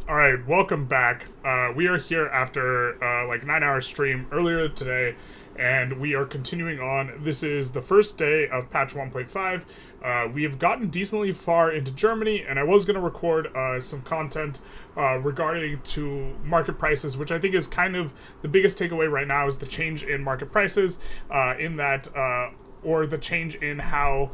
Alright, welcome back. We are here after like 9-hour stream earlier today, and we are continuing on. This is the first day of patch 1.5. We have gotten decently far into Germany, and I was going to record some content regarding to market prices, which I think is kind of the biggest takeaway right now is the change in market prices, or the change in how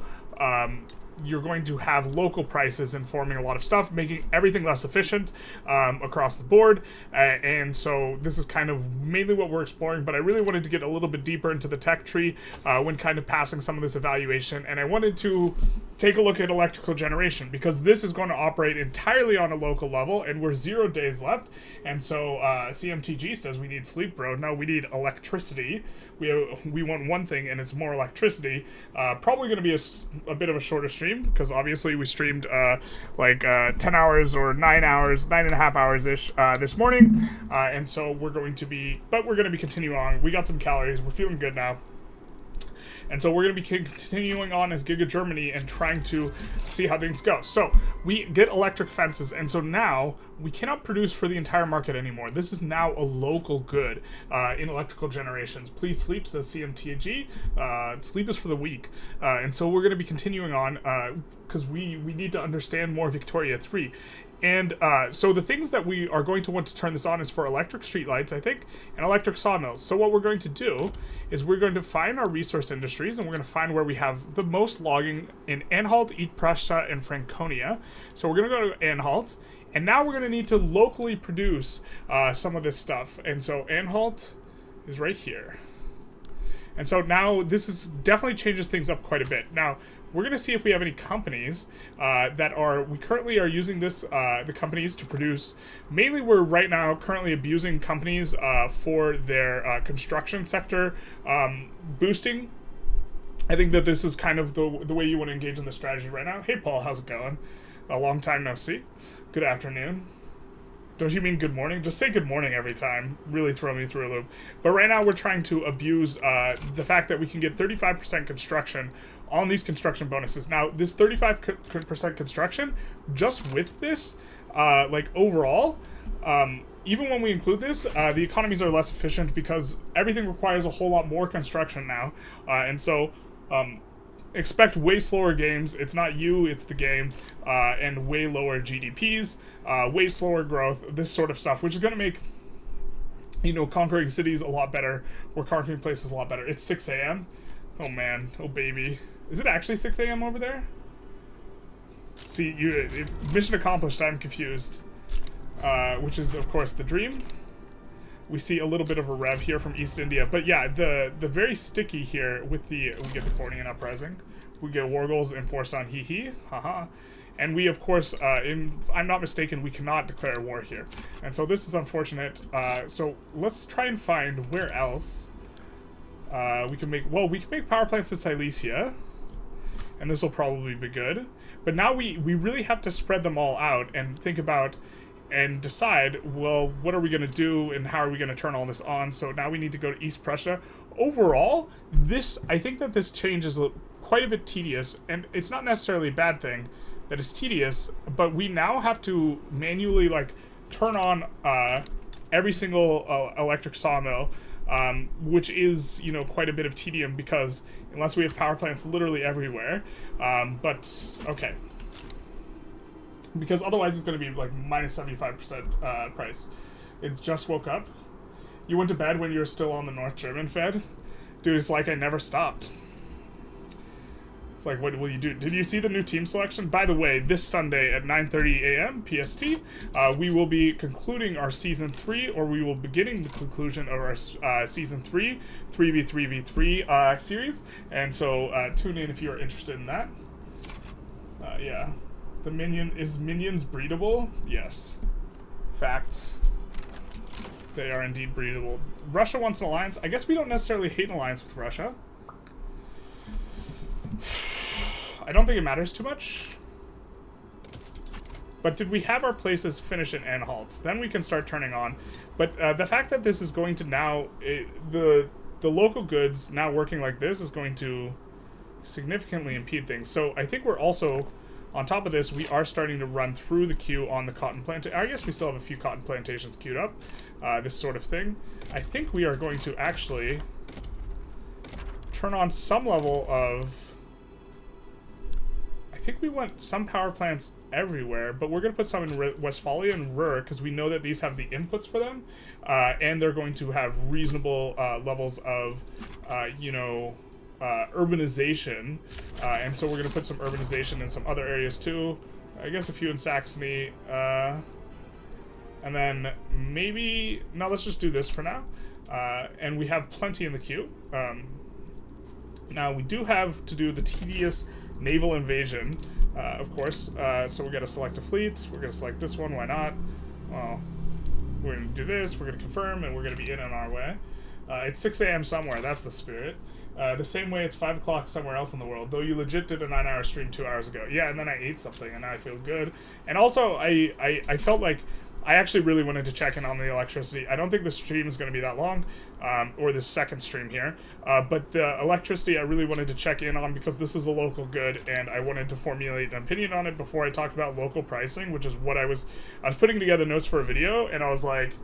you're going to have local prices informing a lot of stuff, making everything less efficient across the board. And so this is kind of mainly what we're exploring, but I really wanted to get a little bit deeper into the tech tree when kind of passing some of this evaluation. And I wanted to take a look at electrical generation, because this is going to operate entirely on a local level, and we're 0 days left. And so CMTG says we need sleep, bro. No, we need electricity. We want one thing, and it's more electricity. Probably going to be a bit of a shorter stream, because obviously we streamed 10 hours or 9 hours, 9.5 hours-ish this morning. And so we're going to be continuing on. We got some calories. We're feeling good now. And so we're going to be continuing on as Giga Germany and trying to see how things go. So we get electric fences, and so now we cannot produce for the entire market anymore. This is now a local good in electrical generations. Please sleep, says CMTG. Sleep is for the weak. And so we're going to be continuing on because we need to understand more Victoria 3. And so the things that we are going to want to turn this on is for electric streetlights, I think, and electric sawmills. So what we're going to do is we're going to find our resource industries, and we're going to find where we have the most logging in Anhalt, East Prussia, and Franconia. So we're going to go to Anhalt, and now we're going to need to locally produce some of this stuff. And so Anhalt is right here. And so now this is definitely changes things up quite a bit. Now, we're going to see if we have any companies we currently are using the companies to produce. Mainly, we're right now currently abusing companies for their construction sector boosting. I think that this is kind of the way you want to engage in the strategy right now. Hey, Paul, how's it going? A long time no see. Good afternoon. Don't you mean good morning? Just say good morning every time. Really throw me through a loop. But right now we're trying to abuse the fact that we can get 35% construction on these construction bonuses. Now, this 35% construction, just with this, overall, even when we include this, the economies are less efficient because everything requires a whole lot more construction now. And so, expect way slower games. It's not you, it's the game, and way lower GDPs, way slower growth, this sort of stuff, which is going to make, conquering cities a lot better, or conquering places a lot better. It's 6 a.m. Oh, man. Oh, baby. Is it actually 6 a.m. over there? See, mission accomplished, I'm confused. Which is, of course, the dream. We see a little bit of a rev here from East India. But yeah, the very sticky here with we get the Quinine uprising. We get war goals enforced on Hee, haha. And we, of course, if I'm not mistaken, we cannot declare war here. And so this is unfortunate. So let's try and find where else we can make power plants in Silesia. And this will probably be good. But now we really have to spread them all out and think about and decide, well, what are we going to do and how are we going to turn all this on? So now we need to go to East Prussia. Overall, I think that this change is quite a bit tedious, and it's not necessarily a bad thing that it's tedious, but we now have to manually, turn on every single electric sawmill, which is, quite a bit of tedium because unless we have power plants literally everywhere, but okay. Because otherwise it's going to be minus 75% price. It just woke up. You went to bed when you were still on the North German Fed? Dude, it's like I never stopped. It's like, what will you do? Did you see the new team selection? By the way, this Sunday at 9:30 a.m. PST, we will be concluding our Season 3, or we will be beginning the conclusion of our Season 3, 3v3v3 series. And so tune in if you are interested in that. Yeah. Is minions breedable? Yes. Facts. They are indeed breedable. Russia wants an alliance. I guess we don't necessarily hate an alliance with Russia. I don't think it matters too much. But did we have our places finish in Anhalt? Then we can start turning on. But the fact that this is going to now... the local goods now working like this is going to significantly impede things. So I think we're also On top of this, we are starting to run through the queue on the cotton plantation. I guess we still have a few cotton plantations queued up, this sort of thing. I think we are going to actually turn on some level of... I think we want some power plants everywhere, but we're going to put some in Westphalia and Ruhr because we know that these have the inputs for them, and they're going to have reasonable levels of, you know, urbanization, and so we're going to put some urbanization in some other areas too. I guess a few in Saxony, and then maybe... No, let's just do this for now, and we have plenty in the queue. Now, we do have to do the tedious naval invasion, of course, so we're going to select a fleet. We're going to select this one, why not? Well, we're going to do this, we're going to confirm, and we're going to be in on our way. It's 6 a.m. somewhere, that's the spirit. The same way it's 5 o'clock somewhere else in the world, though you legit did a 9-hour stream 2 hours ago. Yeah, and then I ate something, and now I feel good. And also, I felt like I actually really wanted to check in on the electricity. I don't think the stream is going to be that long, or this second stream here, but the electricity I really wanted to check in on because this is a local good, and I wanted to formulate an opinion on it before I talked about local pricing, which is what I was putting together notes for a video, and I was like,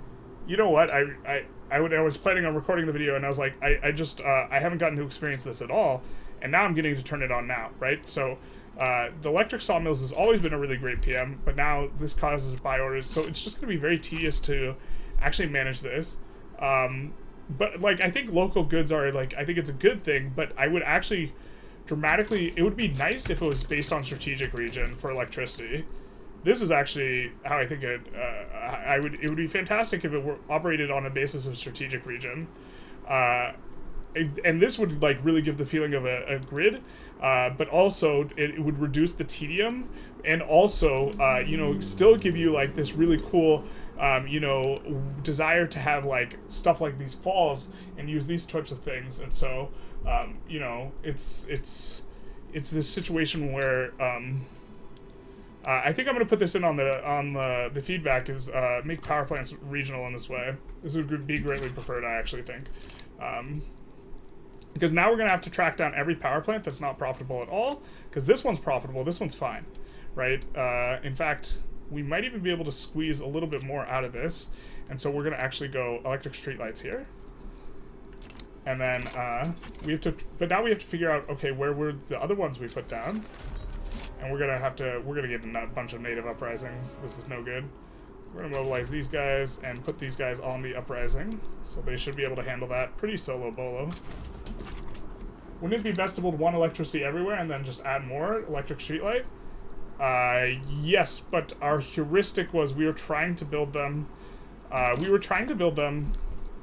you know what, I was planning on recording the video, and I was like, I haven't gotten to experience this at all, and now I'm getting to turn it on now, right? So the electric sawmills has always been a really great PM, but now this causes buy orders, so it's just going to be very tedious to actually manage this. But, like, I think local goods are, like, I think it's a good thing, but I would actually dramatically, it would be nice if it was based on strategic region for electricity. This is actually how I think it would be fantastic if it were operated on a basis of strategic region. And this would, like, really give the feeling of a grid, but also it would reduce the tedium, and also, you know, still give you, like, this really cool, you know, desire to have, like, stuff like these falls and use these types of things. And so, you know, it's this situation where, I think I'm going to put this in on the feedback is make power plants regional in this way. This would be greatly preferred, I actually think. Because now we're going to have to track down every power plant that's not profitable at all, because this one's profitable, this one's fine, right? In fact, we might even be able to squeeze a little bit more out of this, and so we're going to actually go electric streetlights here. And then but now we have to figure out, okay, where were the other ones we put down? And we're going to get a bunch of native uprisings. This is no good. We're going to mobilize these guys and put these guys on the uprising, so they should be able to handle that pretty solo bolo. Wouldn't it be best to build one electricity everywhere and then just add more electric streetlight? Yes, but our heuristic was we were trying to build them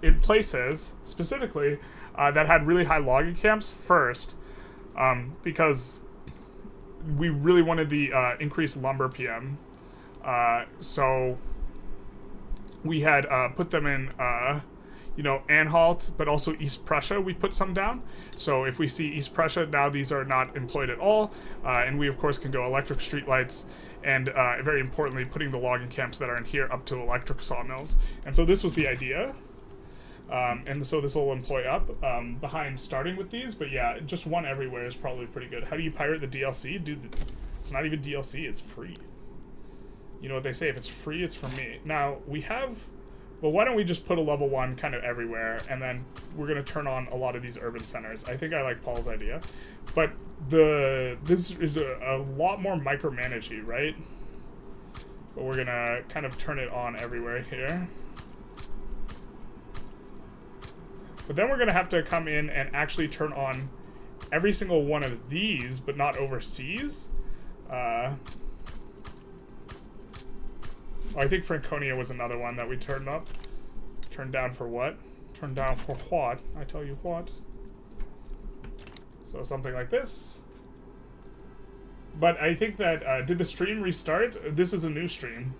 in places, specifically, that had really high logging camps first, because we really wanted the increased lumber PM. So we had put them in, you know, Anhalt, but also East Prussia, we put some down. So if we see East Prussia, now these are not employed at all. And we, of course, can go electric streetlights, and very importantly, putting the logging camps that are in here up to electric sawmills. And so this was the idea. And so this will employ up behind starting with these. But yeah, just one everywhere is probably pretty good. How do you pirate the DLC? Dude, it's not even DLC, it's free. You know what they say, if it's free, it's for me. Now, we have... Well, why don't we just put a level 1 kind of everywhere, and then we're going to turn on a lot of these urban centers. I think I like Paul's idea. But this is a lot more micromanagey, right? But we're going to kind of turn it on everywhere here. But then we're going to have to come in and actually turn on every single one of these, but not overseas. I think Franconia was another one that we turned up. Turned down for what? Turned down for what? I tell you what. So something like this. But I think that, did the stream restart? This is a new stream.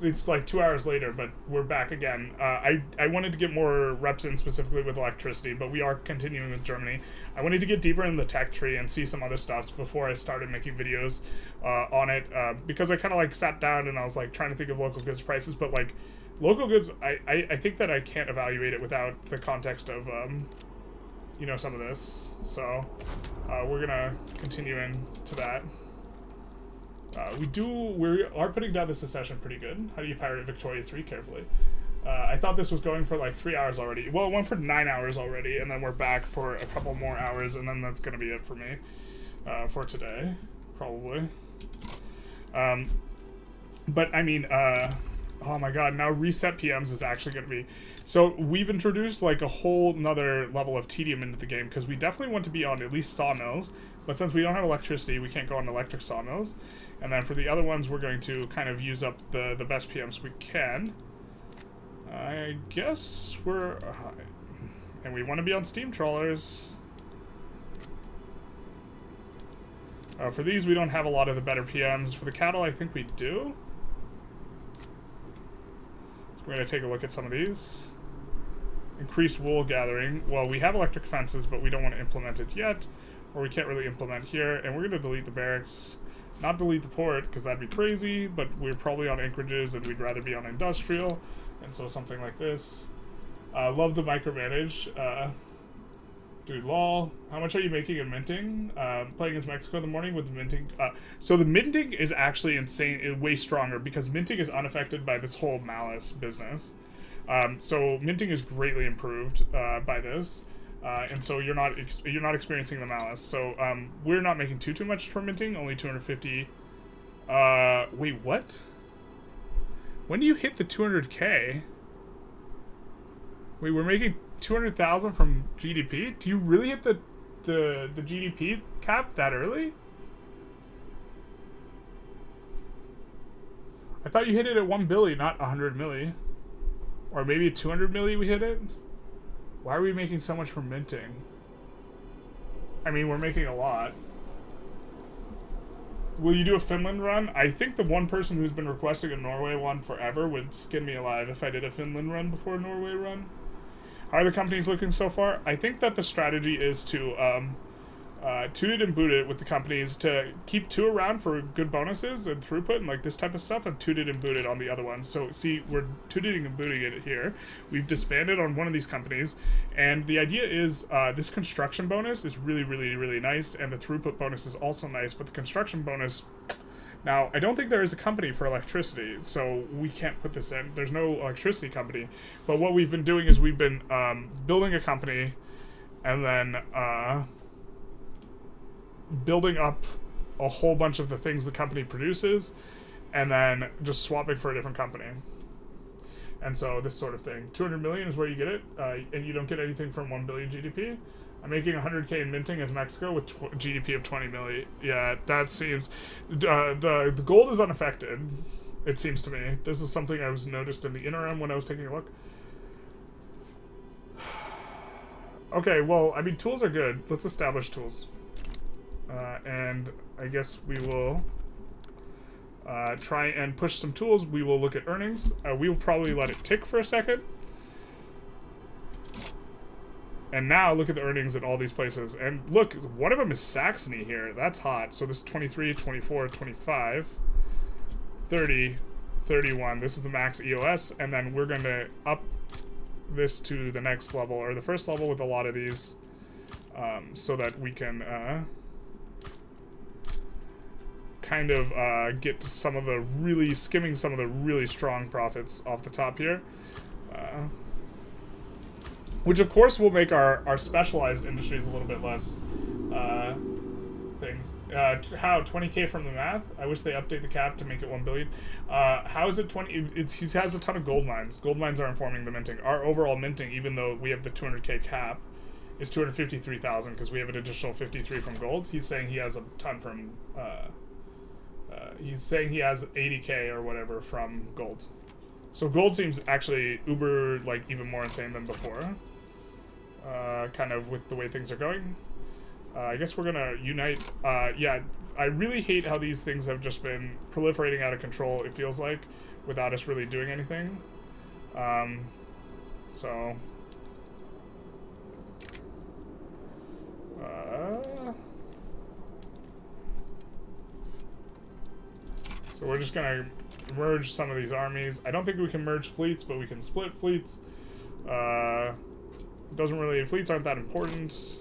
It's like 2 hours later, but we're back again. I wanted to get more reps in specifically with electricity, but we are continuing with Germany. I wanted to get deeper in the tech tree and see some other stuff before I started making videos on it, because I kind of like sat down and I was like trying to think of local goods prices, but like local goods, I think that I can't evaluate it without the context of you know, some of this. So we're gonna continue into that. We are putting down the secession pretty good. How do you pirate Victoria 3 carefully? I thought this was going for like 3 hours already. Well, it went for 9 hours already, and then we're back for a couple more hours, and then that's gonna be it for me for today, probably. But I mean, oh my god, now reset PMs is actually gonna be... So we've introduced like a whole nother level of tedium into the game, because we definitely want to be on at least sawmills, but since we don't have electricity, we can't go on electric sawmills. And then for the other ones, we're going to kind of use up the best PMs we can. I guess we're... and we want to be on steam trawlers. For these, we don't have a lot of the better PMs. For the cattle, I think we do. So we're going to take a look at some of these. Increased wool gathering. Well, we have electric fences, but we don't want to implement it yet. Or we can't really implement here. And we're going to delete the barracks. Not delete the port, because that'd be crazy, but we're probably on anchorages, and we'd rather be on industrial. And so something like this. Love the micromanage. Dude, lol. How much are you making in minting? Playing as Mexico in the morning with the minting. So the minting is actually insane, way stronger, because minting is unaffected by this whole malice business. So minting is greatly improved by this, and so you're not experiencing the malice. So we're not making too much for minting. Only 250. Wait, what? When do you hit the 200K? Wait, we're making 200,000 from GDP? Do you really hit the GDP cap that early? I thought you hit it at 1 billion, not 100 milli. Or maybe 200 milli we hit it? Why are we making so much from minting? I mean, we're making a lot. Will you do a Finland run? I think the one person who's been requesting a Norway one forever would skin me alive if I did a Finland run before a Norway run. How are the companies looking so far? I think that the strategy is to toot it and boot it with the companies, to keep 2 around for good bonuses and throughput and like this type of stuff, and toot it and boot it on the other ones. So see, we're tooting and booting it here. We've disbanded on one of these companies, and the idea is this construction bonus is really nice, and the throughput bonus is also nice, but the construction bonus... Now, I don't think there is a company for electricity, so we can't put this in. There's no electricity company. But what we've been doing is we've been building a company, and then building up a whole bunch of the things the company produces, and then just swapping for a different company. And so this sort of thing. 200 million is where you get it, and you don't get anything from 1 billion GDP. I'm making 100K in minting as Mexico with GDP of 20 million. Yeah, that seems... the gold is unaffected, it seems to me. This is something I was noticed in the interim when I was taking a look. Okay, well, I mean, tools are good. Let's establish tools. And I guess we will try and push some tools. We will look at earnings. We will probably let it tick for a second. And now look at the earnings at all these places. And look, one of them is Saxony here. That's hot. So this is 23, 24, 25, 30, 31. This is the max EOS. And then we're going to up this to the next level, or the first level with a lot of these, so that we can kind of get some of the really, skimming some of the really strong profits off the top here. Which, of course, will make our specialized industries a little bit less things. How? 20K from the math? I wish they update the cap to make it 1 billion. How is it 20? He has a ton of gold mines. Gold mines are informing the minting. Our overall minting, even though we have the 200K cap, is 253,000 because we have an additional 53 from gold. He's saying he has a ton from... he's saying he has 80K or whatever from gold. So gold seems actually uber, like, even more insane than before. Kind of with the way things are going. I guess we're gonna unite. Yeah, I really hate how these things have just been proliferating out of control, it feels like, without us really doing anything. So we're just gonna merge some of these armies. I don't think we can merge fleets, but we can split fleets. doesn't really, fleets aren't that important.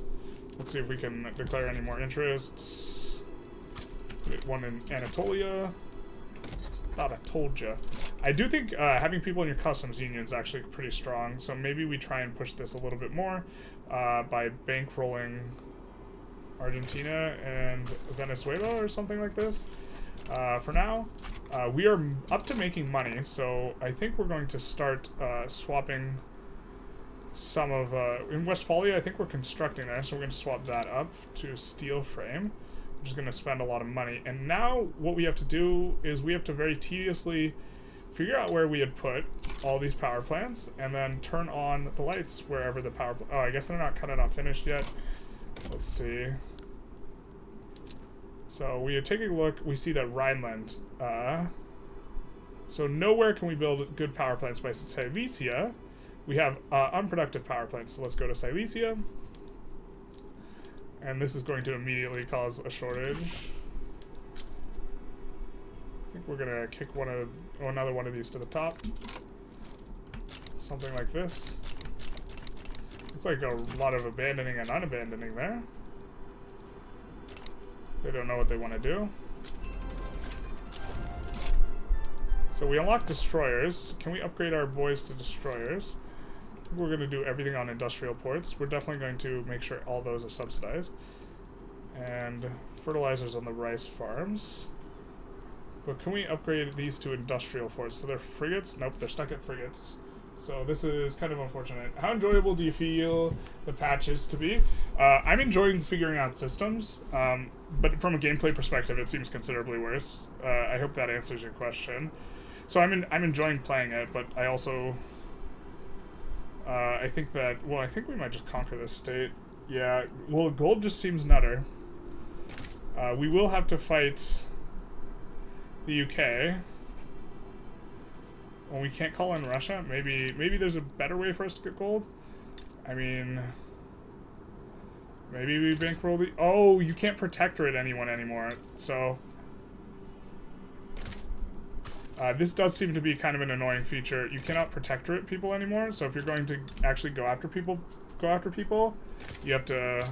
Let's see if we can declare any more interests. One in Anatolia. Thought I told ya. I do think having people in your customs union is actually pretty strong, so maybe we try and push this a little bit more by bankrolling Argentina and Venezuela or something like this. For now, we are up to making money, so I think we're going to start swapping some of... in Westphalia, I think we're constructing there, so we're going to swap that up to steel frame, which is going to spend a lot of money. And now what we have to do is we have to very tediously figure out where we had put all these power plants and then turn on the lights wherever the power... Oh, I guess they're not kind of not finished yet. Let's see. So we are taking a look. We see that Rhineland. So nowhere can we build good power plants by Silesia. We have unproductive power plants. So let's go to Silesia. And this is going to immediately cause a shortage. I think we're gonna kick another one of these to the top. Something like this. It's like a lot of abandoning and unabandoning there. They don't know what they want to do. So we unlock destroyers. Can we upgrade our boys to destroyers? We're going to do everything on industrial ports. We're definitely going to make sure all those are subsidized. And fertilizers on the rice farms. But can we upgrade these to industrial forts? So they're frigates? Nope, they're stuck at frigates. So this is kind of unfortunate. How enjoyable do you feel the patches to be? I'm enjoying figuring out systems, but from a gameplay perspective, it seems considerably worse. I hope that answers your question. So I'm enjoying playing it, but I also I think that, well, I think we might just conquer this state. Yeah, well, gold just seems nutter. We will have to fight the UK. Well, we can't call in Russia. Maybe there's a better way for us to get gold. I mean, maybe we bankroll the... Oh, you can't protectorate anyone anymore. So this does seem to be kind of an annoying feature. You cannot protectorate people anymore. So if you're going to actually go after people, you have to...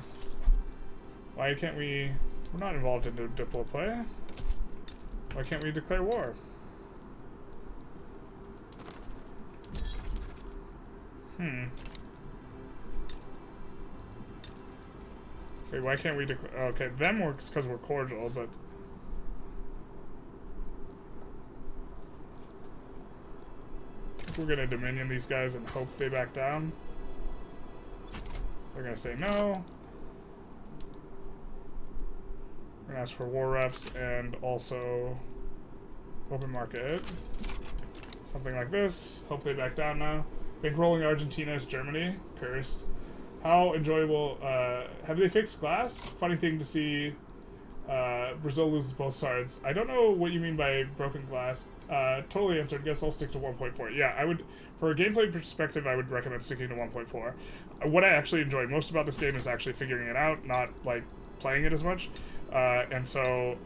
Why can't we... We're not involved in diplo play. Why can't we declare war? Wait, why can't we declare... Okay, them works because we're cordial, but... We're gonna dominion these guys and hope they back down. They're gonna say no. We're gonna ask for war reps and also open market. Something like this. Hope they back down now. Bankrolling Argentina is Germany. Cursed. How enjoyable. Have they fixed glass? Funny thing to see Brazil loses both sides. I don't know what you mean by broken glass. Totally answered. Guess I'll stick to 1.4. Yeah, I would, for a gameplay perspective, I would recommend sticking to 1.4. What I actually enjoy most about this game is actually figuring it out, not like playing it as much. And so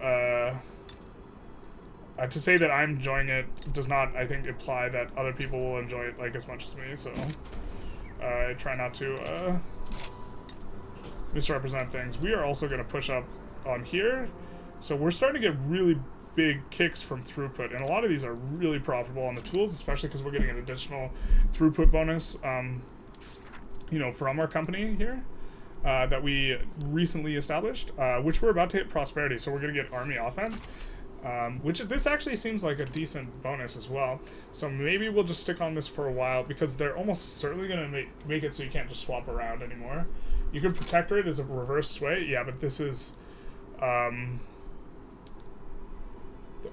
to say that I'm enjoying it does not, I think, imply that other people will enjoy it like as much as me. So I try not to misrepresent things. We are also going to push up on here. So we're starting to get really big kicks from throughput, and a lot of these are really profitable on the tools, especially because we're getting an additional throughput bonus, you know, from our company here that we recently established, which we're about to hit prosperity. So we're going to get army offense, which this actually seems like a decent bonus as well. So maybe we'll just stick on this for a while because they're almost certainly going to make it so you can't just swap around anymore. You can protectorate as a reverse sway, yeah, but this is the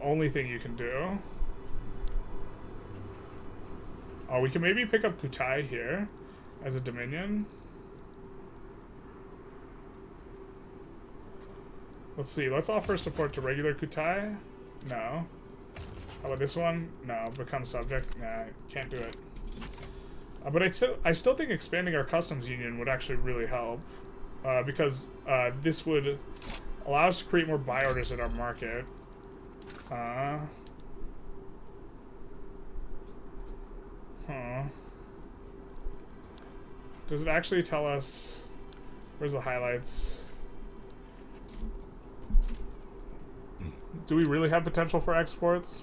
only thing you can do. Oh, we can maybe pick up Kutai here as a dominion. Let's see, let's offer support to regular Kutai. No. How about this one? No. Become subject? Nah, can't do it. But I still think expanding our customs union would actually really help. Because this would allow us to create more buy orders in our market. Does it actually tell us... Where's the highlights? Do we really have potential for exports?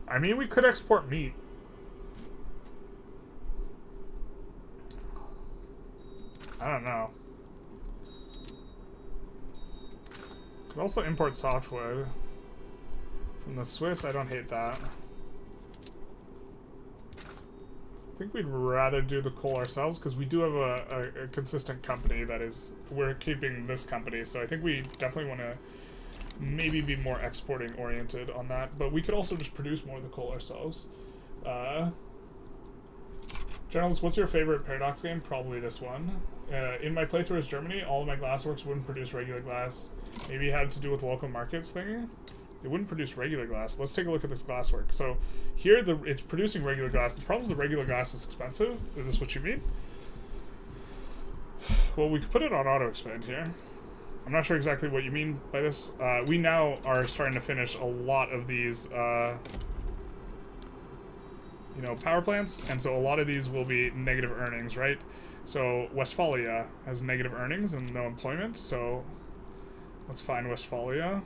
I mean, we could export meat. I don't know. Could also import softwood. From the Swiss, I don't hate that. I think we'd rather do the coal ourselves because we do have a consistent company that is... We're keeping this company, so I think we definitely want to maybe be more exporting oriented on that. But we could also just produce more of the coal ourselves. Generalist, what's your favorite Paradox game? Probably this one. In my playthrough as Germany, all of my glassworks wouldn't produce regular glass. Maybe it had to do with local markets thingy. It wouldn't produce regular glass. Let's take a look at this glasswork. So here, it's producing regular glass. The problem is the regular glass is expensive. Is this what you mean? Well, we could put it on auto expand here. I'm not sure exactly what you mean by this. We now are starting to finish a lot of these, you know, power plants, and so a lot of these will be negative earnings, right? So Westphalia has negative earnings and no employment, so let's find Westphalia.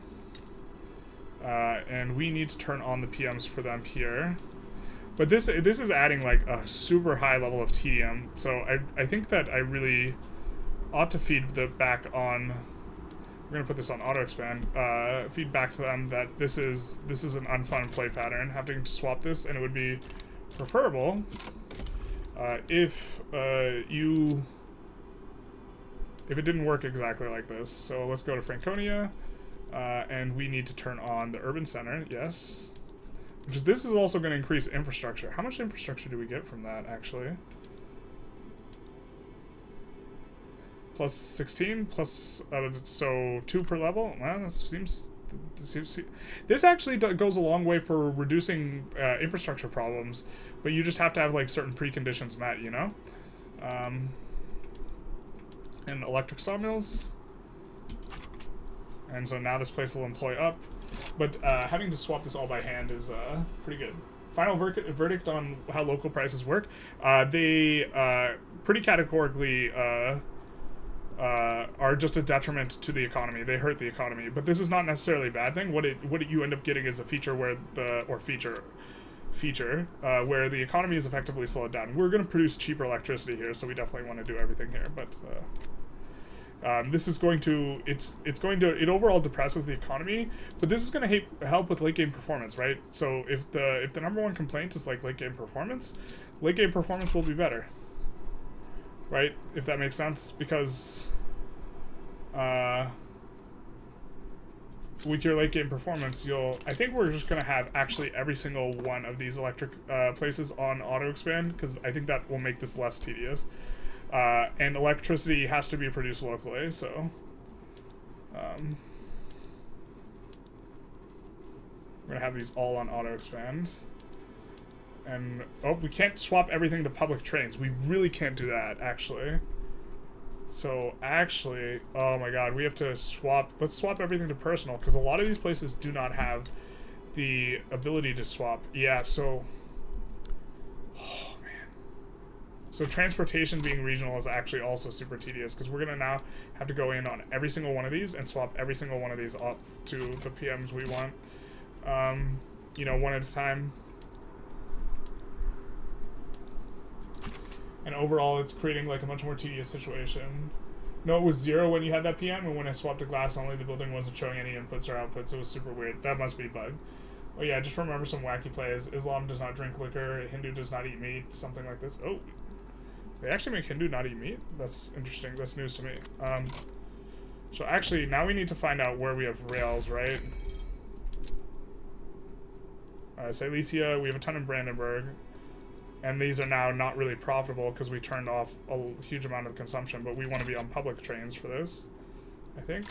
And we need to turn on the PMs for them here. But this is adding like a super high level of tedium, so I think that I really ought to feed the back on... We're gonna put this on auto expand. Feed back to them that this is an unfun play pattern, having to swap this, and it would be preferable if it didn't work exactly like this. So let's go to Franconia, and we need to turn on the urban center. Yes, this is also going to increase infrastructure. How much infrastructure do we get from that actually? Plus 16, plus so 2 per level. Well, that seems. This actually goes a long way for reducing infrastructure problems, but you just have to have like certain preconditions met, you know. And electric sawmills, and so now this place will employ up, but having to swap this all by hand is pretty good. Final verdict on how local prices work. They pretty categorically are just a detriment to the economy. They hurt the economy, but this is not necessarily a bad thing. What you end up getting is a feature where where the economy is effectively slowed down. We're going to produce cheaper electricity here, so we definitely want to do everything here. But this is going to it overall depresses the economy, but this is going to help with late game performance, right? So if the number one complaint is like late game performance will be better. Right, if that makes sense, because with your late game performance, I think we're just gonna have actually every single one of these electric places on auto expand, because I think that will make this less tedious. And electricity has to be produced locally, so we're gonna have these all on auto expand. And, oh, we can't swap everything to public trains. We really can't do that, actually. So, actually, oh my god, we have to swap... Let's swap everything to personal, because a lot of these places do not have the ability to swap. Yeah, so... Oh, man. So, transportation being regional is actually also super tedious, because we're going to now have to go in on every single one of these and swap every single one of these up to the PMs we want. You know, one at a time. And overall, it's creating like a much more tedious situation. No, it was 0 when you had that PM, and when I swapped to glass only, the building wasn't showing any inputs or outputs. It was super weird. That must be a bug. Oh yeah, just remember some wacky plays. Islam does not drink liquor. Hindu does not eat meat. Something like this. Oh, they actually make Hindu not eat meat? That's interesting. That's news to me. So actually, now we need to find out where we have rails, right? Silesia, we have a ton in Brandenburg. And these are now not really profitable because we turned off a huge amount of consumption, but we want to be on public trains for this, I think.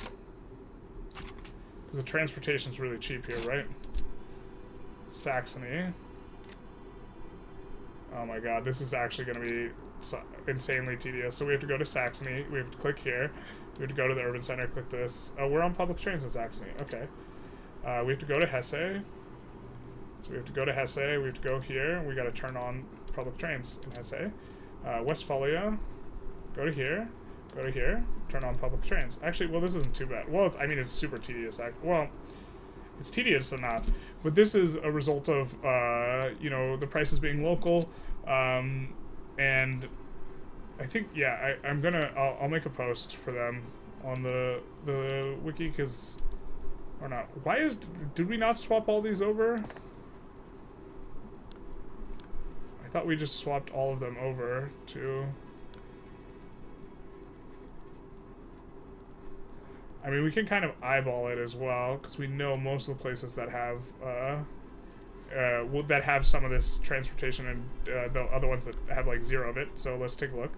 Because the transportation's really cheap here, right? Saxony. Oh my god, this is actually going to be insanely tedious. So we have to go to Saxony, we have to click here, we have to go to the urban center, click this. Oh, we're on public trains in Saxony, okay. We have to go to Hesse. So we have to go to Hesse, we have to go here, and we got to turn on public trains in Hesse. Westphalia, go to here, turn on public trains. Actually, well, this isn't too bad. Well, I mean, it's super tedious. Well, it's tedious enough, but this is a result of, you know, the prices being local, and I think, yeah, I'll make a post for them on the wiki, because, or not. Did we not swap all these over? I thought we just swapped all of them over to... I mean, we can kind of eyeball it as well, because we know most of the places that have some of this transportation, and the other ones that have like zero of it. So let's take a look.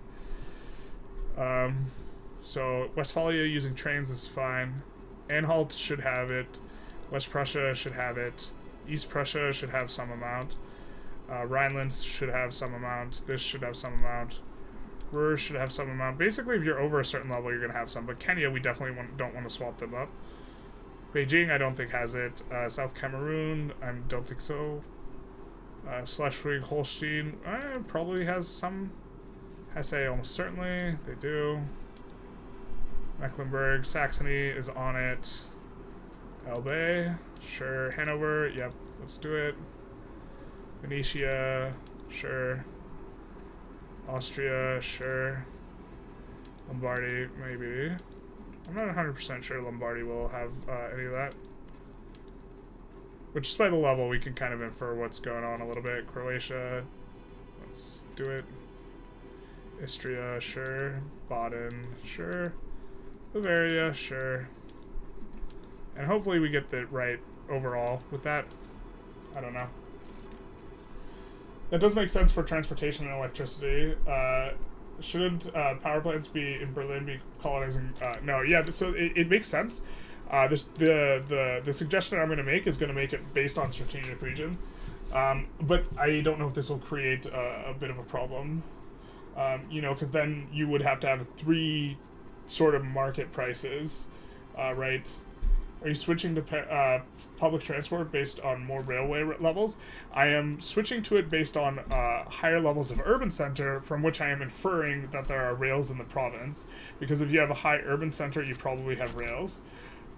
So Westphalia using trains is fine. Anhalt should have it. West Prussia should have it. East Prussia should have some amount. Rhineland should have some amount. This should have some amount. Ruhr should have some amount. Basically, if you're over a certain level, you're going to have some. But Kenya, we definitely don't want to swap them up. Beijing, I don't think has it. South Cameroon, I don't think so. Schleswig-Holstein, probably has some. Hesse, almost certainly. They do. Mecklenburg, Saxony is on it. Elbe, sure. Hanover, yep, let's do it. Venetia, sure. Austria, sure. Lombardy, maybe. I'm not 100% sure Lombardy will have any of that. But just by the level, we can kind of infer what's going on a little bit. Croatia, let's do it. Istria, sure. Baden, sure. Bavaria, sure. And hopefully we get the right overall with that. I don't know. That does make sense for transportation and electricity. Shouldn't power plants be in Berlin be colonizing? No, yeah. So it makes sense. The suggestion I'm going to make is going to make it based on strategic region, but I don't know if this will create a bit of a problem. You know, because then you would have to have 3 sort of market prices, right? Are you switching to public transport based on more railway levels? I am switching to it based on higher levels of urban center, from which I am inferring that there are rails in the province. Because if you have a high urban center, you probably have rails.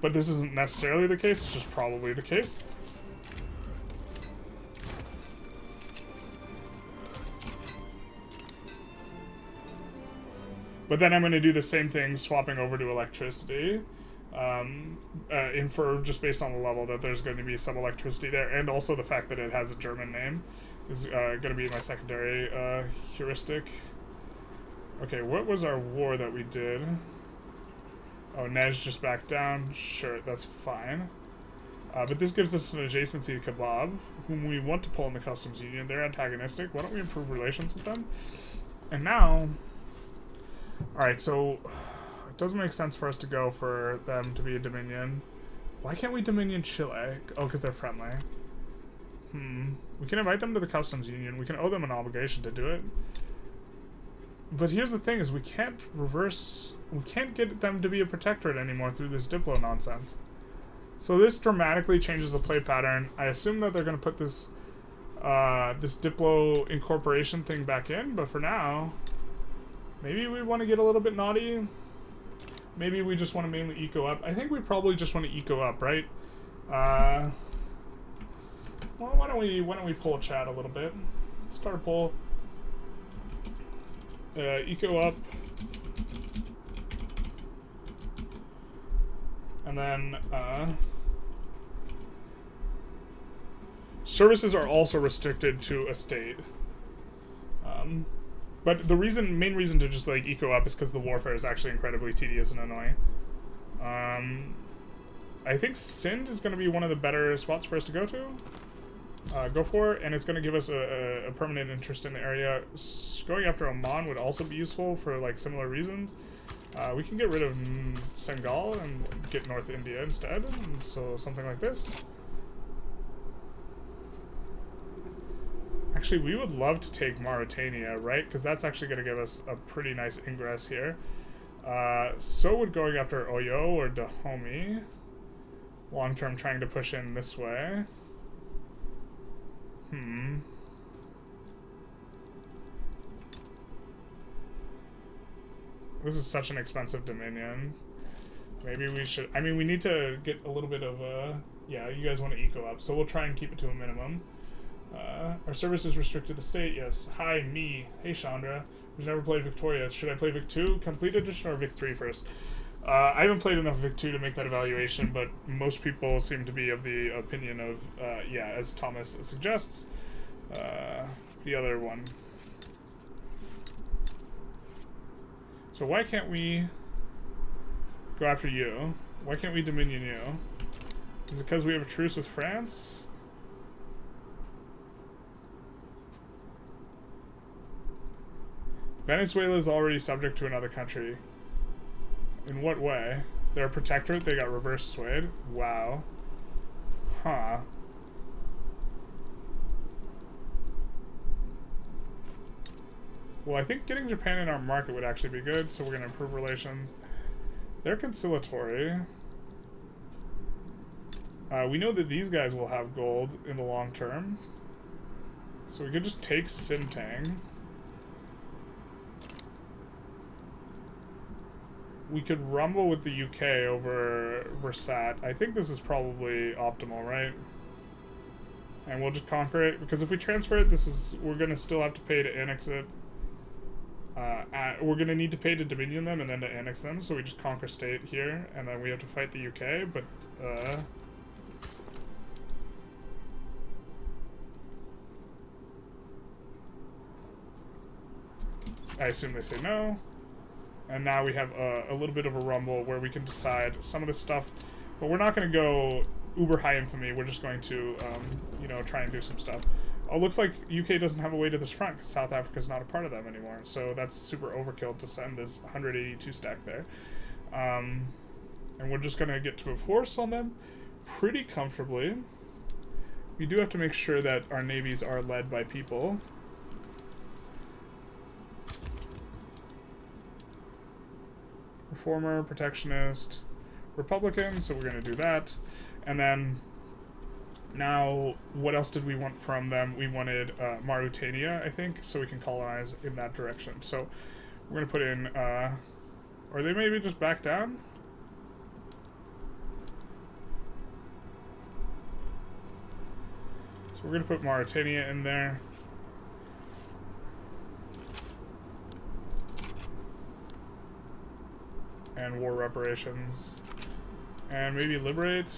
But this isn't necessarily the case, it's just probably the case. But then I'm going to do the same thing, swapping over to electricity. Infer just based on the level that there's going to be some electricity there, and also the fact that it has a German name is going to be my secondary heuristic. Okay, what was our war that we did? Oh, Nej just backed down. Sure, that's fine. But this gives us an adjacency to Kebab, whom we want to pull in the customs union. They're antagonistic. Why don't we improve relations with them? And now... Alright, so... It doesn't make sense for us to go for them to be a dominion. Why can't we dominion Chile? Oh, because they're friendly. We can invite them to the customs union. We can owe them an obligation to do it. But here's the thing, is we can't get them to be a protectorate anymore through this Diplo nonsense. So this dramatically changes the play pattern. I assume that they're going to put this this Diplo incorporation thing back in, but for now, maybe we want to get a little bit naughty. Maybe we just want to mainly eco up. I think we probably just want to eco up, right? Well, why don't we pull chat a little bit? Start a poll. Eco up. And then services are also restricted to a state. But the main reason to just like eco up is because the warfare is actually incredibly tedious and annoying. I think Sind is going to be one of the better spots for us to go to. Go for it, and it's going to give us a permanent interest in the area. Going after Oman would also be useful for like similar reasons. We can get rid of Senegal and get North India instead, and so something like this. Actually, we would love to take Mauritania, right? Because that's actually going to give us a pretty nice ingress here. So would going after Oyo or Dahomey. Long term trying to push in this way. This is such an expensive dominion. Maybe we should... I mean, we need to get a little bit of a... Yeah, you guys want to eco up, so we'll try and keep it to a minimum. Our service is restricted to state, yes. Hi, me. Hey, Chandra. We've never played Victoria. Should I play Vic 2? Complete edition or Vic 3 first? I haven't played enough Vic 2 to make that evaluation, but most people seem to be of the opinion of, yeah, as Thomas suggests, the other one. So why can't we go after you? Why can't we dominion you? Is it because we have a truce with France? Venezuela is already subject to another country. In what way? They're a protectorate, they got reverse swayed? Wow. Huh. Well, I think getting Japan in our market would actually be good, so we're going to improve relations. They're conciliatory. We know that these guys will have gold in the long term. So we could just take Sintang. We could rumble with the UK over Versat. I think this is probably optimal, right? And we'll just conquer it, because if we transfer it, we're going to still have to pay to annex it. We're going to need to pay to dominion them and then to annex them, so we just conquer state here, and then we have to fight the UK, but, I assume they say no. And now we have a little bit of a rumble where we can decide some of this stuff, but we're not going to go uber high infamy, we're just going to, you know, try and do some stuff. Oh, looks like UK doesn't have a way to this front because South Africa's not a part of them anymore. So that's super overkill to send this 182 stack there. And we're just going to get to a force on them pretty comfortably. We do have to make sure that our navies are led by people. Reformer, protectionist, Republican, so we're going to do that. And then... now, what else did we want from them? We wanted Mauritania, I think, so we can colonize in that direction. So we're going to put in, or they maybe just back down? So we're going to put Mauritania in there. And war reparations. And maybe liberate...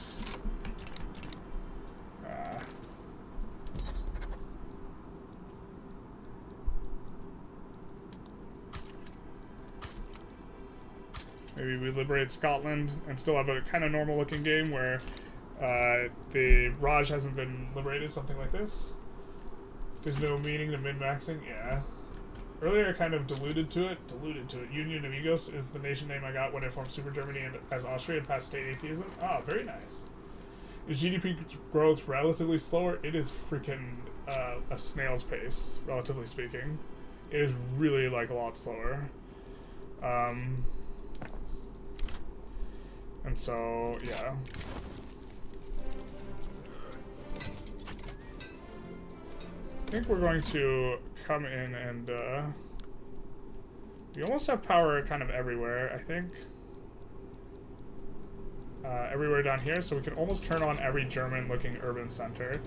maybe we liberate Scotland and still have a kind of normal looking game where the Raj hasn't been liberated, something like this. There's no meaning to min-maxing, yeah. Earlier I kind of alluded to it. Union Amigos is the nation name I got when I formed Super Germany and as Austria and passed state atheism. Ah, very nice. Is GDP growth relatively slower? It is freaking a snail's pace, relatively speaking. It is really, like, a lot slower. And so, yeah. I think we're going to come in and, we almost have power kind of everywhere, I think. Everywhere down here, so we can almost turn on every German-looking urban center.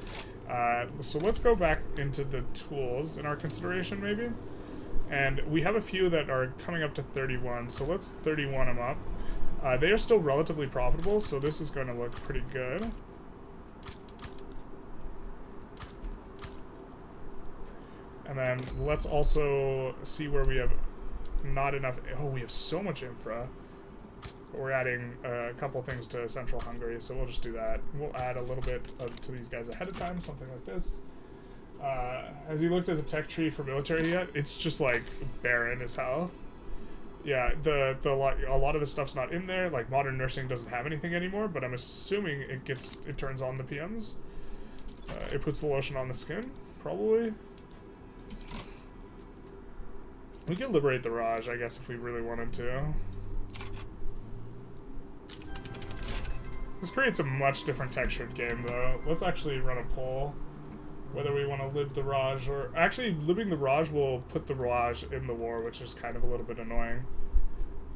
So let's go back into the tools in our consideration, maybe. And we have a few that are coming up to 31, so let's 31 them up. They are still relatively profitable, so this is going to look pretty good. And then let's also see where we have not enough... oh, we have so much infra. We're adding a couple things to Central Hungary, so we'll just do that. We'll add a little bit to these guys ahead of time, something like this. Has he looked at the tech tree for military yet? It's just, like, barren as hell. Yeah, a lot of the stuff's not in there. Like, modern nursing doesn't have anything anymore, but I'm assuming it turns on the PMs. It puts the lotion on the skin, probably. We can liberate the Raj, I guess, if we really wanted to. This creates a much different textured game, though. Let's actually run a poll. whether we want to lib the Raj or... Actually, libbing the Raj will put the Raj in the war, which is kind of a little bit annoying.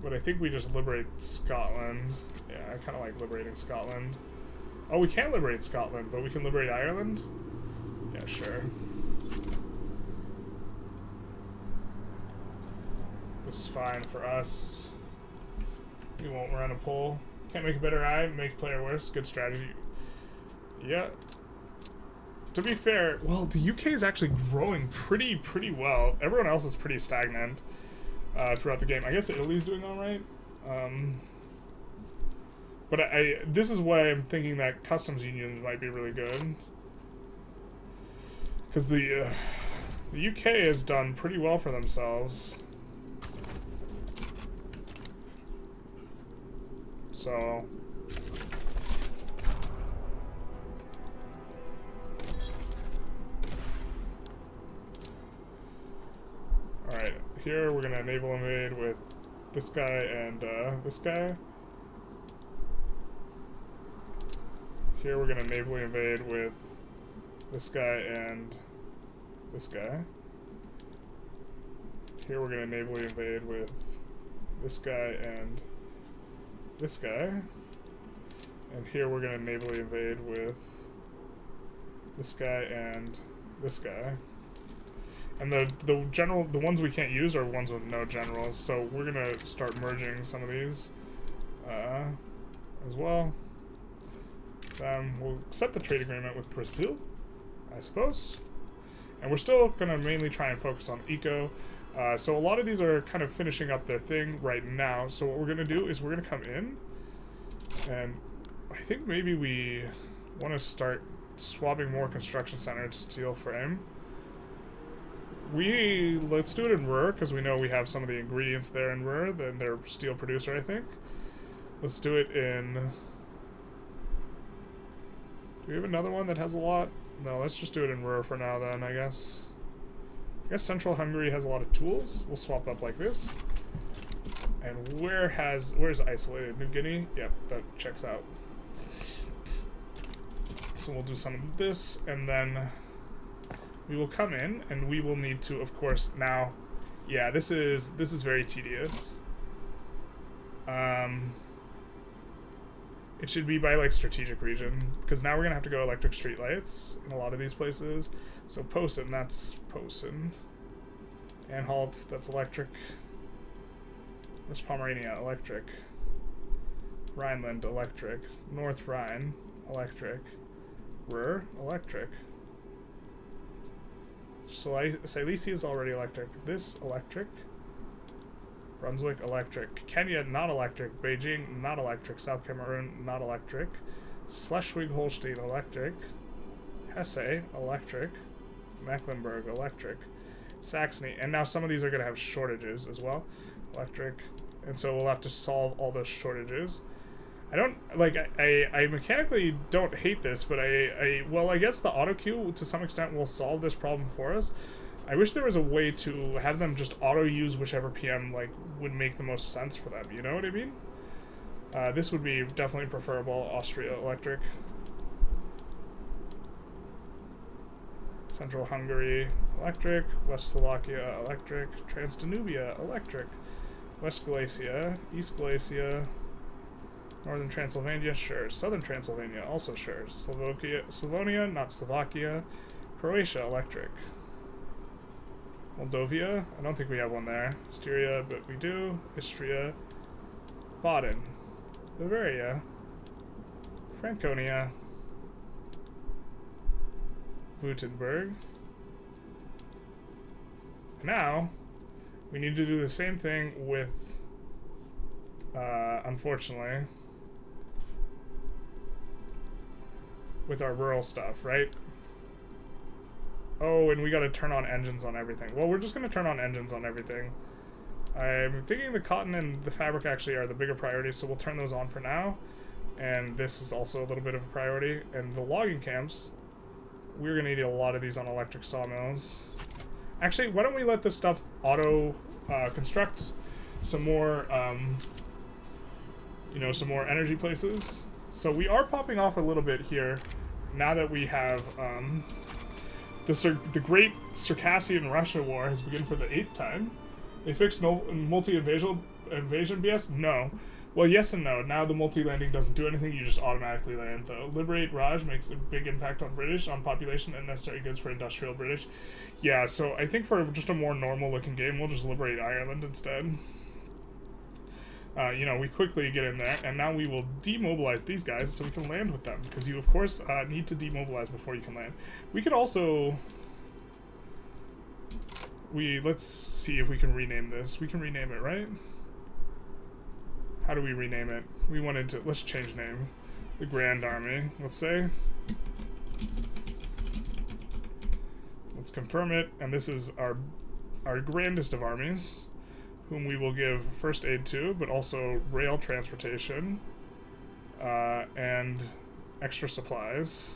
But I think we just liberate Scotland. Yeah, I kind of like liberating Scotland. Oh, we can't liberate Scotland, but we can liberate Ireland? Yeah, sure. This is fine for us. We won't run a poll. Can't make a better eye, make player worse. Good strategy. Yeah. To be fair, well, the UK is actually growing pretty well. Everyone else is pretty stagnant throughout the game. I guess Italy's doing all right. But this is why I'm thinking that customs unions might be really good. Because the UK has done pretty well for themselves. So... Alright, here we're gonna naval invade with this guy and this guy. Here we're gonna navally invade with this guy and this guy. Here we're gonna navally invade with this guy and this guy. And here we're gonna navally invade with this guy and this guy. And the ones we can't use are ones with no generals, so we're gonna start merging some of these as well. We'll accept the trade agreement with Brazil, I suppose. And we're still gonna mainly try and focus on eco. So a lot of these are kind of finishing up their thing right now. So what we're gonna do is we're gonna come in, and I think maybe we want to start swapping more construction center to steel frame. Let's do it in Ruhr, because we know we have some of the ingredients there in Ruhr, then they're steel producer, I think. Let's do it in... Do we have another one that has a lot? No, let's just do it in Ruhr for now then, I guess. I guess Central Hungary has a lot of tools. We'll swap up like this. And where's isolated? New Guinea? Yep, that checks out. So we'll do some of this, and then we will come in, and we will need to, of course, now... Yeah, this is very tedious. It should be by, like, strategic region, because now we're going to have to go electric streetlights in a lot of these places. So Posen, that's Posen. Anhalt, that's electric. West Pomerania, electric. Rhineland, electric. North Rhine, electric. Ruhr, electric. Silesia is already electric. This, electric. Brunswick, electric. Kenya, not electric. Beijing, not electric. South Cameroon, not electric. Schleswig-Holstein, electric. Hesse, electric. Mecklenburg, electric. Saxony, and now some of these are going to have shortages as well. Electric. And so we'll have to solve all those shortages. I don't, like, I mechanically don't hate this, but well, I guess the auto queue to some extent will solve this problem for us. I wish there was a way to have them just auto use whichever PM, like, would make the most sense for them, you know what I mean? This would be definitely preferable. Austria, electric. Central Hungary, electric. West Slovakia, electric. Transdanubia, electric. West Galicia, East Galicia. Northern Transylvania, sure. Southern Transylvania, also sure. Slavonia, not Slovakia. Croatia, electric. Moldovia, I don't think we have one there. Styria, but we do. Istria. Baden. Bavaria. Franconia. Württemberg. Now, we need to do the same thing with, unfortunately, with our rural stuff, right? Oh, and we gotta turn on engines on everything. Well, we're just gonna turn on engines on everything. I'm thinking the cotton and the fabric actually are the bigger priorities, so we'll turn those on for now. And this is also a little bit of a priority. And the logging camps, we're gonna need a lot of these on electric sawmills. Actually, why don't we let this stuff auto construct some more, you know, some more energy places. So we are popping off a little bit here now that we have The Great Circassian Russia War has begun for the 8th time. They fixed multi-invasion BS? No. Well, yes and no. Now the multi-landing doesn't do anything, you just automatically land, though. Liberate Raj makes a big impact on British, on population, and necessary goods for industrial British. Yeah, so I think for just a more normal-looking game, we'll just liberate Ireland instead. You know, we quickly get in there, and now we will demobilize these guys so we can land with them, because you, of course, need to demobilize before you can land. We could also... Let's see if we can rename this. We can rename it, right? How do we rename it? We wanted to... Let's change name. The Grand Army, let's say. Let's confirm it, and this is our grandest of armies, whom we will give first aid to, but also rail transportation, and extra supplies,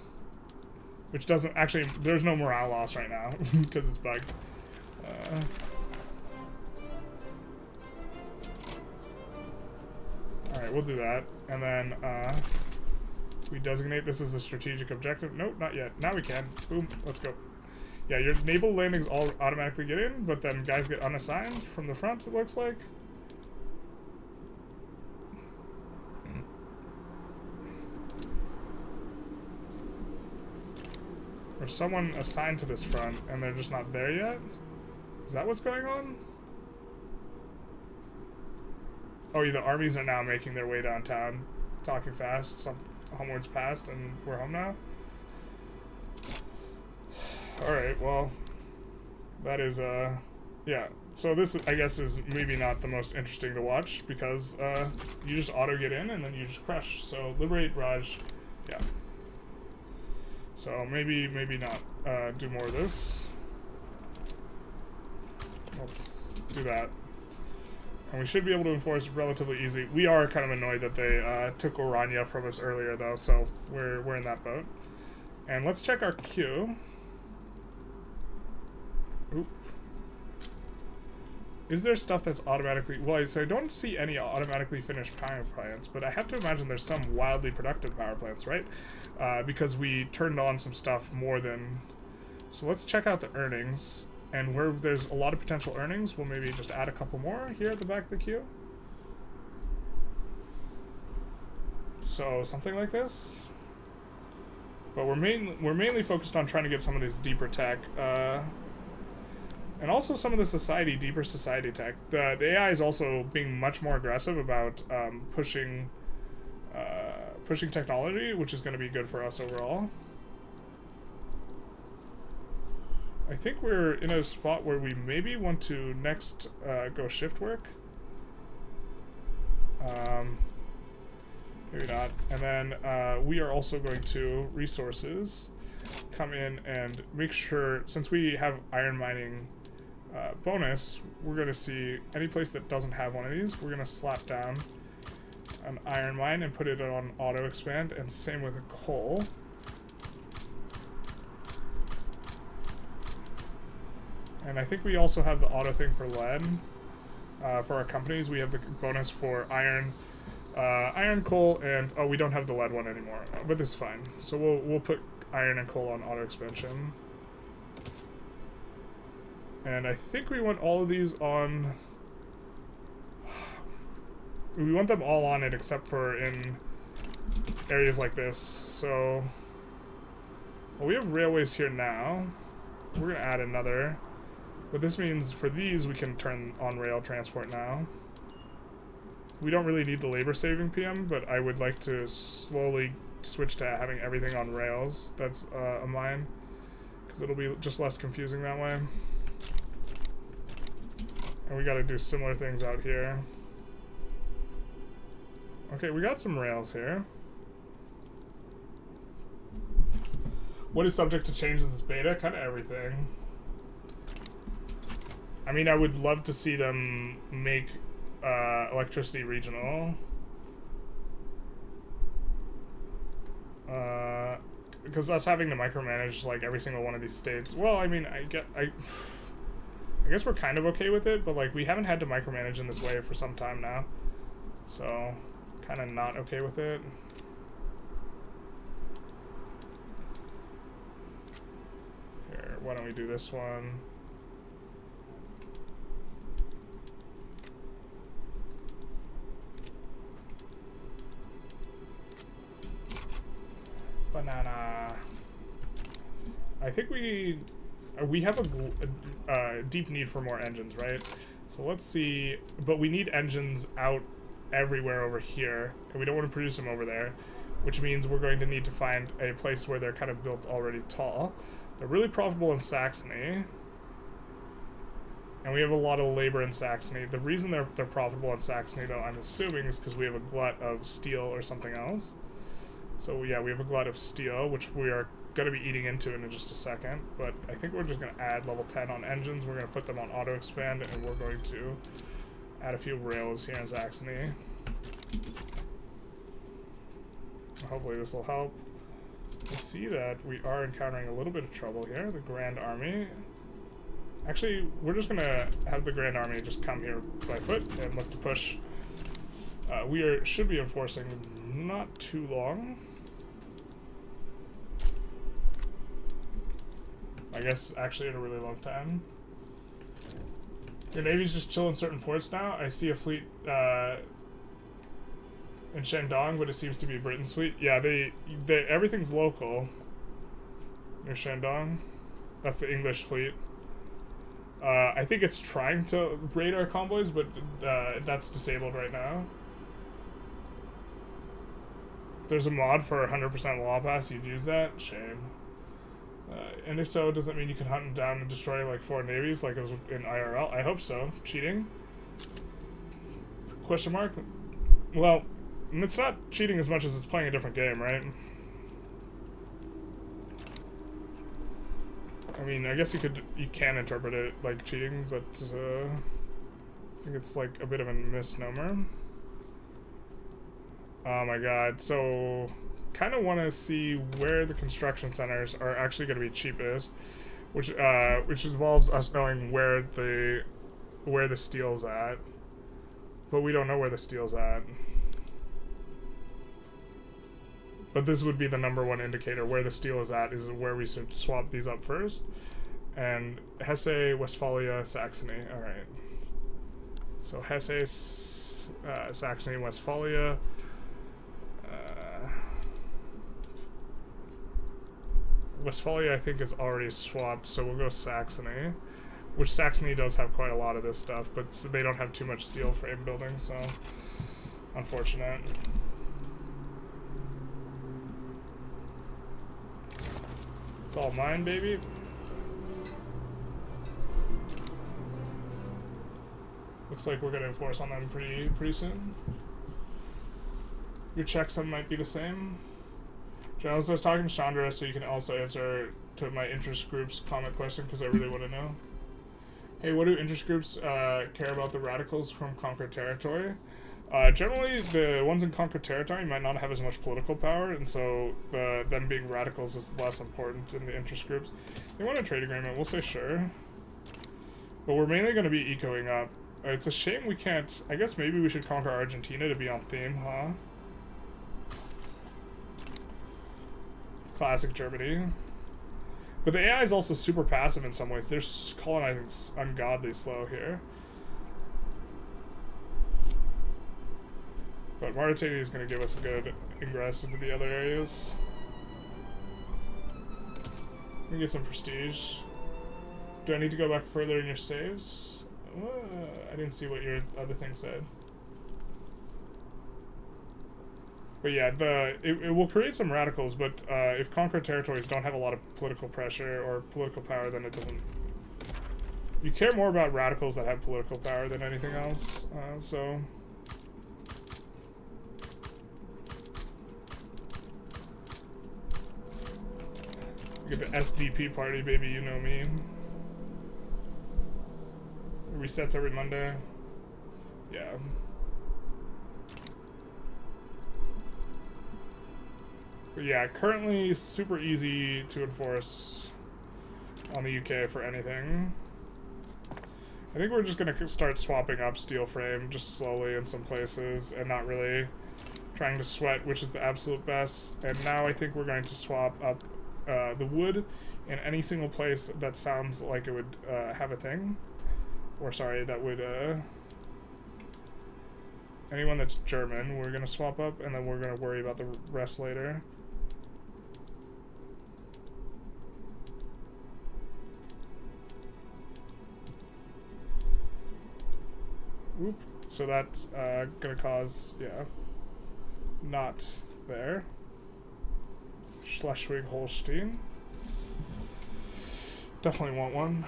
which doesn't actually, there's no morale loss right now, because it's bugged. Alright, we'll do that, and then, we designate this as a strategic objective. Nope, not yet. Now we can. Boom, let's go. Yeah, your naval landings all automatically get in, but then guys get unassigned from the front, it looks like. Or someone assigned to this front, and they're just not there yet? Is that what's going on? Oh, yeah, the armies are now making their way downtown. Talking fast, some homewards past, and we're home now? Alright, well, that is, yeah. So this, I guess, is maybe not the most interesting to watch, because, you just auto get in, and then you just crush. So, liberate Raj, yeah. So, maybe not, do more of this. Let's do that. And we should be able to enforce relatively easy. We are kind of annoyed that they, took Orania from us earlier, though, so we're in that boat. And let's check our queue. Oop. Is there stuff that's automatically... Well, so I don't see any automatically finished power plants, but I have to imagine there's some wildly productive power plants, right? Because we turned on some stuff more than... So let's check out the earnings, and where there's a lot of potential earnings, we'll maybe just add a couple more here at the back of the queue. So something like this. But we're mainly focused on trying to get some of this deeper tech, and also some of the deeper society tech. The AI is also being much more aggressive about pushing technology, which is going to be good for us overall. I think we're in a spot where we maybe want to next go shift work. Maybe not. And then we are also going to resources, come in and make sure, since we have iron mining bonus, we're going to see any place that doesn't have one of these, we're going to slap down an iron mine and put it on auto expand, and same with a coal. And I think we also have the auto thing for lead. For our companies, we have the bonus for iron, coal, and oh, we don't have the lead one anymore, but this is fine. So we'll put iron and coal on auto expansion. And I think we want all of these on... We want them all on it except for in areas like this. So... Well, we have railways here now. We're going to add another. But this means for these we can turn on rail transport now. We don't really need the labor saving PM, but I would like to slowly switch to having everything on rails. That's a mine. Because it'll be just less confusing that way. And we gotta do similar things out here. Okay, we got some rails here. What is subject to change in this beta? Kind of everything. I mean, I would love to see them make electricity regional. Because us having to micromanage like every single one of these states. Well, I mean, I guess we're kind of okay with it, but like we haven't had to micromanage in this way for some time now. So, kind of not okay with it. Here, why don't we do this one? Banana. I think we have a deep need for more engines, right? So let's see, but we need engines out everywhere over here, and we don't want to produce them over there, which means we're going to need to find a place where they're kind of built already tall. They're really profitable in Saxony, and we have a lot of labor in Saxony. The reason they're profitable in Saxony, though, I'm assuming, is because we have a glut of steel or something else. So yeah, we have a glut of steel, which we are going to be eating into in just a second, but I think we're just going to add level 10 on engines. We're going to put them on auto expand, and we're going to add a few rails here in Saxony. Hopefully this will help. I see that we are encountering a little bit of trouble here. The Grand Army. Actually, we're just going to have the Grand Army just come here by foot and look to push. We should be enforcing not too long. I guess actually in a really long time. Your Navy's just chilling certain ports now. I see a fleet in Shandong, but it seems to be a Britain's fleet. Yeah, they everything's local. Near Shandong. That's the English fleet. I think it's trying to raid our convoys, but that's disabled right now. If there's a mod for 100% law pass, you'd use that? Shame. And if so, does that mean you can hunt them down and destroy like 4 navies like it was in IRL? I hope so. Cheating? Question mark? Well, it's not cheating as much as it's playing a different game, right? I mean, I guess you can interpret it like cheating, but I think it's like a bit of a misnomer. Oh my god, so kind of want to see where the construction centers are actually going to be cheapest, which involves us knowing where the steel's at, but we don't know where the steel's at. But this would be the #1 indicator. Where the steel is at is where we should swap these up first. And Hesse, Westphalia, Saxony. Alright. So Hesse, Saxony, Westphalia. Westphalia, I think, is already swapped, so we'll go Saxony. Which Saxony does have quite a lot of this stuff, but they don't have too much steel frame building, so unfortunate. It's all mine, baby. Looks like we're gonna enforce on them pretty soon. Your checksum might be the same. Generalist, I was talking to Chandra, so you can also answer to my interest group's comment question, because I really want to know. Hey, what do interest groups care about the radicals from conquered territory? Generally, the ones in conquered territory might not have as much political power, and so them being radicals is less important in the interest groups. They want a trade agreement, we'll say sure. But we're mainly going to be ecoing up. It's a shame we can't... I guess maybe we should conquer Argentina to be on theme, huh? Classic Germany. But the AI is also super passive in some ways. They're colonizing ungodly slow here. But Mauritania is going to give us a good ingress into the other areas. We can get some prestige. Do I need to go back further in your saves? I didn't see what your other thing said. But yeah, it will create some radicals, but if conquered territories don't have a lot of political pressure or political power, then it doesn't... You care more about radicals that have political power than anything else, so... You get the SDP party, baby, you know me. It resets every Monday. Yeah. But yeah, currently super easy to enforce on the UK for anything. I think we're just going to start swapping up steel frame just slowly in some places and not really trying to sweat, which is the absolute best. And now I think we're going to swap up the wood in any single place that sounds like it would have a thing. Or sorry, that would anyone that's German, we're gonna swap up, and then we're gonna worry about the rest later. Oop. So that's gonna cause, yeah, not there. Schleswig-Holstein. Definitely want one.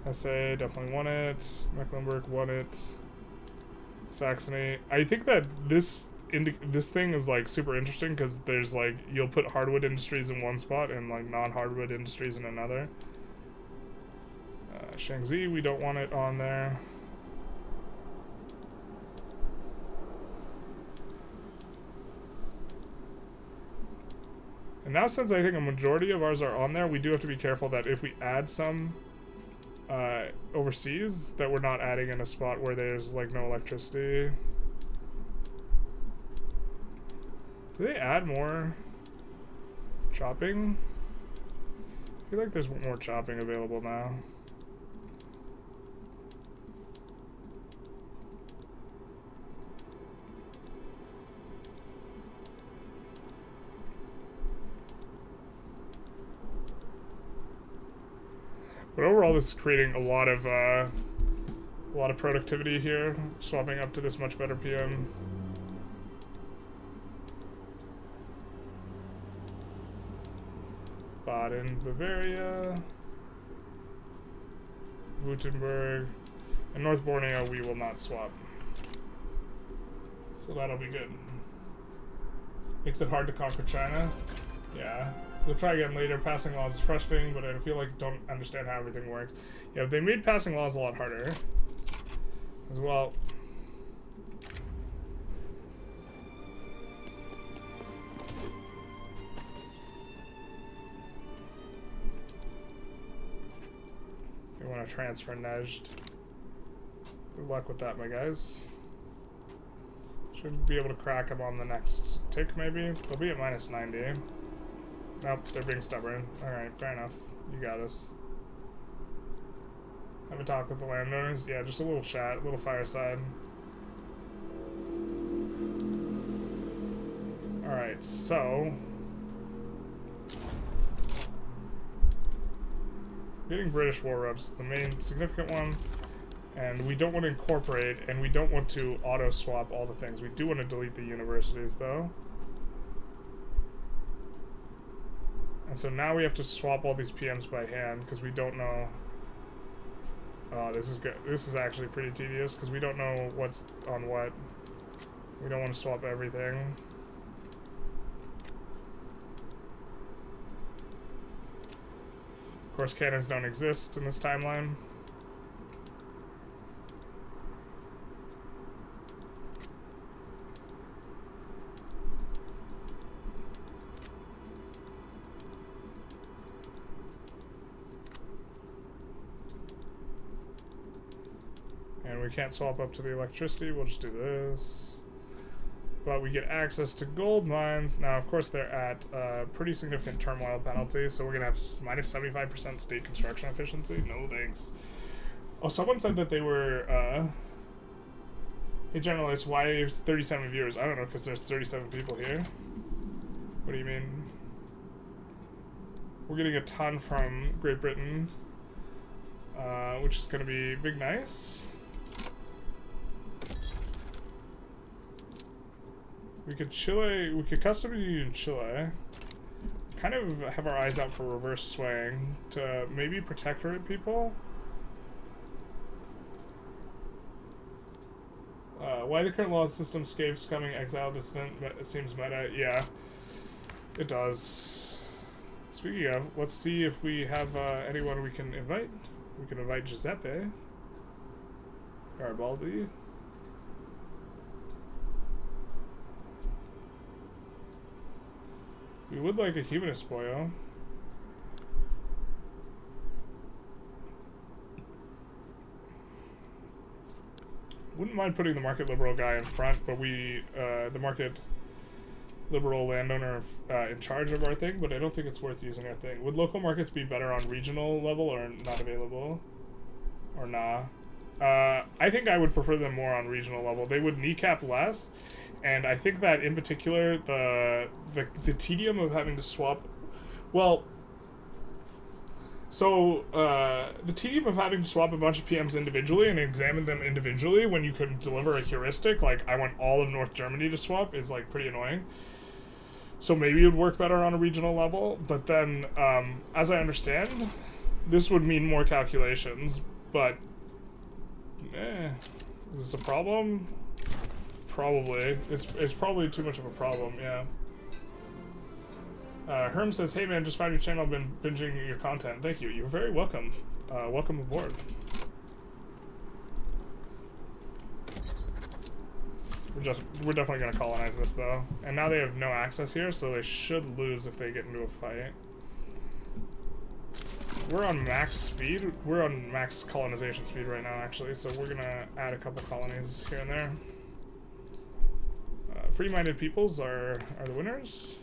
SA, definitely want it. Mecklenburg, want it. Saxony. I think that this thing is like super interesting because there's like, you'll put hardwood industries in one spot and like non-hardwood industries in another. Shaanxi, we don't want it on there. And now, since I think a majority of ours are on there, we do have to be careful that if we add some overseas, that we're not adding in a spot where there's like no electricity. Do they add more chopping? I feel like there's more chopping available now. But overall, this is creating a lot of productivity here, swapping up to this much better PM. Baden, Bavaria, Württemberg, and North Borneo we will not swap. So that'll be good. Makes it hard to conquer China. Yeah. We'll try again later. Passing laws is frustrating, but I feel like I don't understand how everything works. Yeah, they made passing laws a lot harder as well. You want to transfer Nejd. Good luck with that, my guys. Should be able to crack them on the next tick, maybe. They'll be at minus 90. Nope, they're being stubborn. Alright, fair enough. You got us. Have a talk with the landowners. Yeah, just a little chat, a little fireside. Alright, so... getting British war reps is the main significant one. And we don't want to incorporate, and we don't want to auto-swap all the things. We do want to delete the universities, though. And so now we have to swap all these PMs by hand because we don't know. Oh, this is good. This is actually pretty tedious because we don't know what's on what. We don't want to swap everything. Of course, cannons don't exist in this timeline. We can't swap up to the electricity, we'll just do this. But we get access to gold mines. Now, of course, they're at pretty significant turmoil penalty, so we're going to have minus 75% state construction efficiency. No thanks. Oh, someone said that they were... hey, Generalist, why is 37 viewers? I don't know, because there's 37 people here. What do you mean? We're getting a ton from Great Britain, which is going to be big nice. We could Chile, we could custom union Chile. Kind of have our eyes out for reverse swaying to maybe protectorate people. Why the current law system scapes coming exile distant seems meta. Yeah, it does. Speaking of, let's see if we have anyone we can invite. We can invite Giuseppe Garibaldi. We would like a humanist boyo. Wouldn't mind putting the market liberal guy in front, but the market liberal landowner in charge of our thing, but I don't think it's worth using our thing. Would local markets be better on regional level or not available? Or nah? I think I would prefer them more on regional level. They would kneecap less, and I think that in particular the tedium of having to swap, well, so the tedium of having to swap a bunch of PMs individually and examine them individually when you could deliver a heuristic like I want all of North Germany to swap is like pretty annoying. So maybe it would work better on a regional level, but then as I understand, this would mean more calculations, but is this a problem? Probably. It's probably too much of a problem, yeah. Herm says, hey man, just found your channel, been binging your content. Thank you. You're very welcome. Welcome aboard. We're definitely going to colonize this though. And now they have no access here, so they should lose if they get into a fight. We're on max speed. We're on max colonization speed right now, actually, so we're going to add a couple colonies here and there. Free-minded peoples are the winners.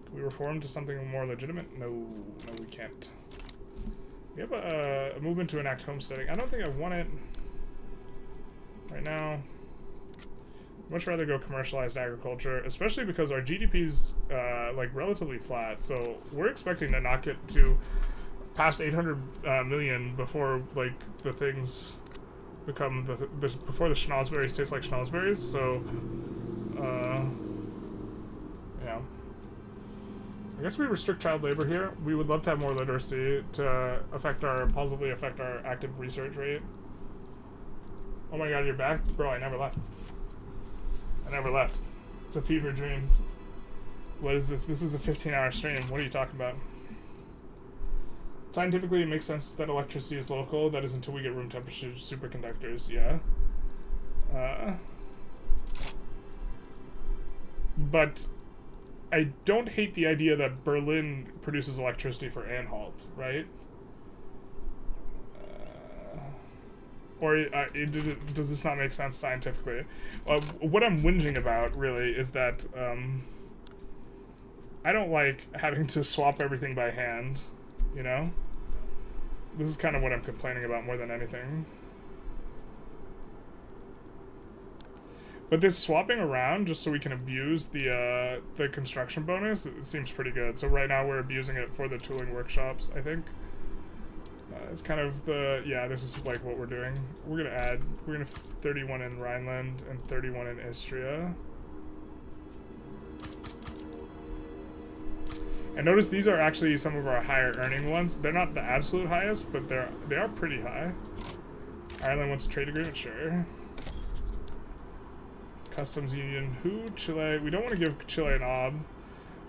Can we reform to something more legitimate? No, we can't. We have a movement to enact homesteading. I don't think I want it right now. Much rather go commercialized agriculture, especially because our GDP's like relatively flat. So we're expecting to not get to past 800 million before like the things become before the schnozberries taste like schnozberries. So yeah. I guess we restrict child labor here. We would love to have more literacy to positively affect our active research rate. Oh my god, you're back? Bro, I never left. It's a fever dream. What is this? This is a 15-hour stream. What are you talking about? Scientifically, it makes sense that electricity is local. That is until we get room temperature superconductors. Yeah. But I don't hate the idea that Berlin produces electricity for Anhalt, right? Or does this not make sense scientifically? What I'm whinging about, really, is that I don't like having to swap everything by hand, you know? This is kind of what I'm complaining about more than anything. But this swapping around, just so we can abuse the construction bonus, it seems pretty good. So right now we're abusing it for the tooling workshops, I think. It's kind of this is like what we're doing. We're gonna 31 in Rhineland and 31 in Istria. And notice these are actually some of our higher earning ones. They're not the absolute highest, but they are pretty high. Ireland wants a trade agreement, sure. Customs union, who? Chile. We don't want to give Chile an ob.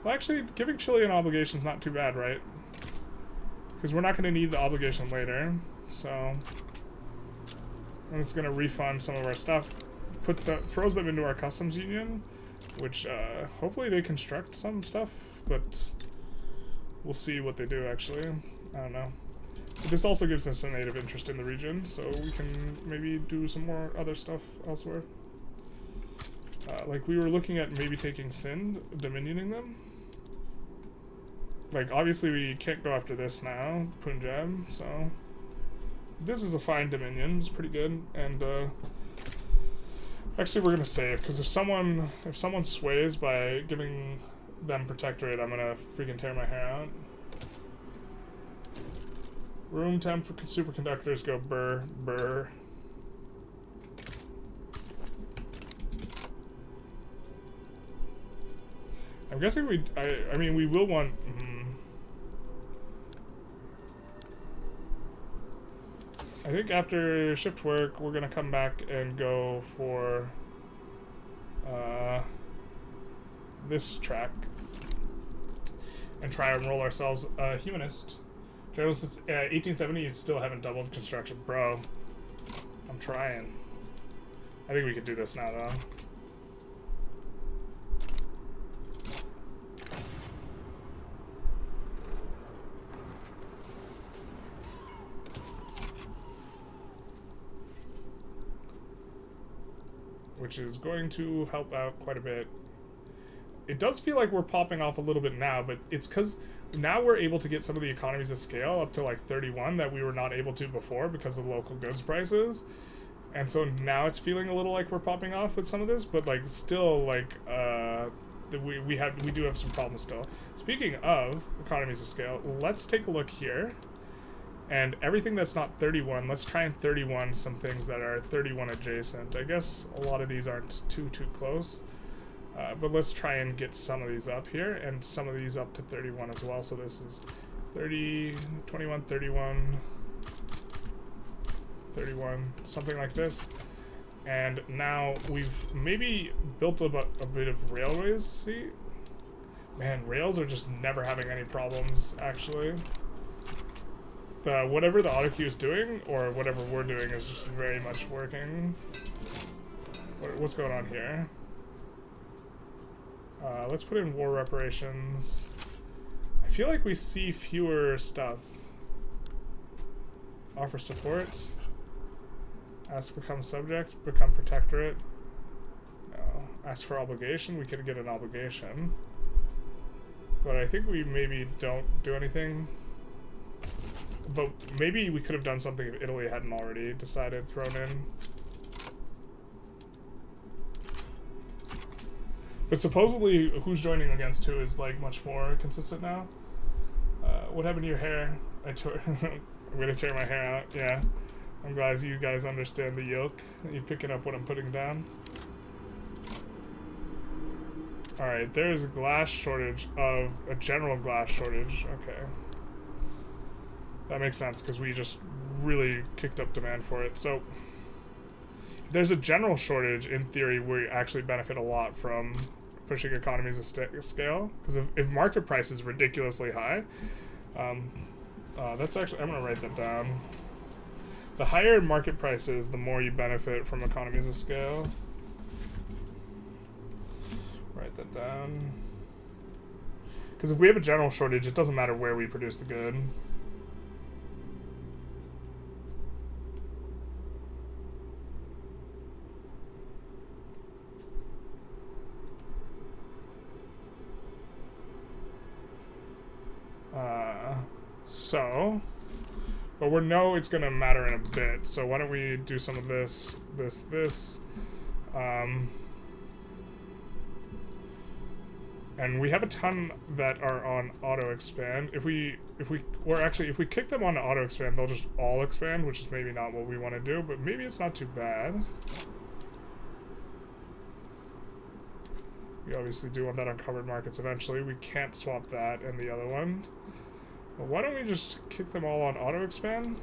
Well, actually, giving Chile an obligation is not too bad, right? Because we're not going to need the obligation later, so I'm just going to refund some of our stuff, throws them into our customs union, which hopefully they construct some stuff, but we'll see what they do actually. I don't know. But this also gives us a native interest in the region, so we can maybe do some more other stuff elsewhere. Like we were looking at maybe taking Sind, dominioning them. Like, obviously we can't go after this now, Punjab, so this is a fine dominion, it's pretty good, and actually we're gonna save, because if someone sways by giving them protectorate, I'm gonna freaking tear my hair out. Room temp superconductors go burr. I'm guessing I mean, we will want... I think after shift work, we're going to come back and go for this track and try and roll ourselves a humanist. Generalist, 1870s still haven't doubled construction. Bro, I'm trying. I think we could do this now, though. which is going to help out quite a bit. It does feel like we're popping off a little bit now, but it's because now we're able to get some of the economies of scale up to like 31 that we were not able to before because of local goods prices. And so now it's feeling a little like we're popping off with some of this, but like still like we do have some problems still. Speaking of economies of scale, let's take a look here. And everything that's not 31, let's try and 31 some things that are 31 adjacent. I guess a lot of these aren't too close. But let's try and get some of these up here and some of these up to 31 as well. So this is 30, 21, 31, 31, something like this. And now we've maybe built a bit of railways. See? Man, rails are just never having any problems, actually. Whatever the autoqueue is doing, or whatever we're doing, is just very much working. What's going on here? Let's put in war reparations. I feel like we see fewer stuff. Offer support. Ask become subject. Become protectorate. No. Ask for obligation. We could get an obligation. But I think we maybe don't do anything. But maybe we could have done something if Italy hadn't already decided thrown in. But supposedly, who's joining against who is like much more consistent now. What happened to your hair? I'm gonna tear my hair out. Yeah, I'm glad you guys understand the yoke. You picking up what I'm putting down. All right, there is a glass shortage of a general glass shortage. Okay, that makes sense because we just really kicked up demand for it. So if there's a general shortage, in theory, we actually benefit a lot from pushing economies of scale, because if market price is ridiculously high, that's actually, I'm going to write that down. The higher market price is, the more you benefit from economies of scale. Write that down. Because if we have a general shortage, it doesn't matter where we produce the good. But we know it's going to matter in a bit, so why don't we do some of this. And we have a ton that are on auto expand. If we kick them on auto expand, they'll just all expand, which is maybe not what we want to do, but maybe it's not too bad. We obviously do want that on covered markets eventually. We can't swap that and the other one. Well, why don't we just kick them all on auto expand?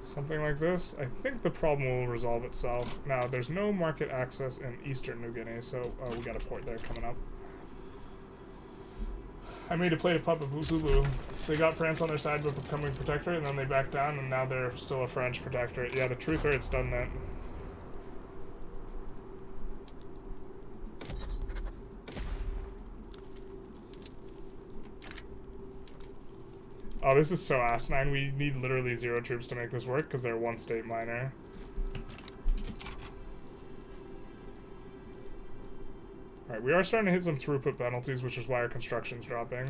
Something like this. I think the problem will resolve itself. Now, there's no market access in Eastern New Guinea, so we got a port there coming up. I made a play to Papa Zulu. They got France on their side but becoming protectorate, and then they backed down, and now they're still a French protectorate. Yeah, the truth rate's done that. Oh, this is so asinine. We need literally 0 troops to make this work because they're one state minor. Alright, we are starting to hit some throughput penalties, which is why our construction's dropping.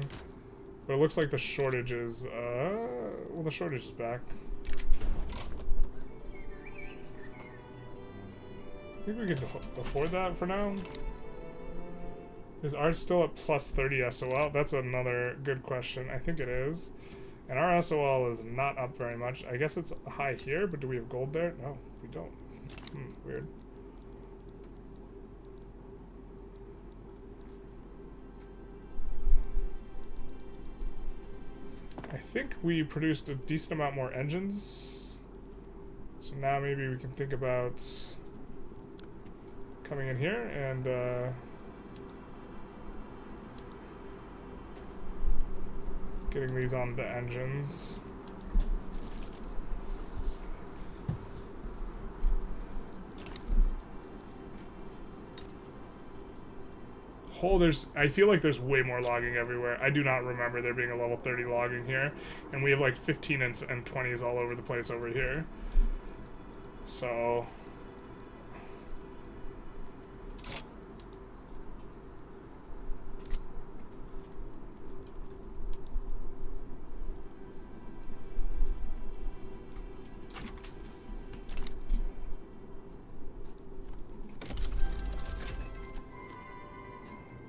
But it looks like the shortage is, well, the shortage is back. I think we can afford that for now. Is ours still at plus 30 SOL? That's another good question. I think it is. And our SOL is not up very much. I guess it's high here, but do we have gold there? No, we don't. Weird. I think we produced a decent amount more engines. So now maybe we can think about coming in here and getting these on the engines. I feel like there's way more logging everywhere. I do not remember there being a level 30 logging here, and we have like 15 and 20s all over the place over here. So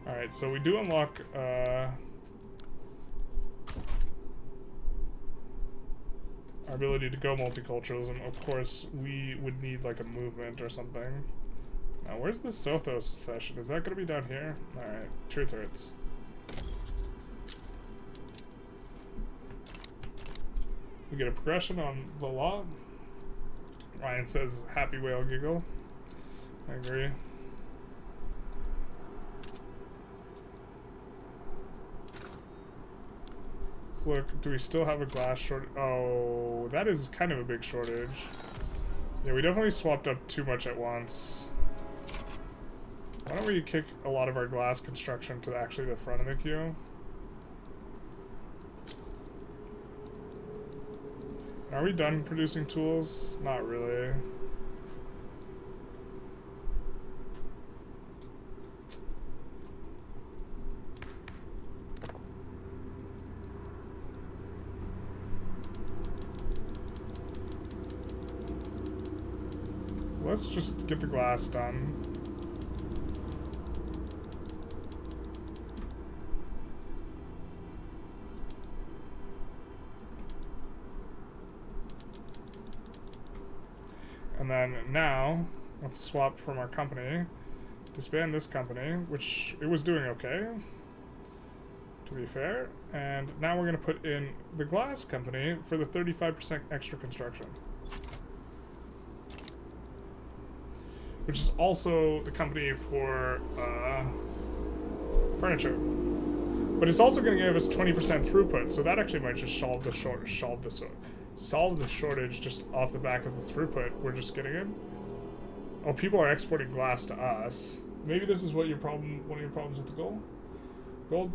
alright, so we do unlock our ability to go multiculturalism. Of course, we would need like a movement or something. Now, where's the Sothos session? Is that going to be down here? Alright, truth hurts. We get a progression on the law. Ryan says, happy whale giggle. I agree. Let's look. Do we still have a glass shortage? Oh, that is kind of a big shortage. Yeah, we definitely swapped up too much at once. Why don't we kick a lot of our glass construction to actually the front of the queue? Are we done producing tools? Not really. Let's just get the glass done. And then now, let's swap from our company, disband this company, which it was doing okay, to be fair. And now we're going to put in the glass company for the 35% extra construction. Which is also the company for furniture. But it's also going to give us 20% throughput, so that actually might just solve the shortage just off the back of the throughput we're just getting in. Oh, people are exporting glass to us. Maybe this is what your problem, one of your problems with the gold? Gold?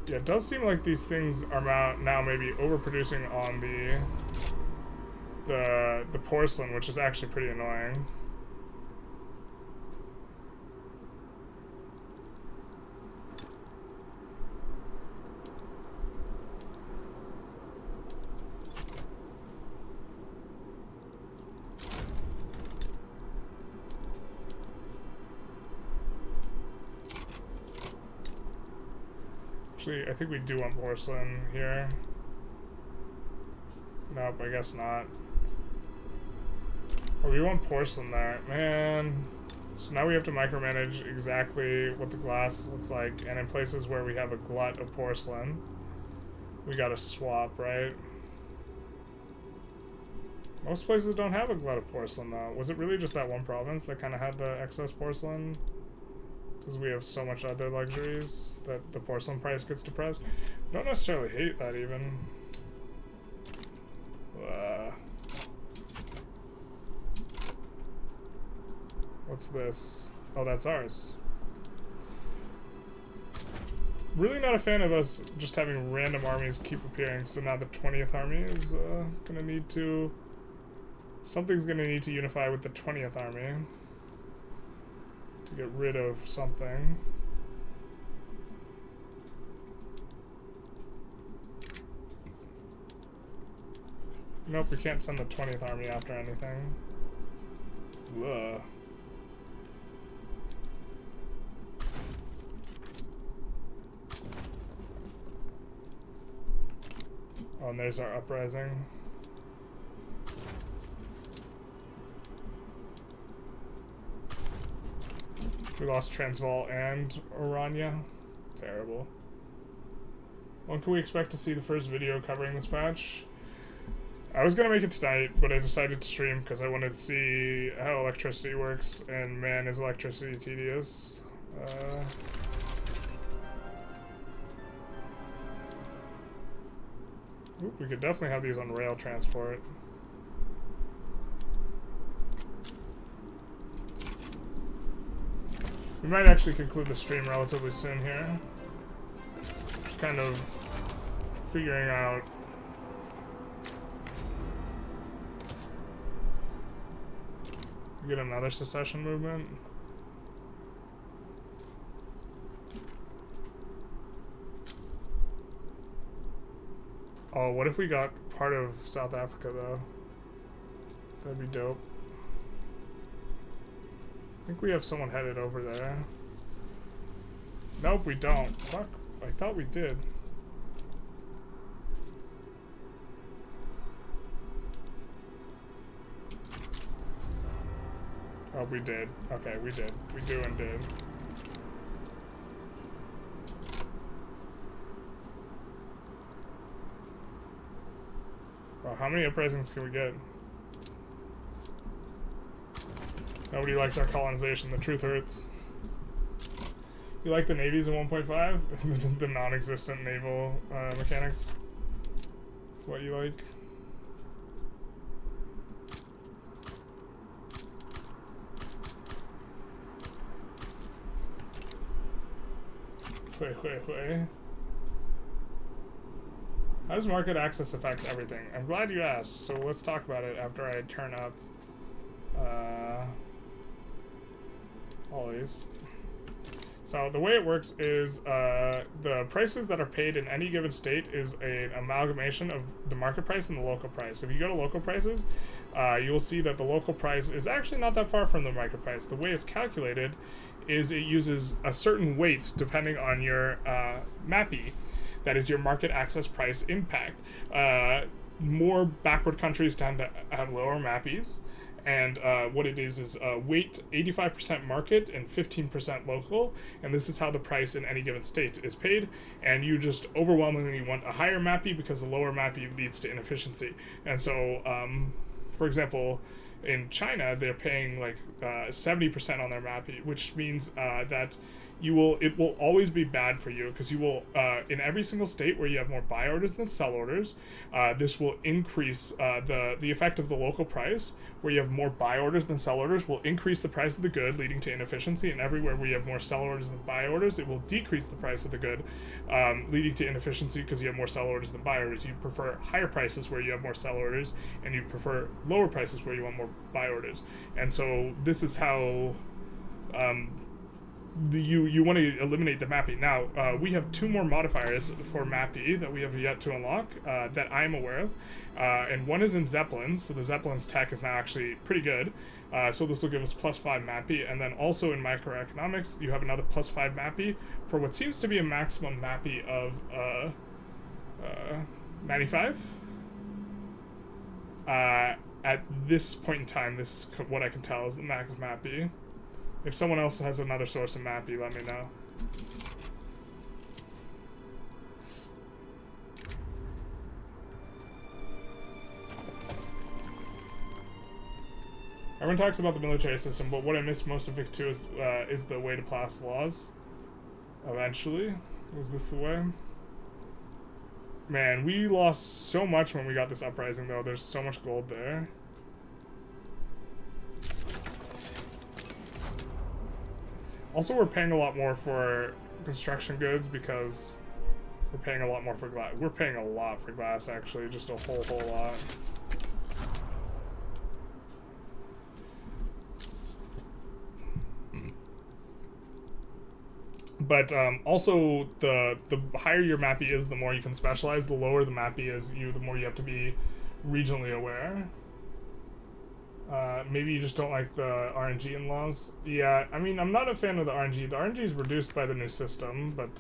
Yeah, it does seem like these things are now maybe overproducing on the porcelain, which is actually pretty annoying. Actually, I think we do want porcelain here. Nope, I guess not. Oh, we want porcelain there. Man. So now we have to micromanage exactly what the glass looks like, and in places where we have a glut of porcelain, we gotta swap, right? Most places don't have a glut of porcelain, though. Was it really just that one province that kind of had the excess porcelain? Because we have so much other luxuries that the porcelain price gets depressed. I don't necessarily hate that, even. What's this? Oh, that's ours. Really not a fan of us just having random armies keep appearing, so now the 20th army is gonna need to... Something's gonna need to unify with the 20th army to get rid of something. Nope, we can't send the 20th army after anything. Ugh. Oh, and there's our uprising. We lost Transvaal and Orania. Terrible. When can we expect to see the first video covering this patch? I was gonna make it tonight, but I decided to stream because I wanted to see how electricity works, and man, is electricity tedious. We could definitely have these on rail transport. We might actually conclude the stream relatively soon here. Just kind of figuring out We get another secession movement. Oh, what if we got part of South Africa, though? That'd be dope. I think we have someone headed over there. Nope, we don't. Fuck. I thought we did. Oh, we did. Okay, we did. We do and did. Well, how many uprisings can we get? Nobody likes our colonization. The truth hurts. You like the navies in 1.5? The non-existent naval mechanics? That's what you like? How does market access affect everything? I'm glad you asked, so let's talk about it after I turn up all these. So the way it works is the prices that are paid in any given state is an amalgamation of the market price and the local price. If you go to local prices, you will see that the local price is actually not that far from the market price. The way it's calculated is it uses a certain weight depending on your MAPI. That is your market access price impact. More backward countries tend to have lower MAPIs. And what it is weight 85% market and 15% local, and this is how the price in any given state is paid. And you just overwhelmingly want a higher MAPI because the lower MAPI leads to inefficiency. And so, for example, in China, they're paying like 70% on their MAPI, which means that it will always be bad for you because you will in every single state where you have more buy orders than sell orders, this will increase the effect of the local price. Where you have more buy orders than sell orders will increase the price of the good, leading to inefficiency, and everywhere where you have more sell orders than buy orders, it will decrease the price of the good, leading to inefficiency because you have more sell orders than buy orders. You prefer higher prices where you have more sell orders, and you prefer lower prices where you want more buy orders. And so this is how you want to eliminate the MAPI. Now, we have two more modifiers for MAPI that we have yet to unlock that I'm aware of. And one is in Zeppelins, so the Zeppelins tech is now actually pretty good. So this will give us +5 MAPI. And then also in microeconomics, you have another +5 MAPI for what seems to be a maximum MAPI of 95. At this point in time, this is what I can tell is the max MAPI. If someone else has another source of MAPI, let me know. Everyone talks about the military system, but what I miss most of Vic 2 is the way to pass laws. Eventually. Was this the way? Man, we lost so much when we got this uprising, though. There's so much gold there. Also, we're paying a lot more for construction goods because we're paying a lot more for glass. We're paying a lot for glass, actually, just a whole lot. But also, the higher your MAPI is, the more you can specialize. The lower the MAPI is, the more you have to be regionally aware. Maybe you just don't like the RNG in-laws. Yeah, I mean, I'm not a fan of the RNG. The RNG is reduced by the new system, but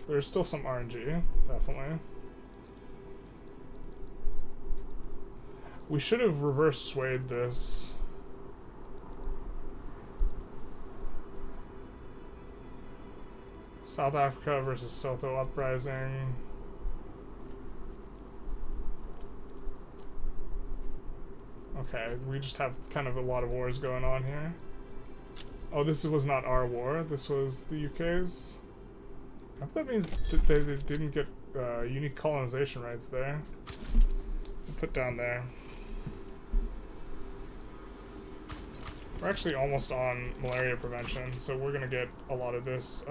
there's still some RNG, definitely. We should have reverse swayed this. South Africa versus Sotho uprising. Okay, we just have kind of a lot of wars going on here. Oh, this was not our war. This was the UK's. I hope that means that they didn't get unique colonization rights there. We'll put down there. We're actually almost on malaria prevention, so we're gonna get a lot of this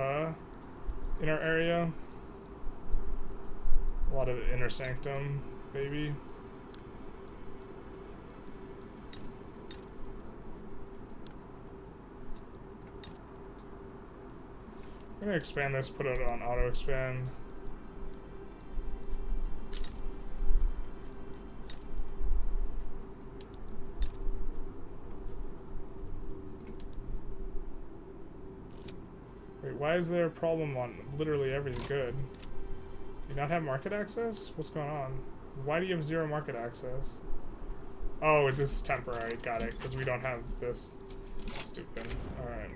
in our area. A lot of the inner sanctum, baby. I'm gonna expand this, put it on auto expand. Wait, why is there a problem on literally everything good? Do you not have market access? What's going on? Why do you have 0 market access? Oh, this is temporary. Got it. Because we don't have this. Stupid. Alright.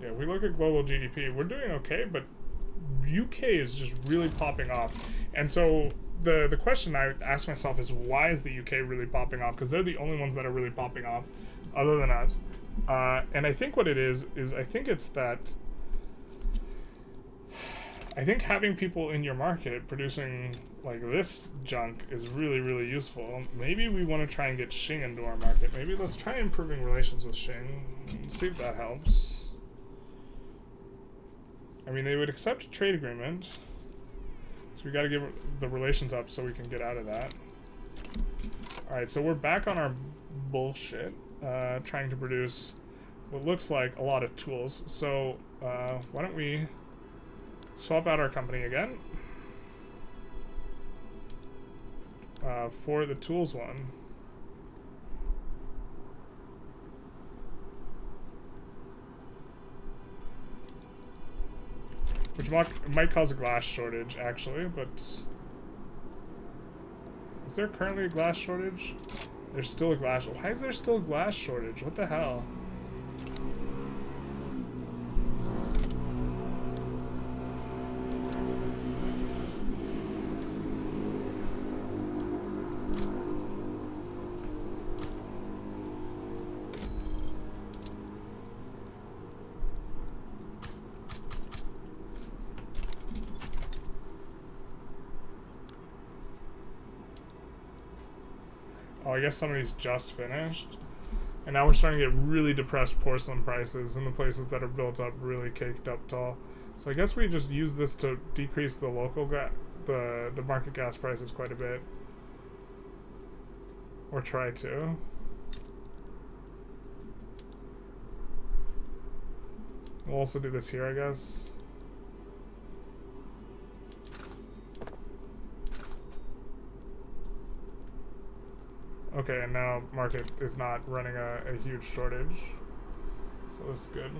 Yeah, we look at global GDP. We're doing okay, but UK is just really popping off. And so the question I ask myself is, why is the UK really popping off? Because they're the only ones that are really popping off, other than us. And I think what it is I think it's that I think having people in your market producing like this junk is really, really useful. Maybe we want to try and get Xing into our market. Maybe let's try improving relations with Xing. See if that helps. I mean, they would accept a trade agreement. So we got to give the relations up so we can get out of that. Alright, so we're back on our bullshit. Trying to produce what looks like a lot of tools. So why don't we swap out our company again for the tools one. Which might cause a glass shortage, actually, but... Is there currently a glass shortage? There's still a glass... Why is there still a glass shortage? What the hell? Oh, I guess somebody's just finished. And now we're starting to get really depressed porcelain prices in the places that are built up really caked up tall. So I guess we just use this to decrease the local the market gas prices quite a bit. Or try to. We'll also do this here, I guess. Okay, and now market is not running a huge shortage. So that's good.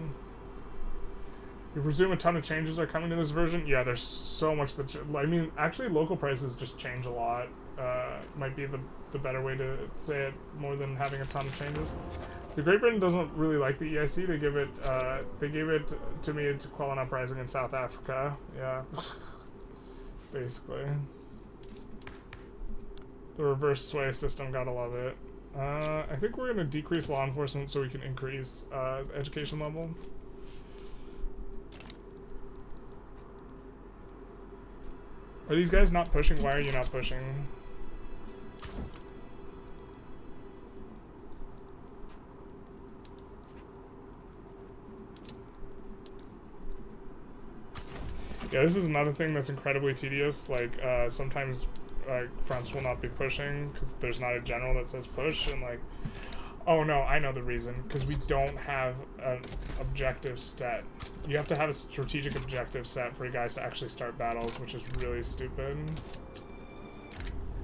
We presume a ton of changes are coming to this version. Yeah, there's so much that... I mean, actually, local prices just change a lot. Might be the better way to say it, more than having a ton of changes. The Great Britain doesn't really like the EIC. They gave it to me to quell an uprising in South Africa. Yeah. Basically. The reverse sway system, gotta love it. I think we're gonna decrease law enforcement so we can increase the education level. Are these guys not pushing? Why are you not pushing? Yeah, this is another thing that's incredibly tedious. Like, sometimes fronts will not be pushing because there's not a general that says push, and like, oh no, I know the reason, because we don't have an objective set. You have to have a strategic objective set for you guys to actually start battles, which is really stupid.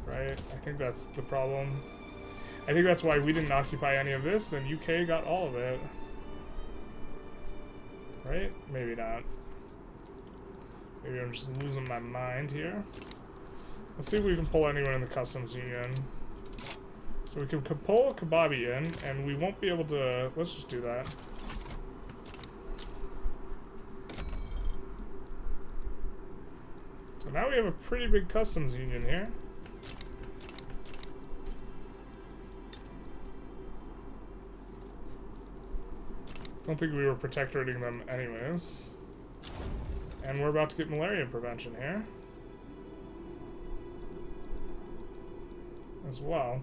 Right? I think that's the problem. I think that's why we didn't occupy any of this, and UK got all of it. Right? Maybe not. Maybe I'm just losing my mind here. Let's see if we can pull anyone in the customs union. So we can pull Kababi in, and we won't be able to... Let's just do that. So now we have a pretty big customs union here. Don't think we were protectorating them anyways. And we're about to get malaria prevention here. As well.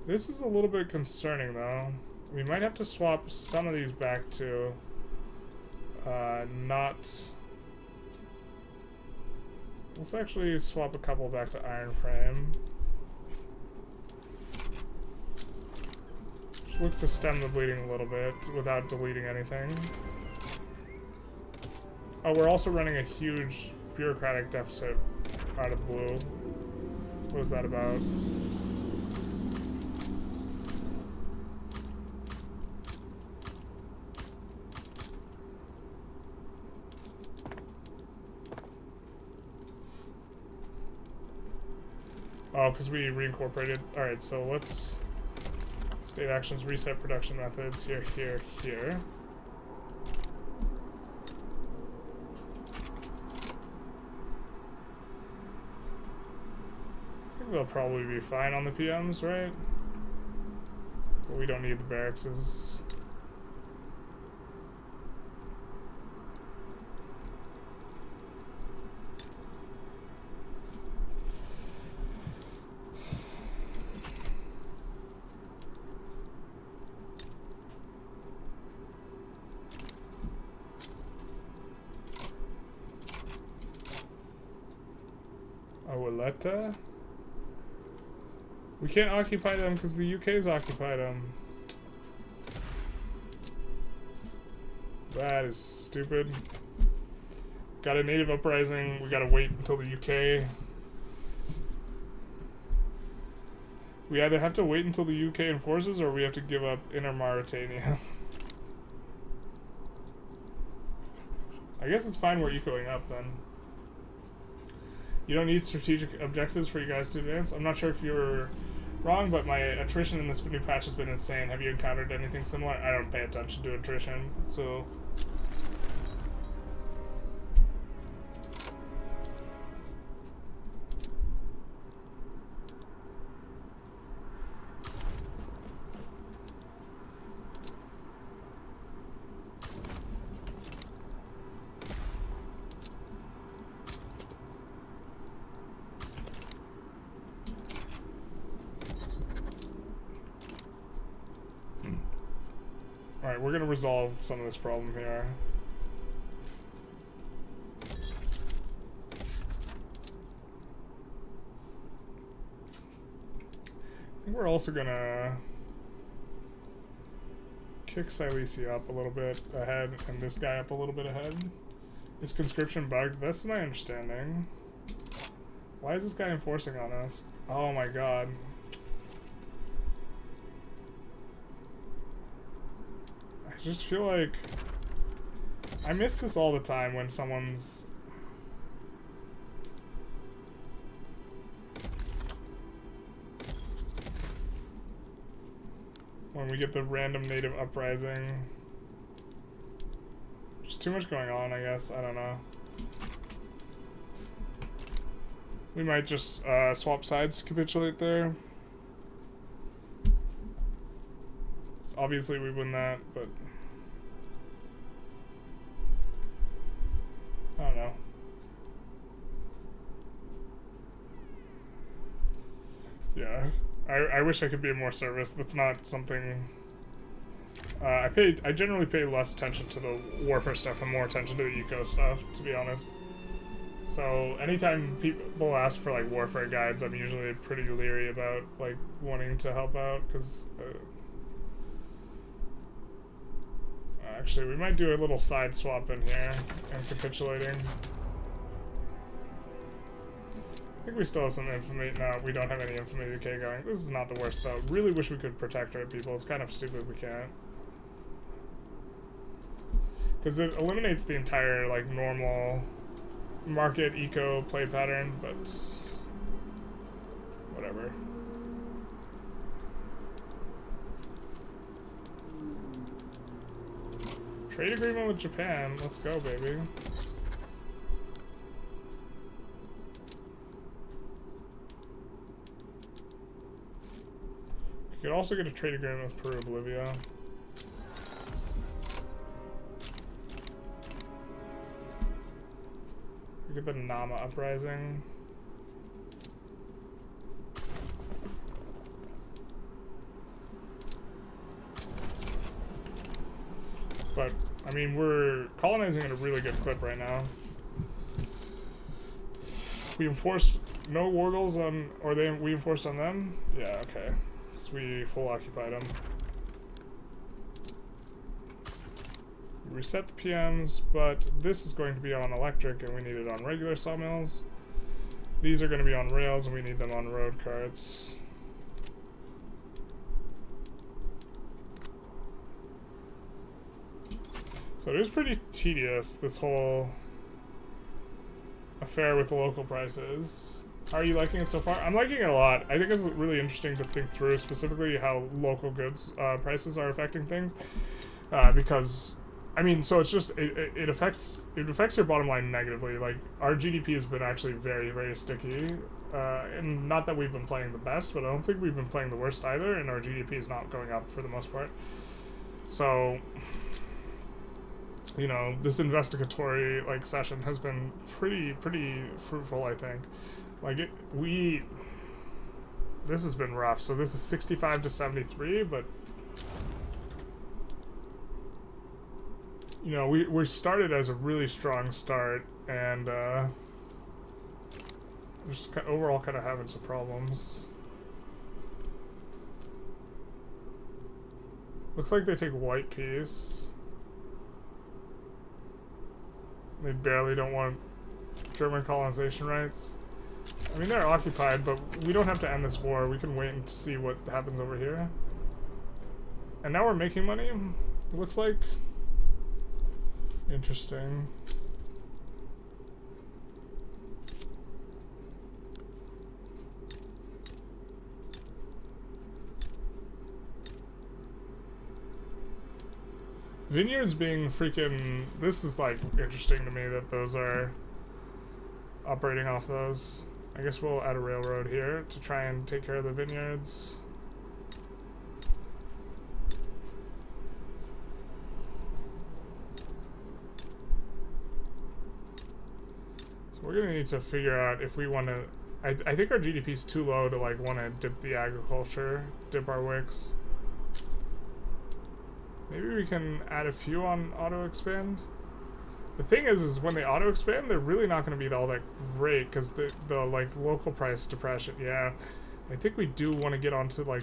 This is a little bit concerning though. We might have to swap some of these back to not Let's actually swap a couple back to iron frame. Just look to stem the bleeding a little bit without deleting anything. Oh, we're also running a huge bureaucratic deficit out of the blue. What was that about? Oh, because we reincorporated. Alright, so let's... State actions, reset production methods. Here, here, here. I think they'll probably be fine on the PMs, right? But we don't need the barracks. We can't occupy them because the UK's occupied them. That is stupid. Got a native uprising. We gotta wait until the UK. We either have to wait until the UK enforces or we have to give up Inner Mauritania. I guess it's fine we're ecoing up then. You don't need strategic objectives for you guys to advance. I'm not sure if you're wrong, but my attrition in this new patch has been insane. Have you encountered anything similar? I don't pay attention to attrition, so... Alright, we're gonna resolve some of this problem here. I think we're also gonna kick Silesia up a little bit ahead and this guy up a little bit ahead. Is conscription bugged? That's my understanding. Why is this guy enforcing on us? Oh my god. I just feel like I miss this all the time when someone's when we get the random native uprising. Just too much going on, I guess. I don't know. We might just swap sides to capitulate there. So obviously we win that, but I don't know. Yeah, I wish I could be of more service. That's not something. I generally pay less attention to the warfare stuff and more attention to the eco stuff, to be honest. So anytime people ask for like warfare guides, I'm usually pretty leery about like wanting to help out because. Actually, we might do a little side swap in here and capitulating. I think we still have some infamy. No, we don't have any infamy UK going. This is not the worst though. Really wish we could protect our people. It's kind of stupid we can't. Because it eliminates the entire like normal market eco play pattern, but whatever. Trade agreement with Japan. Let's go, baby. We could also get a trade agreement with Peru, Bolivia. We get the Nama uprising. But, I mean, we're colonizing at a really good clip right now. we enforced no war goals on, or we enforced on them? Yeah, okay. So we full occupied them. Reset the PMs, but this is going to be on electric and we need it on regular sawmills. These are going to be on rails and we need them on road carts. So it is pretty tedious, this whole affair with the local prices. How are you liking it so far? I'm liking it a lot. I think it's really interesting to think through specifically how local goods prices are affecting things. Because, I mean, so it's just, it affects your bottom line negatively. Like, our GDP has been actually very, very sticky. And not that we've been playing the best, but I don't think we've been playing the worst either, and our GDP is not going up for the most part. So, you know, this investigatory like session has been pretty fruitful, I think. Like this has been rough. So this is 65 to 73, but you know, we started as a really strong start, and just overall kind of having some problems. Looks like they take white peas. They barely don't want German colonization rights. I mean, they're occupied, but we don't have to end this war. We can wait and see what happens over here. And now we're making money, it looks like. Interesting. Vineyards being freaking... This is, like, interesting to me that those are operating off those. I guess we'll add a railroad here to try and take care of the vineyards. So we're going to need to figure out if we want to... I think our GDP is too low to, like, want to dip the agriculture, dip our wicks. Maybe we can add a few on auto-expand. The thing is when they auto-expand, they're really not going to be all that great, because the like, local price depression, yeah. I think we do want to get onto, like,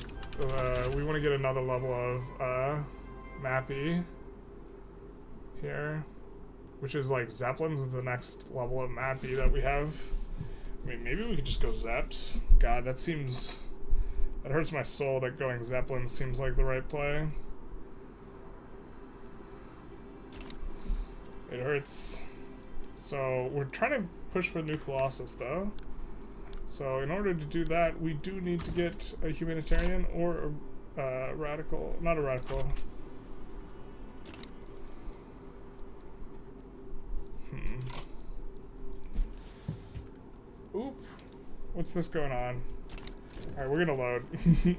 we want to get another level of, Mappy here, which is, like, Zeppelins is the next level of Mappy that we have. I mean, maybe we could just go Zeps. God, that hurts my soul that going Zeppelins seems like the right play. It hurts. So we're trying to push for new Colossus though. So in order to do that, we do need to get a humanitarian or a radical, not a radical. Oop. What's this going on? Alright, we're gonna load.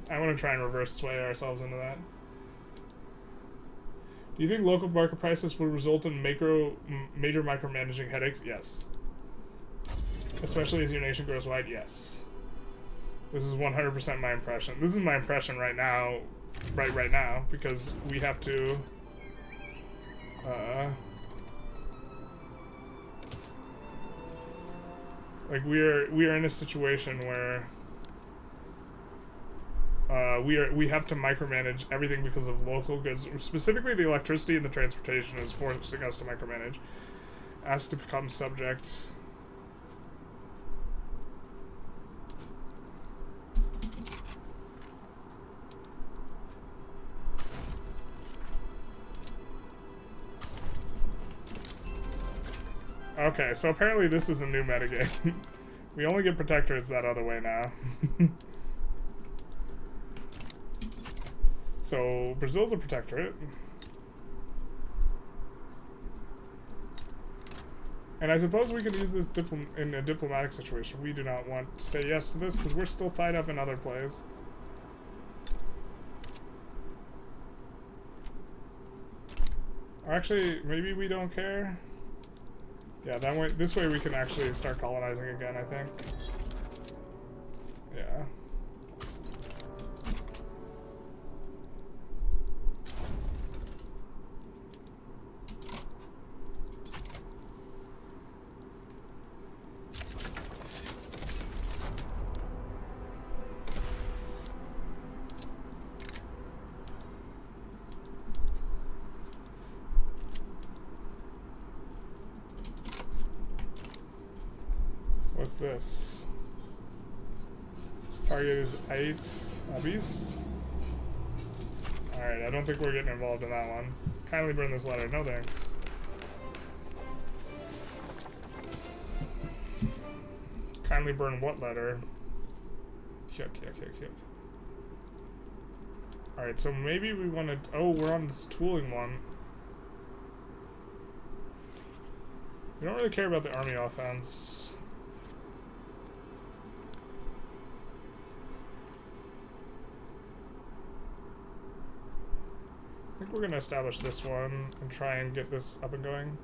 I want to try and reverse sway ourselves into that. Do you think local market prices will result in major micromanaging headaches? Yes. Especially as your nation grows wide? Yes. This is 100% my impression. This is my impression right now, right now, because we have to, like we are in a situation where we have to micromanage everything because of local goods. Specifically, the electricity and the transportation is forcing us to micromanage. As to become subject. Okay, so apparently this is a new metagame. We only get protectorates that other way now. So, Brazil's a protectorate. And I suppose we could use this in a diplomatic situation. We do not want to say yes to this because we're still tied up in other plays. Or actually, maybe we don't care. Yeah, that way, this way we can actually start colonizing again, I think. Yeah. this? Target is 8 Abyss. Alright, I don't think we're getting involved in that one. Kindly burn this letter. No thanks. Kindly burn what letter? Yuck. Alright, so maybe we want to... Oh, we're on this tooling one. We don't really care about the army offense. I think we're going to establish this one and try and get this up and going.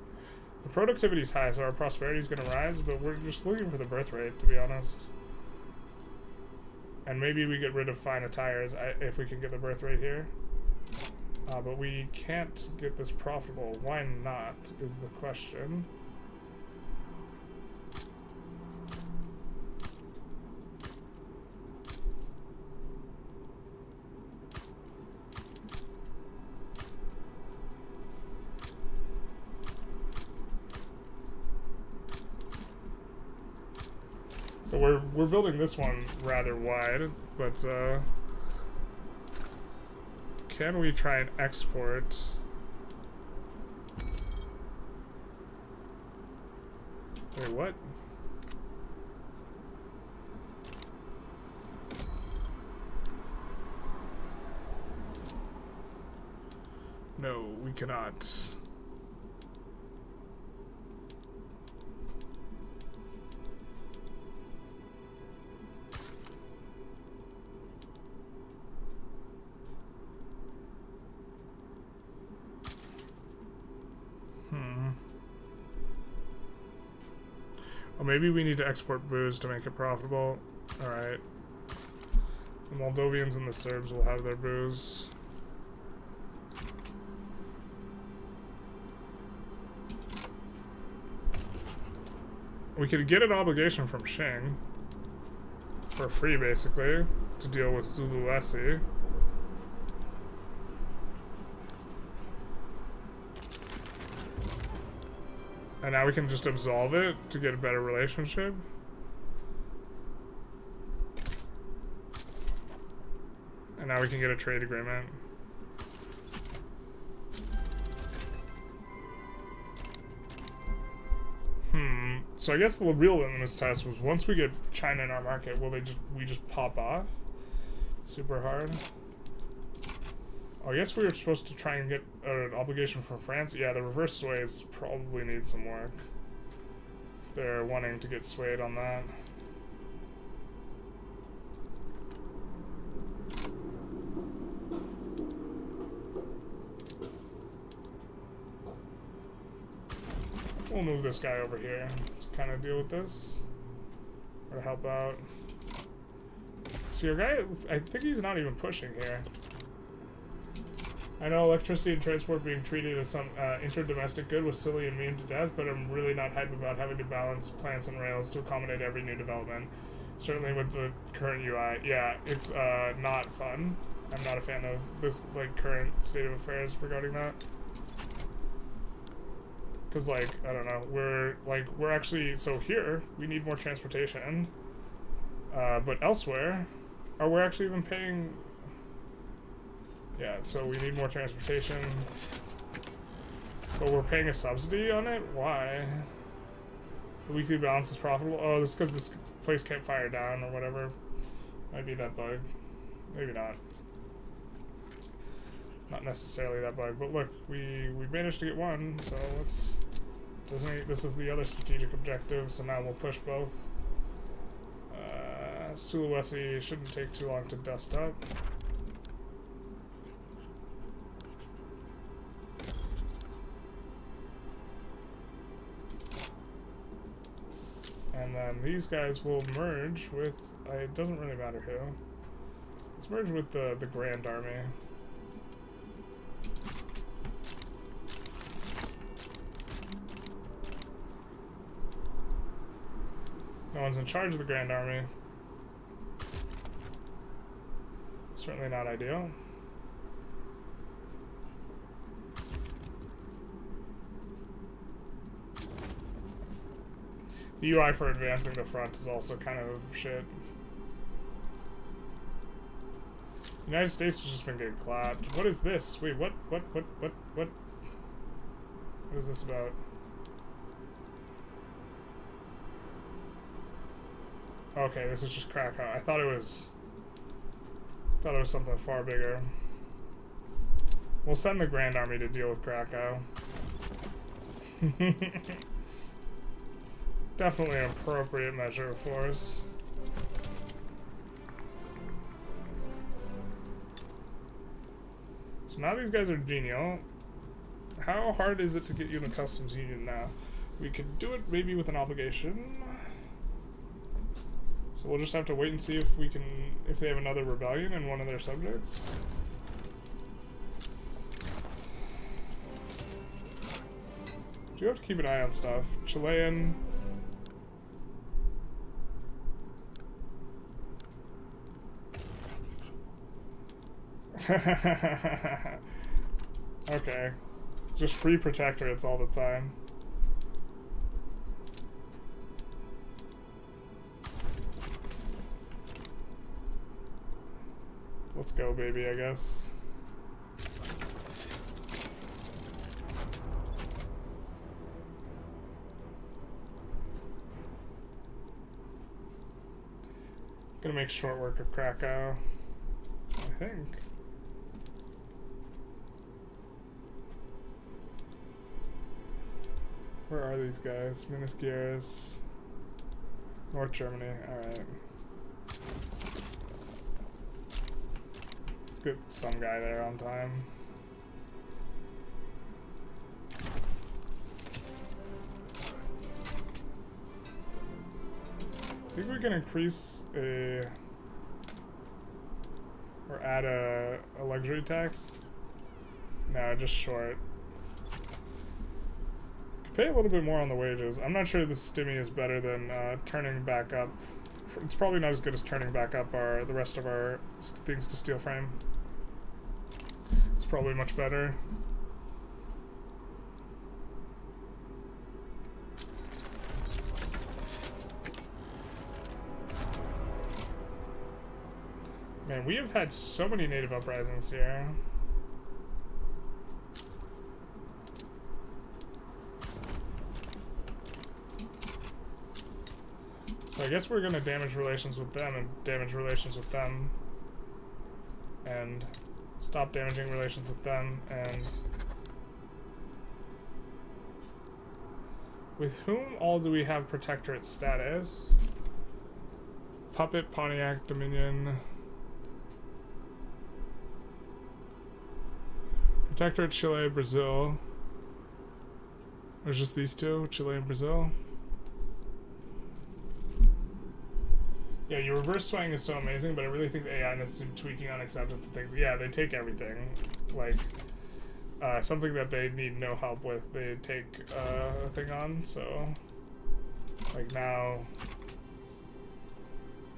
The productivity is high, so our prosperity is going to rise, but we're just looking for the birth rate, to be honest. And maybe we get rid of fine attires if we can get the birth rate here. But we can't get this profitable. Why not, is the question. So we're building this one rather wide, but can we try and export? Wait, what? No, we cannot. Or maybe we need to export booze to make it profitable. Alright. The Moldovians and the Serbs will have their booze. We could get an obligation from Shing for free, basically, to deal with Zuluesi. And now we can just absolve it to get a better relationship. And now we can get a trade agreement. So I guess the real litmus test was once we get China in our market, will we just pop off super hard? Oh, I guess we were supposed to try and get an obligation from France. Yeah, the reverse sways probably need some work if they're wanting to get swayed on that. We'll move this guy over here to kind of deal with this, or help out. See, our guy, I think he's not even pushing here. I know electricity and transport being treated as some interdomestic good was silly and mean to death, but I'm really not hyped about having to balance plants and rails to accommodate every new development. Certainly with the current UI, yeah, it's not fun. I'm not a fan of this current state of affairs regarding that. Because, I don't know, we're actually, so here, we need more transportation, but elsewhere, we're actually even paying, yeah, so we need more transportation, but we're paying a subsidy on it? Why? The weekly balance is profitable? Oh, this is because this place can't fire down or whatever. Might be that bug. Maybe not. Not necessarily that bug, but look, we managed to get one, so let's... This is the other strategic objective, so now we'll push both. Sulawesi shouldn't take too long to dust up. And then these guys will merge with... it doesn't really matter who. Let's merge with the Grand Army. No one's in charge of the Grand Army. Certainly not ideal. The UI for advancing the front is also kind of shit. The United States has just been getting clapped. What is this? Wait, what is this about? Okay, this is just Krakow. I thought it was something far bigger. We'll send the Grand Army to deal with Krakow. Definitely an appropriate measure of force. So now these guys are genial. How hard is it to get you in the customs union now? We could do it maybe with an obligation. So we'll just have to wait and see if they have another rebellion in one of their subjects. Do you have to keep an eye on stuff? Chilean. Okay. Just free protectorates all the time. Let's go, baby, I guess. Gonna make short work of Krakow, I think. Where are these guys? Minisgears. North Germany, alright. Let's get some guy there on time. I think we can increase or add a luxury tax. No, just short. Pay a little bit more on the wages. I'm not sure the stimmy is better than turning back up. It's probably not as good as turning back up the rest of our things to steel frame. It's probably much better. Man, we have had so many native uprisings here. So I guess we're gonna damage relations with them and damage relations with them. And stop damaging relations with them and... With whom all do we have protectorate status? Puppet, Pontiac, Dominion... Protectorate, Chile, Brazil. There's just these two, Chile and Brazil. Yeah, your reverse swaying is so amazing, but I really think the AI needs some tweaking on acceptance and things. Yeah, they take everything. Like, something that they need no help with, they take a thing on, so... Like, now...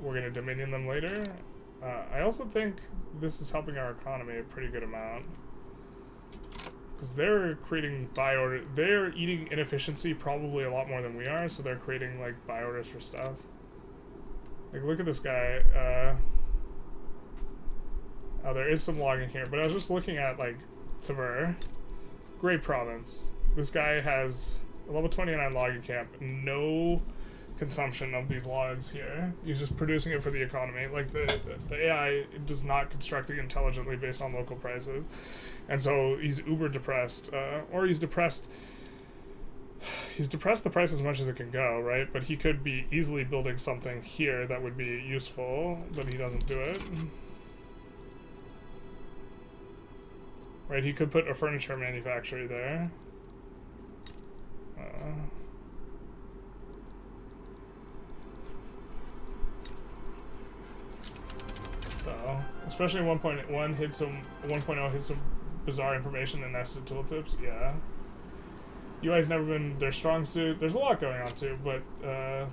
We're gonna dominion them later. I also think this is helping our economy a pretty good amount. Because they're creating buy order. They're eating inefficiency probably a lot more than we are, so they're creating, like, buy orders for stuff. Like, look at this guy. Oh, there is some logging here, but I was just looking at, like, Tver. Great province. This guy has a level 29 logging camp. No consumption of these logs here. He's just producing it for the economy. Like, the AI does not construct it intelligently based on local prices. And so he's uber depressed. Or he's depressed... He's depressed the price as much as it can go, right? But he could be easily building something here that would be useful, but he doesn't do it. Right, he could put a furniture manufacturer there. So, especially 1.1 hit some 1.0 hit some bizarre information in nested tooltips, yeah. UI's never been their strong suit. There's a lot going on too, but the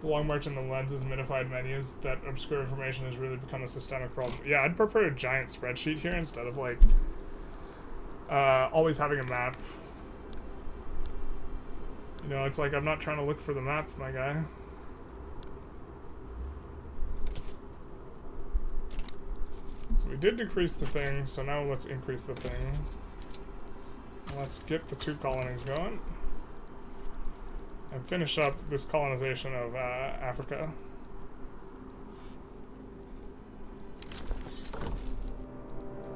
long march and the lenses, minified menus, that obscure information has really become a systemic problem. Yeah, I'd prefer a giant spreadsheet here instead of like always having a map. You know, it's like I'm not trying to look for the map, my guy. So we did decrease the thing, so now let's increase the thing. Let's get the 2 colonies going. And finish up this colonization of Africa.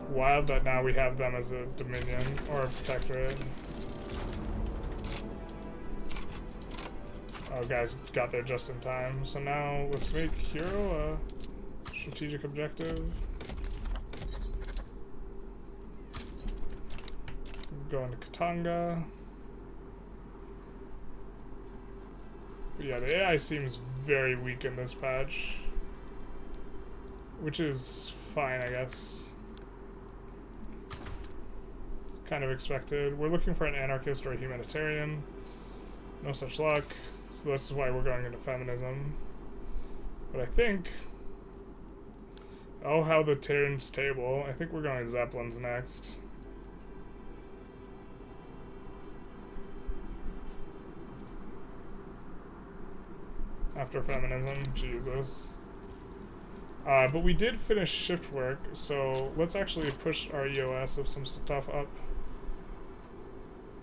Wild that now we have them as a dominion or a protectorate. Oh, guys got there just in time. So now let's make Hero a strategic objective. Go into Katanga. But yeah, the AI seems very weak in this patch. Which is fine, I guess. It's kind of expected. We're looking for an anarchist or a humanitarian. No such luck. So this is why we're going into feminism. But I think... Oh, how the turns table. I think we're going to Zeppelins next. After feminism, Jesus. But we did finish shift work, so let's actually push our EOS of some stuff up.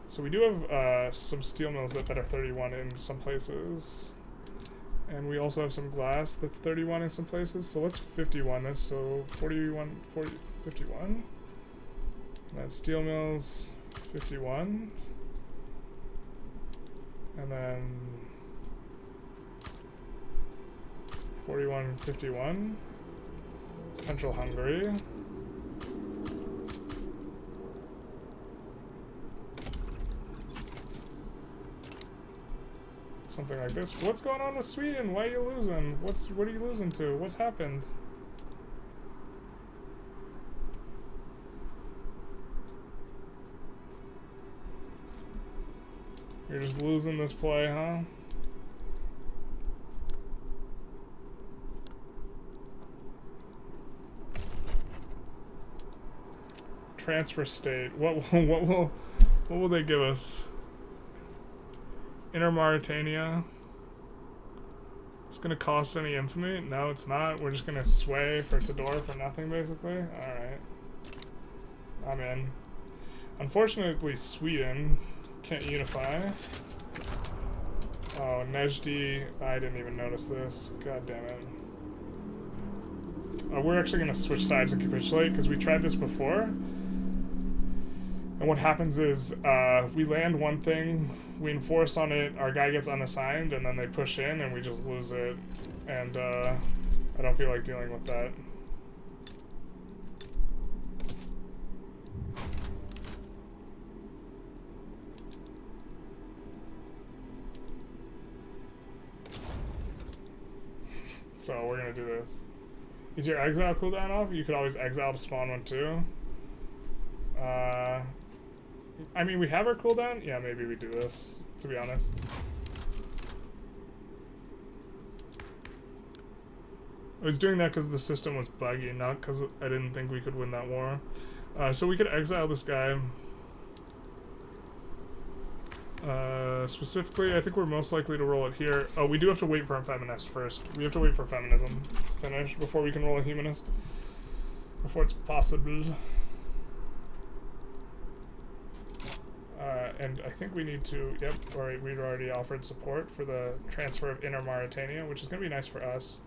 So we do have some steel mills that are 31 in some places. And we also have some glass that's 31 in some places, so let's 51 this, so 41, 40, 51. And then steel mills, 51. And then 41, 51. Central Hungary. Something like this. What's going on with Sweden? Why are you losing? What are you losing to? What's happened? You're just losing this play, huh? Transfer state. What will they give us? Inner Mauritania. It's gonna cost any infamy? No, it's not. We're just gonna sway for Tidor for nothing, basically. Alright. I'm in. Unfortunately, Sweden can't unify. Oh, Nejdi. I didn't even notice this. God damn it. We're actually gonna switch sides and capitulate, because we tried this before. And what happens is, we land one thing, we enforce on it, our guy gets unassigned, and then they push in, and we just lose it. And, I don't feel like dealing with that. So, we're gonna do this. Is your exile cooldown off? You could always exile to spawn one too. I mean, we have our cooldown? Yeah, maybe we do this, to be honest. I was doing that because the system was buggy, not because I didn't think we could win that war. So we could exile this guy. Specifically, I think we're most likely to roll it here. Oh, we do have to wait for a feminist first. We have to wait for feminism to finish before we can roll a humanist. Before it's possible. And I think we need to, yep, alright, we'd already offered support for the transfer of Inner Mauritania, which is going to be nice for us.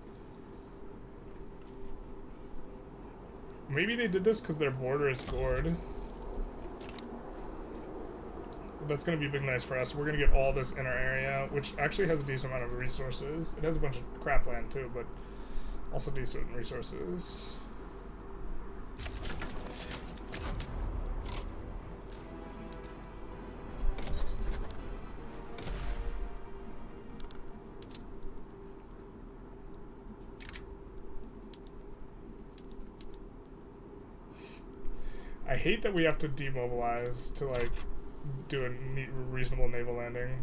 Maybe they did this because their border is gored. But that's going to be big nice for us. We're going to get all this inner area, which actually has a decent amount of resources. It has a bunch of crap land too, but also decent resources. I hate that we have to demobilize to, like, do a reasonable naval landing.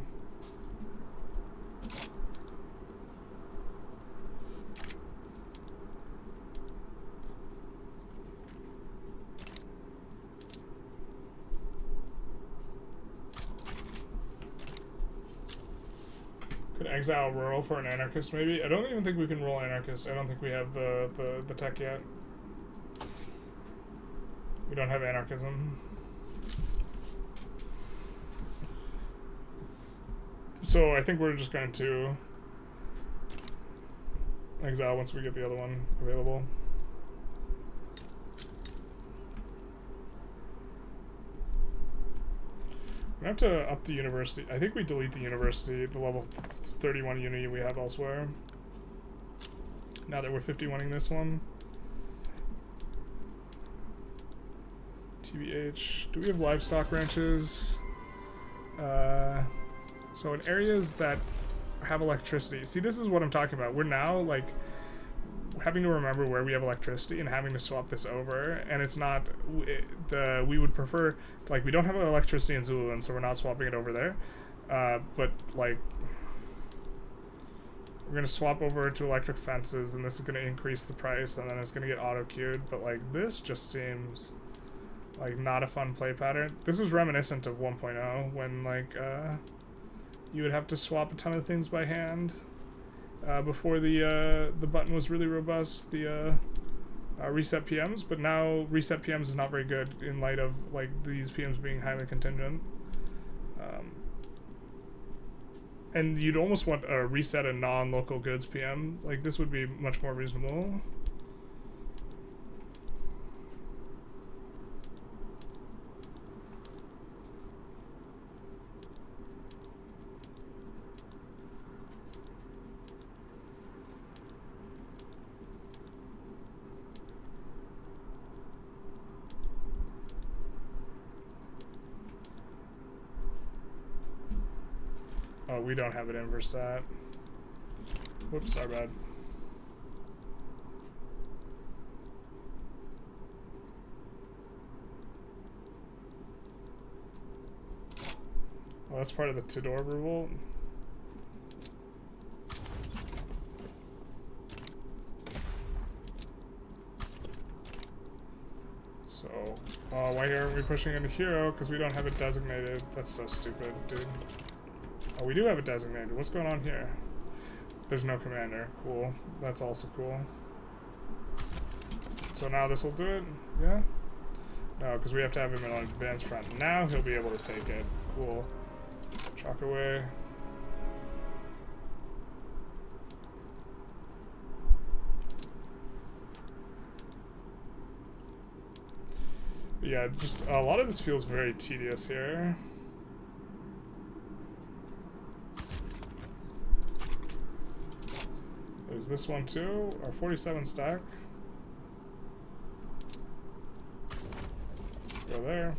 exile rural for an anarchist, maybe. I don't even think we can roll anarchist. I don't think we have the tech yet. We don't have anarchism. So I think we're just going to exile once we get the other one available. We have to up the university. I think we delete the university, the level 31 uni we have elsewhere. Now that we're 51ing this one. TBH. Do we have livestock ranches? So in areas that have electricity. See, this is what I'm talking about. We're now, like, having to remember where we have electricity and having to swap this over. And it's not... we would prefer... Like, we don't have electricity in Zululand, so we're not swapping it over there. But, like... We're going to swap over to electric fences, and this is going to increase the price, and then it's going to get auto-queued. But, like, this just seems... like, not a fun play pattern. This was reminiscent of 1.0 when, like, you would have to swap a ton of things by hand before the button was really robust, the reset PMs. But now reset PMs is not very good in light of, like, these PMs being highly contingent. And you'd almost want a reset a non-local goods PM. Like, this would be much more reasonable. Oh, we don't have it in for that. Whoops, our bad. Well, that's part of the Tidor revolt. So, why aren't we pushing into hero? Because we don't have it designated. That's so stupid, dude. Oh, we do have it designated. What's going on here? There's no commander. Cool. That's also cool. So now this will do it? Yeah? No, because we have to have him on advanced front. Now he'll be able to take it. Cool. Chalk away. Yeah, just a lot of this feels very tedious here. There's this one too, our 47 stack. Let's go there.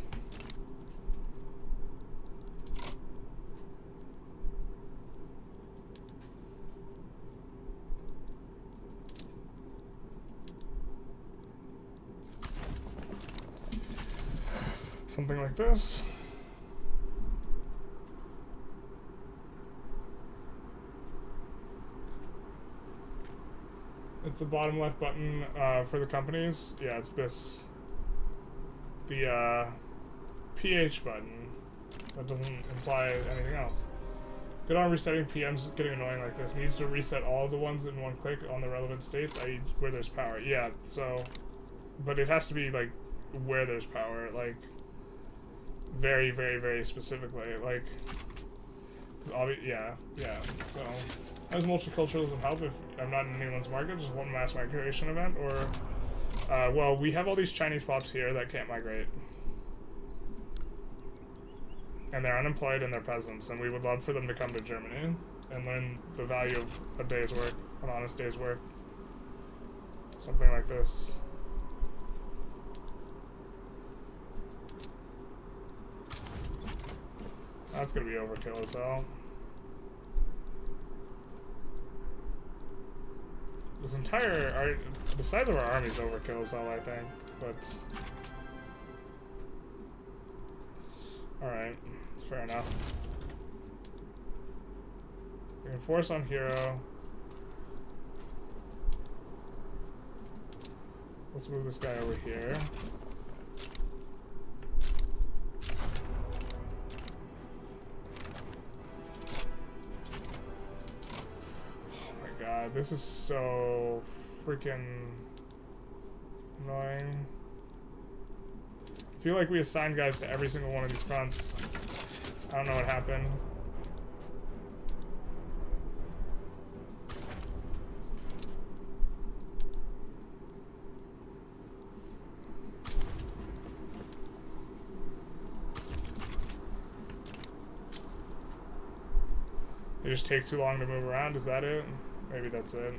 Something like this. It's the bottom left button for the companies. Yeah, it's this. The PH button. That doesn't imply anything else. Good on resetting PMs getting annoying like this. Needs to reset all the ones in one click on the relevant states, i.e. where there's power. Yeah, so... But it has to be, like, where there's power. Like, very, very, very specifically. Like... Yeah. So, how does multiculturalism help if I'm not in anyone's market? Just one mass migration event? Or, well, we have all these Chinese pops here that can't migrate. And they're unemployed and they're peasants, and we would love for them to come to Germany and learn the value of a day's work, an honest day's work. Something like this. That's gonna be overkill as hell. This entire the size of our army is overkill as hell, I think. But alright, fair enough. We can force on hero. Let's move this guy over here. this is so freaking annoying. I feel like we assigned guys to every single one of these fronts. I don't know what happened. They just take too long to move around, is that it? Maybe that's it.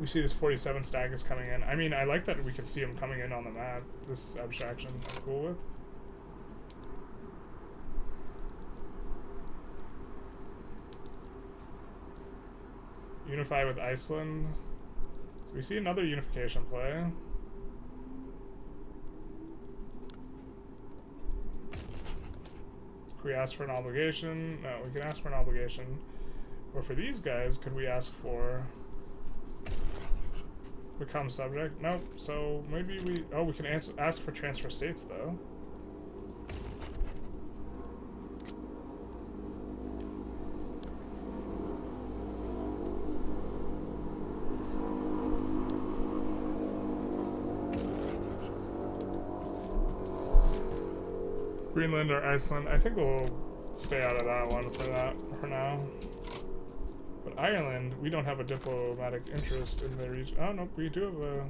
We see this 47 stack is coming in. I mean, I like that we can see them coming in on the map. This abstraction I'm cool with. Unify with Iceland. So we see another unification play. Could we ask for an obligation? No, we can ask for an obligation. But for these guys, could we ask for become subject? Nope. So maybe we... Oh, we can ask for transfer states, though. Greenland or Iceland. I think we'll stay out of that one for now. But Ireland, we don't have a diplomatic interest in the region. Oh, no, we do have a...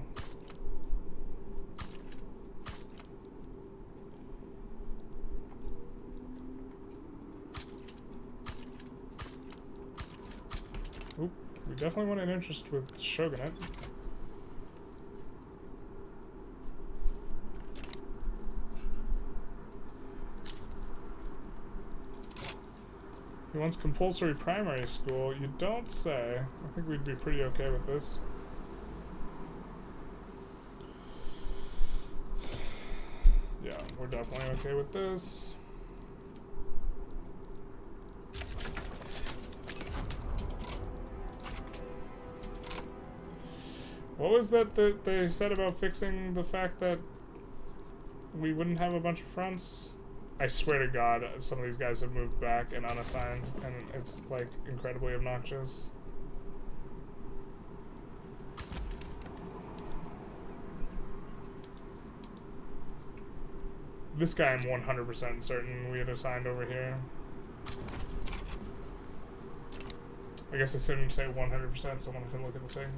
Oop, we definitely want an interest with Shogunate. He wants compulsory primary school. You don't say. I think we'd be pretty okay with this. Yeah, we're definitely okay with this. What was that they said about fixing the fact that we wouldn't have a bunch of fronts? I swear to God, some of these guys have moved back and unassigned, and it's, like, incredibly obnoxious. This guy I'm 100% certain we had assigned over here. I guess I shouldn't say 100%, someone can look at the thing.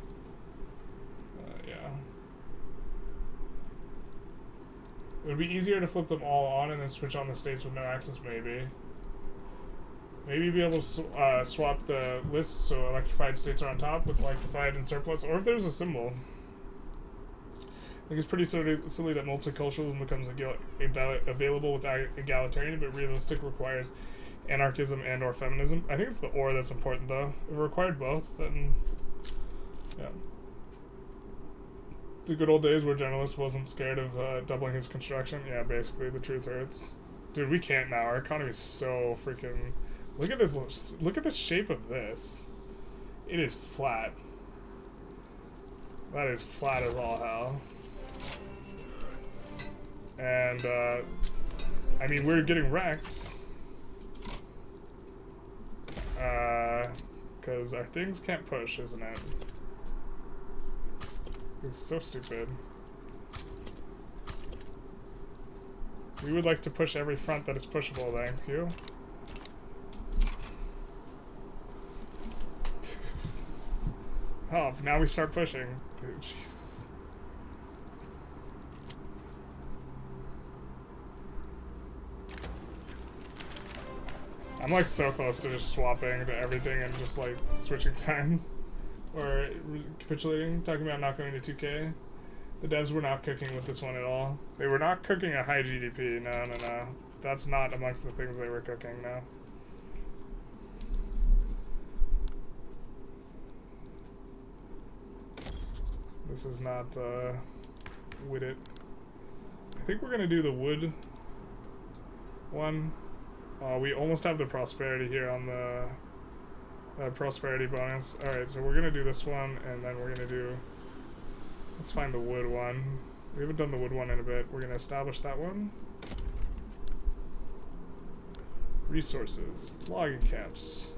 Yeah. It would be easier to flip them all on and then switch on the states with no access, maybe. Maybe be able to swap the lists so electrified states are on top with electrified and surplus, or if there's a symbol. I think it's pretty silly that multiculturalism becomes available with egalitarian, but realistic requires anarchism and or feminism. I think it's the or that's important, though. If it required both, then... yeah. The good old days where Generalist wasn't scared of doubling his construction. Yeah, basically, the truth hurts. Dude, we can't now. Our economy is so freaking... Look at this. Look at the shape of this. It is flat. That is flat as all hell. And, I mean, we're getting wrecked. Because our things can't push, isn't it? It's so stupid. We would like to push every front that is pushable, thank you. Oh, now we start pushing. Dude, Jesus. I'm like so close to just swapping to everything and just like switching signs. Or capitulating, talking about not going to 2K. The devs were not cooking with this one at all. They were not cooking a high GDP, no. That's not amongst the things they were cooking, no. This is not, with it. I think we're gonna do the wood one. We almost have the prosperity here on the prosperity bonus. Alright, so we're gonna do this one, and then we're gonna do... Let's find the wood one. We haven't done the wood one in a bit. We're gonna establish that one. Resources. Logging camps.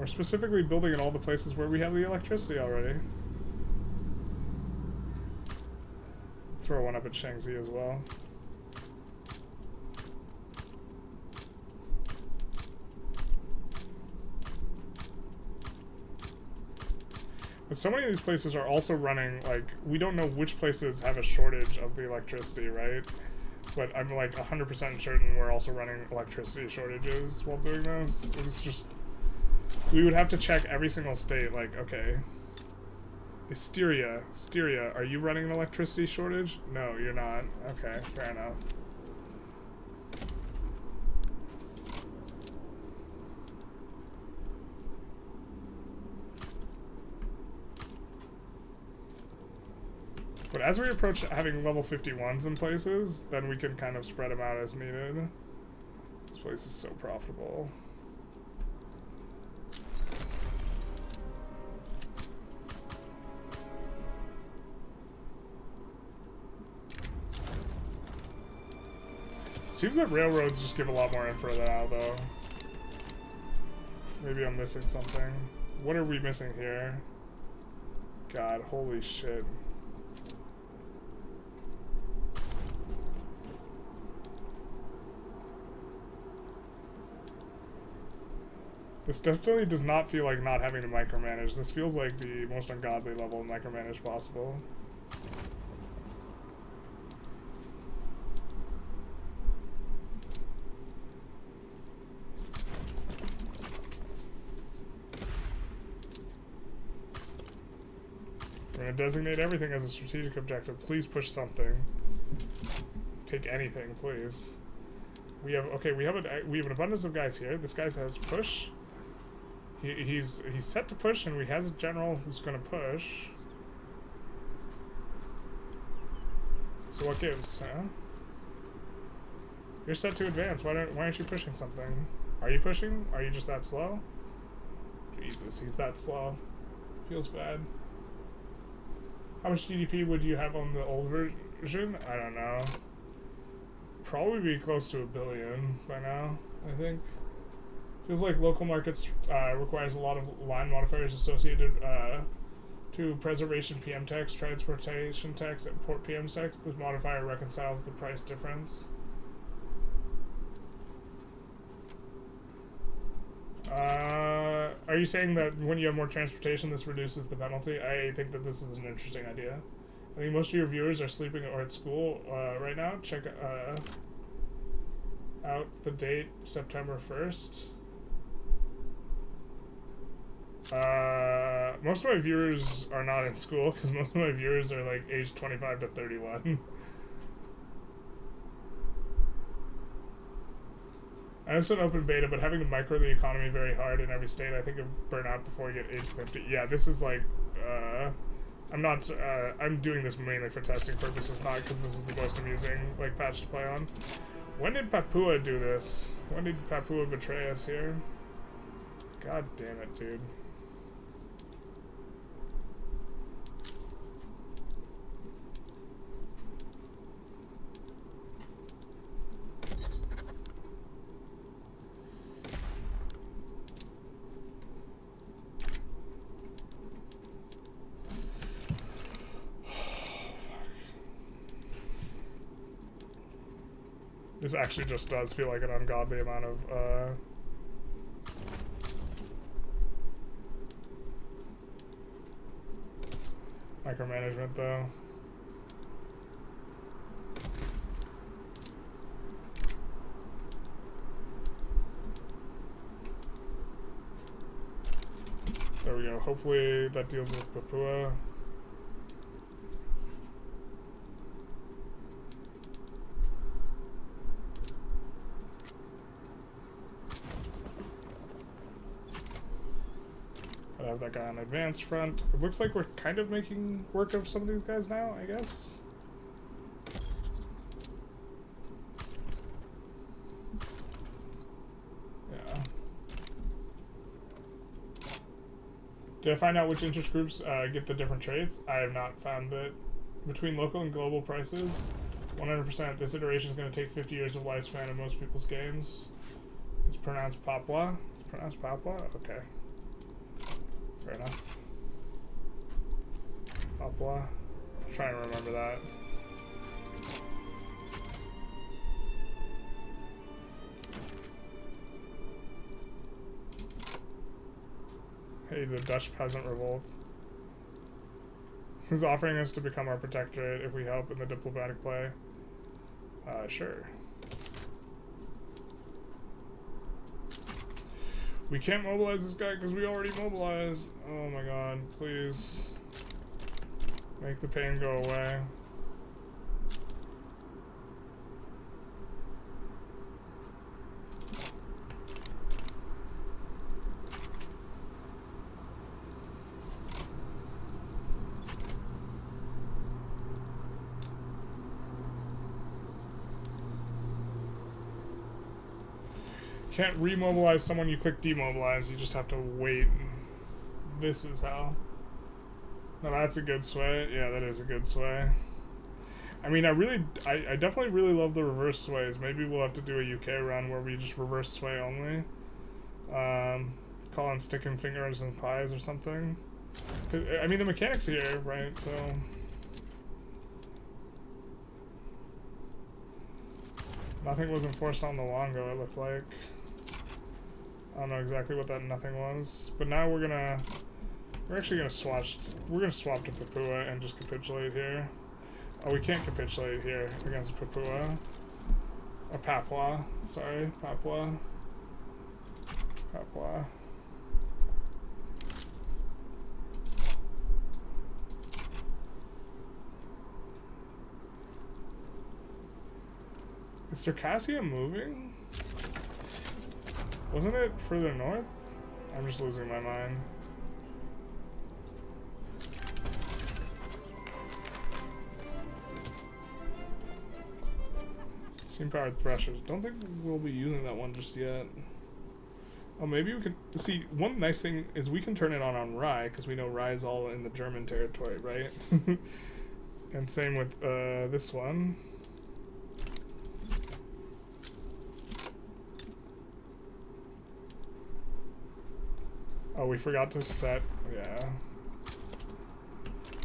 We're specifically building in all the places where we have the electricity already. Throw one up at Shaanxi as well. But so many of these places are also running, like, we don't know which places have a shortage of the electricity, right? But I'm like 100% certain we're also running electricity shortages while doing this. It's just, we would have to check every single state, like, okay. Styria, are you running an electricity shortage? No, you're not. Okay, fair enough. But as we approach having level 51s in places, then we can kind of spread them out as needed. This place is so profitable. Seems that railroads just give a lot more info now, though. Maybe I'm missing something. What are we missing here? God, holy shit. This definitely does not feel like not having to micromanage. This feels like the most ungodly level of micromanage possible. We're going to designate everything as a strategic objective. Please push something. Take anything, please. We have, okay, we have an abundance of guys here. This guy says push. He's set to push, and we has a general who's going to push. So what gives, huh? You're set to advance. Why aren't you pushing something? Are you pushing? Are you just that slow? Jesus, he's that slow. Feels bad. How much GDP would you have on the old version? I don't know. Probably be close to 1 billion by now, I think. Feels like local markets requires a lot of line modifiers associated to preservation PM tax, transportation tax, and port PM tax. This modifier reconciles the price difference. Are you saying that when you have more transportation, this reduces the penalty? I think that this is an interesting idea. I think most of your viewers are sleeping or at school right now. Check out the date, September 1st. Most of my viewers are not in school because most of my viewers are like aged 25 to 31. I know it's an open beta, but having to micro the economy very hard in every state, I think it'll burn out before you get age 50. Yeah, this is like, I'm doing this mainly for testing purposes, not because this is the most amusing, like, patch to play on. When did Papua do this? When did Papua betray us here? God damn it, dude. This actually just does feel like an ungodly amount of, micromanagement, though. There we go. Hopefully that deals with Papua. I have that guy on advanced front. It looks like we're kind of making work of some of these guys now, I guess. Yeah. Did I find out which interest groups get the different traits? I have not found that. Between local and global prices, 100%. This iteration is going to take 50 years of lifespan in most people's games. It's pronounced Papua. It's pronounced Papua? Okay. Fair enough. Papua. I'm trying to remember that. Hey, the Dutch peasant revolt. Who's offering us to become our protectorate if we help in the diplomatic play? Sure. We can't mobilize this guy because we already mobilized. Oh my god, please. Make the pain go away. Can't remobilize someone you click demobilize, you just have to wait. This is how. No, that's a good sway. Yeah, that is a good sway. I mean, I definitely really love the reverse sways. Maybe we'll have to do a UK run where we just reverse sway only. Call on sticking fingers and pies or something. I mean, the mechanics here, right? So. Nothing was enforced on the Longo, it looked like. I don't know exactly what that nothing was, but now we're actually gonna swap to Papua and just capitulate here. Oh, we can't capitulate here against Papua. Or Papua, sorry, Papua. Papua. Is Circassia moving? Wasn't it further north? I'm just losing my mind. Steam-powered threshers. Don't think we'll be using that one just yet. Oh, maybe we could... See, one nice thing is we can turn it on rye, because we know rye is all in the German territory, right? And same with this one. Oh, we forgot to set, yeah,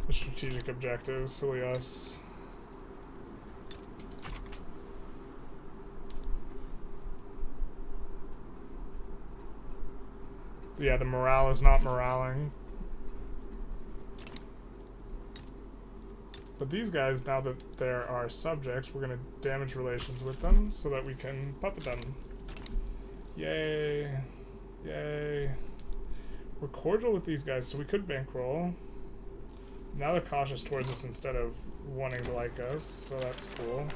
the strategic objectives, silly us. Yeah, the morale is not moraling. But these guys, now that they're our subjects, we're going to damage relations with them so that we can puppet them. Yay. Yay. We're cordial with these guys, so we could bankroll. Now they're cautious towards us instead of wanting to like us, so that's cool.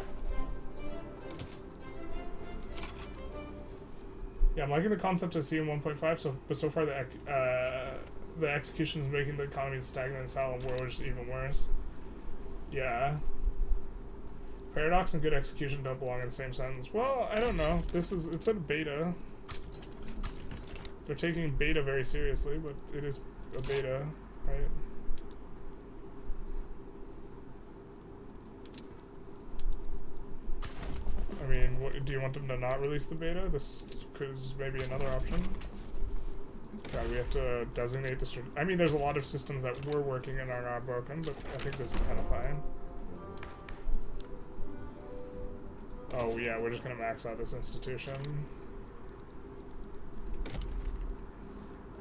Yeah, I'm liking the concept of CM 1.5, but so far the execution is making the economy stagnant as hell, and war is even worse. Yeah. Paradox and good execution don't belong in the same sentence. Well, I don't know. It's a beta. They're taking beta very seriously, but it is a beta, right? I mean, do you want them to not release the beta? This is maybe another option. God, we have to designate the... I mean, there's a lot of systems that we're working in are not broken, but I think this is kind of fine. Oh, yeah, we're just going to max out this institution.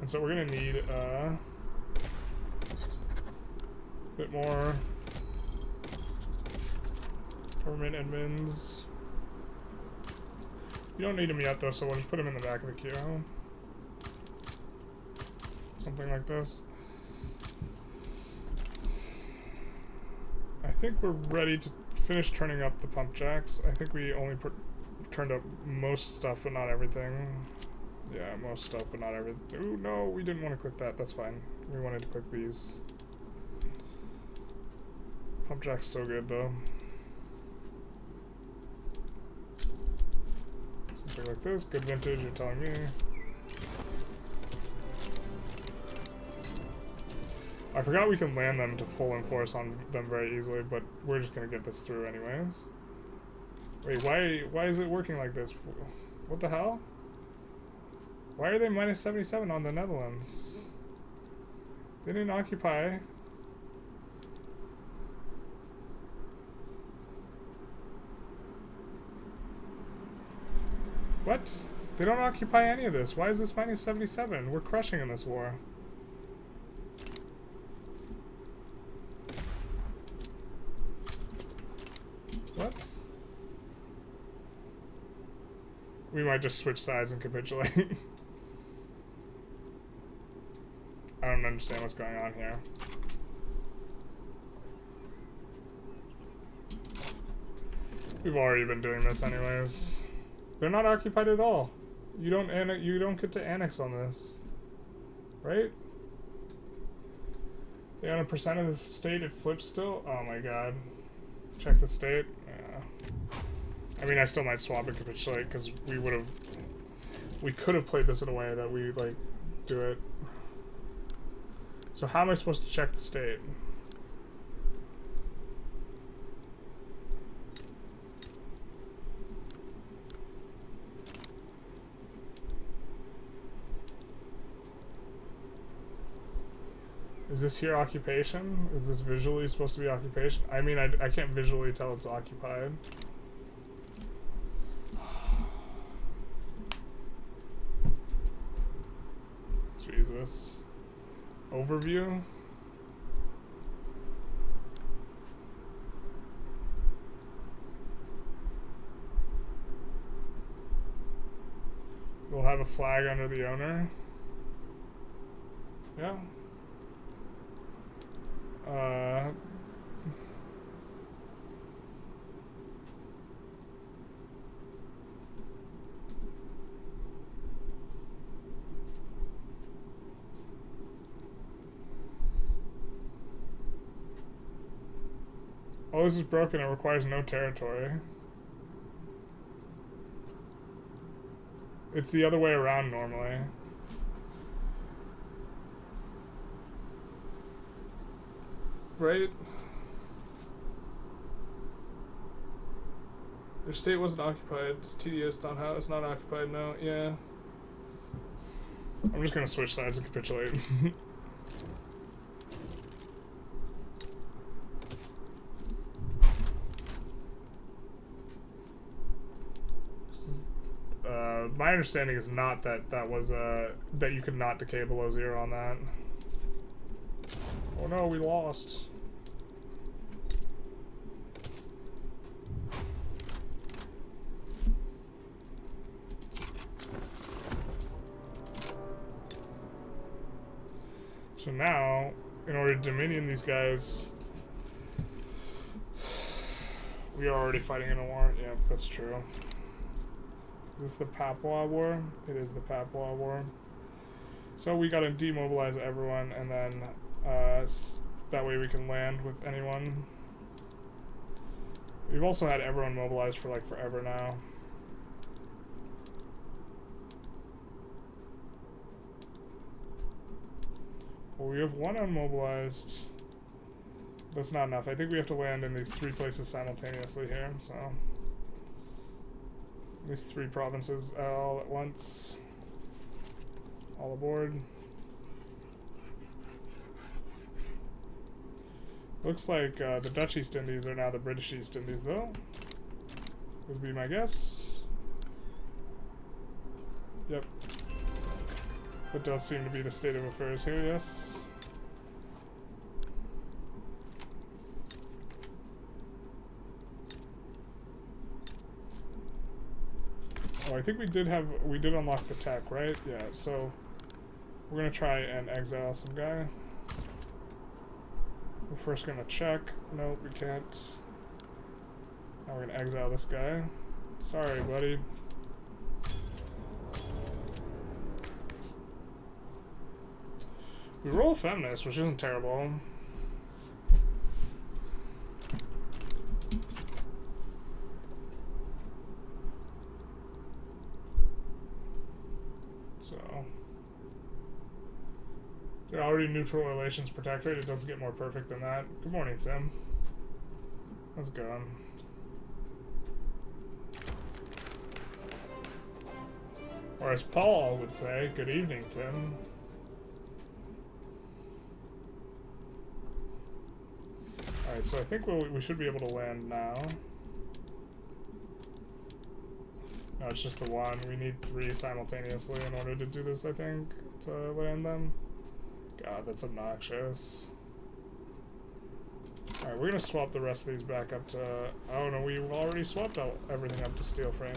And so we're going to need a bit more government admins. You don't need them yet, though, so we'll just put them in the back of the queue. Something like this. I think we're ready to finish turning up the pump jacks. I think we only turned up most stuff, but not everything. Yeah, most stuff, but not everything. Ooh, no, we didn't want to click that. That's fine. We wanted to click these. Pump jack's so good, though. Something like this. Good vintage, you're telling me. I forgot we can land them to full enforce on them very easily, but we're just going to get this through anyways. Wait, why is it working like this? What the hell? Why are they minus 77 on the Netherlands? They didn't occupy. What? They don't occupy any of this. Why is this minus 77? We're crushing in this war. What? We might just switch sides and capitulate. I don't understand what's going on here. We've already been doing this anyways. They're not occupied at all. You don't get to annex on this. Right? They own a percent of the state, it flips still? Oh my god. Check the state? Yeah. I mean, I still might swap and capitulate, because we could have played this in a way that we, like, do it. So how am I supposed to check the state? Is this here occupation? Is this visually supposed to be occupation? I mean, I can't visually tell it's occupied. Jesus. Overview? We'll have a flag under the owner. Yeah. Oh, this is broken. It requires no territory. It's the other way around normally. Right? Their state wasn't occupied. It's tedious. Not how it's not occupied. No. Yeah. I'm just gonna switch sides and capitulate. My understanding is not that that you could not decay below 0 on that. Oh no, we lost. So now, in order to dominion these guys, we are already fighting in a war. Yeah, that's true. Is this the Papua War? It is the Papua War. So we gotta demobilize everyone, and then that way we can land with anyone. We've also had everyone mobilized for like forever now. Well, we have one unmobilized. That's not enough. I think we have to land in these 3 places simultaneously here, so. These 3 provinces all at once. All aboard. Looks like the Dutch East Indies are now the British East Indies, though. Would be my guess. Yep. That does seem to be the state of affairs here, yes. Oh, I think we did unlock the tech, right? Yeah, so we're gonna try and exile some guy. We're first gonna check. Nope, we can't. Now we're gonna exile this guy. Sorry, buddy. We roll a feminist, which isn't terrible. They're already neutral relations protectorate. It doesn't get more perfect than that. Good morning, Tim. How's it going? Or as Paul would say, good evening, Tim. Alright, so I think we should be able to land now. No, it's just the one. We need 3 simultaneously in order to do this, I think, to land them. God, that's obnoxious. Alright, we're gonna swap the rest of these back up to... Oh no, we've already swapped everything up to steel frame.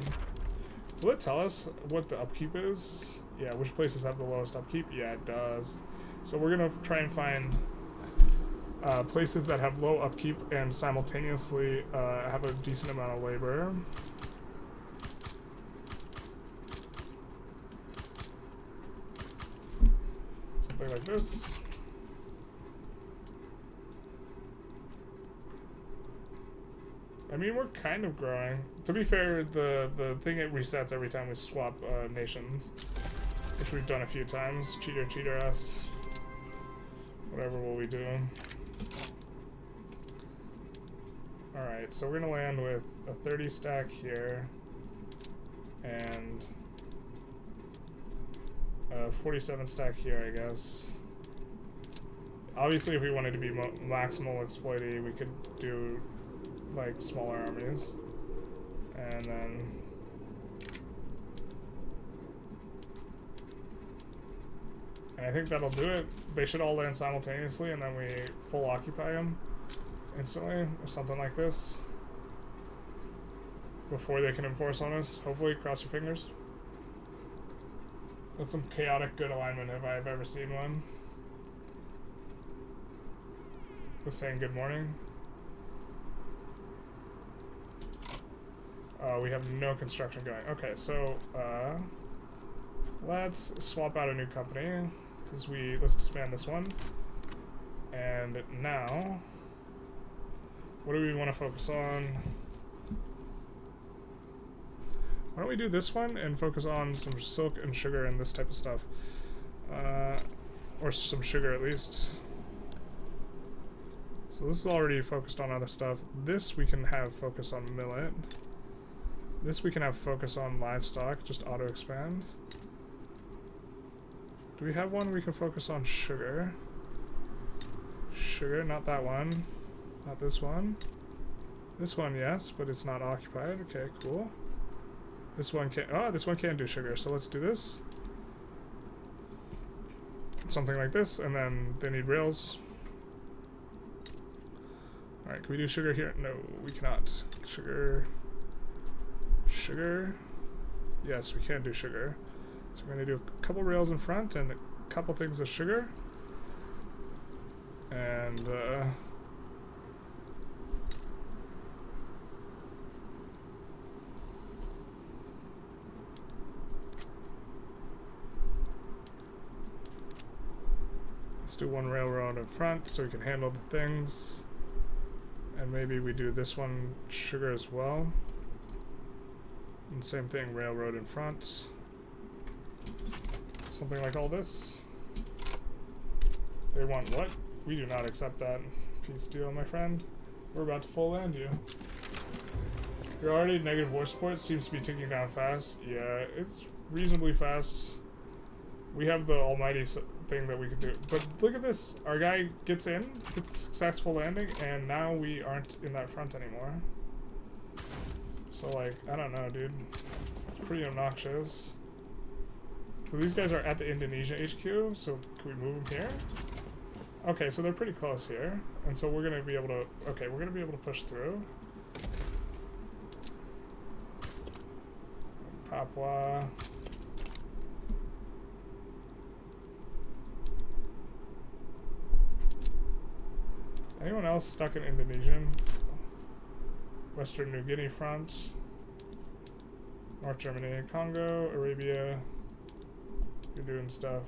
Will it tell us what the upkeep is? Yeah, which places have the lowest upkeep? Yeah, it does. So we're gonna try and find places that have low upkeep and simultaneously have a decent amount of labor. Something like this. I mean, we're kind of growing. To be fair, the thing it resets every time we swap nations, which we've done a few times. Cheater us. Whatever will we do? Alright, so we're gonna land with a 30 stack here and a 47 stack here, I guess. Obviously, if we wanted to be maximal exploity, we could do like smaller armies, and then I think that'll do it. They should all land simultaneously, and then we full occupy them instantly, or something like this, before they can enforce on us. Hopefully, cross your fingers. That's some chaotic good alignment if I've ever seen one. Just saying good morning. We have no construction going. Okay, so let's swap out a new company, because let's disband this one. And now, what do we want to focus on? Why don't we do this one and focus on some silk and sugar and this type of stuff, or some sugar at least. So this is already focused on other stuff. This we can have focus on millet. This we can have focus on livestock, just auto expand. Do we have one we can focus on sugar? Sugar, not that one. Not this one. This one, yes, but it's not occupied. Okay, cool. This one can't, this one can do sugar, so let's do this. Something like this, and then they need rails. Alright, can we do sugar here? No, we cannot. Sugar. Sugar. Yes, we can do sugar. So we're going to do a couple rails in front and a couple things of sugar. And, let's do one railroad in front so we can handle the things. And maybe we do this one sugar as well. And same thing, railroad in front. Something like all this. They want what? We do not accept that. Peace deal, my friend. We're about to full land you. You're already at negative war support. Seems to be ticking down fast. Yeah, it's reasonably fast. We have the almighty thing that we could do. But look at this. Our guy gets in, gets successful landing, and now we aren't in that front anymore. So, like, I don't know, dude. It's pretty obnoxious. So these guys are at the Indonesia HQ, so can we move them here? Okay, so they're pretty close here. And so we're going to be able to... Okay, we're going to be able to push through. Papua. Is anyone else stuck in Indonesian? Western New Guinea front. North Germany, Congo, Arabia. You're doing stuff.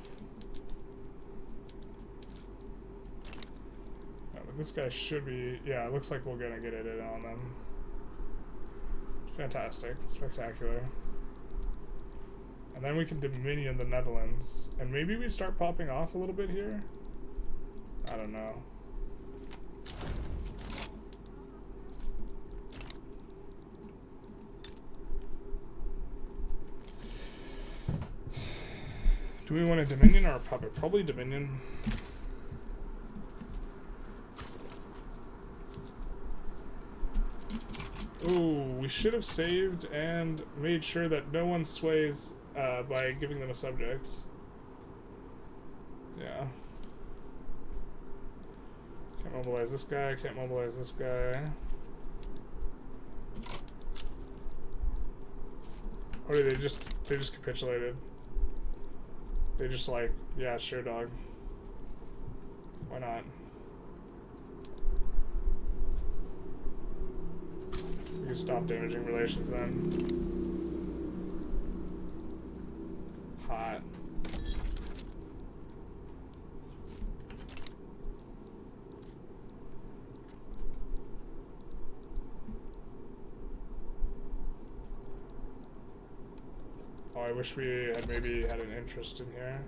No, but this guy should be... Yeah, it looks like we're gonna get it in on them. Fantastic. Spectacular. And then we can dominion the Netherlands. And maybe we start popping off a little bit here? I don't know. Do we want a Dominion or a puppet? Probably Dominion. Ooh, we should have saved and made sure that no one sways by giving them a subject. Yeah. Can't mobilize this guy, can't mobilize this guy. Or they just capitulated. They just like, yeah, sure, dog. Why not? We can stop damaging relations then. Hot. Oh, I wish we had maybe had an interest in here.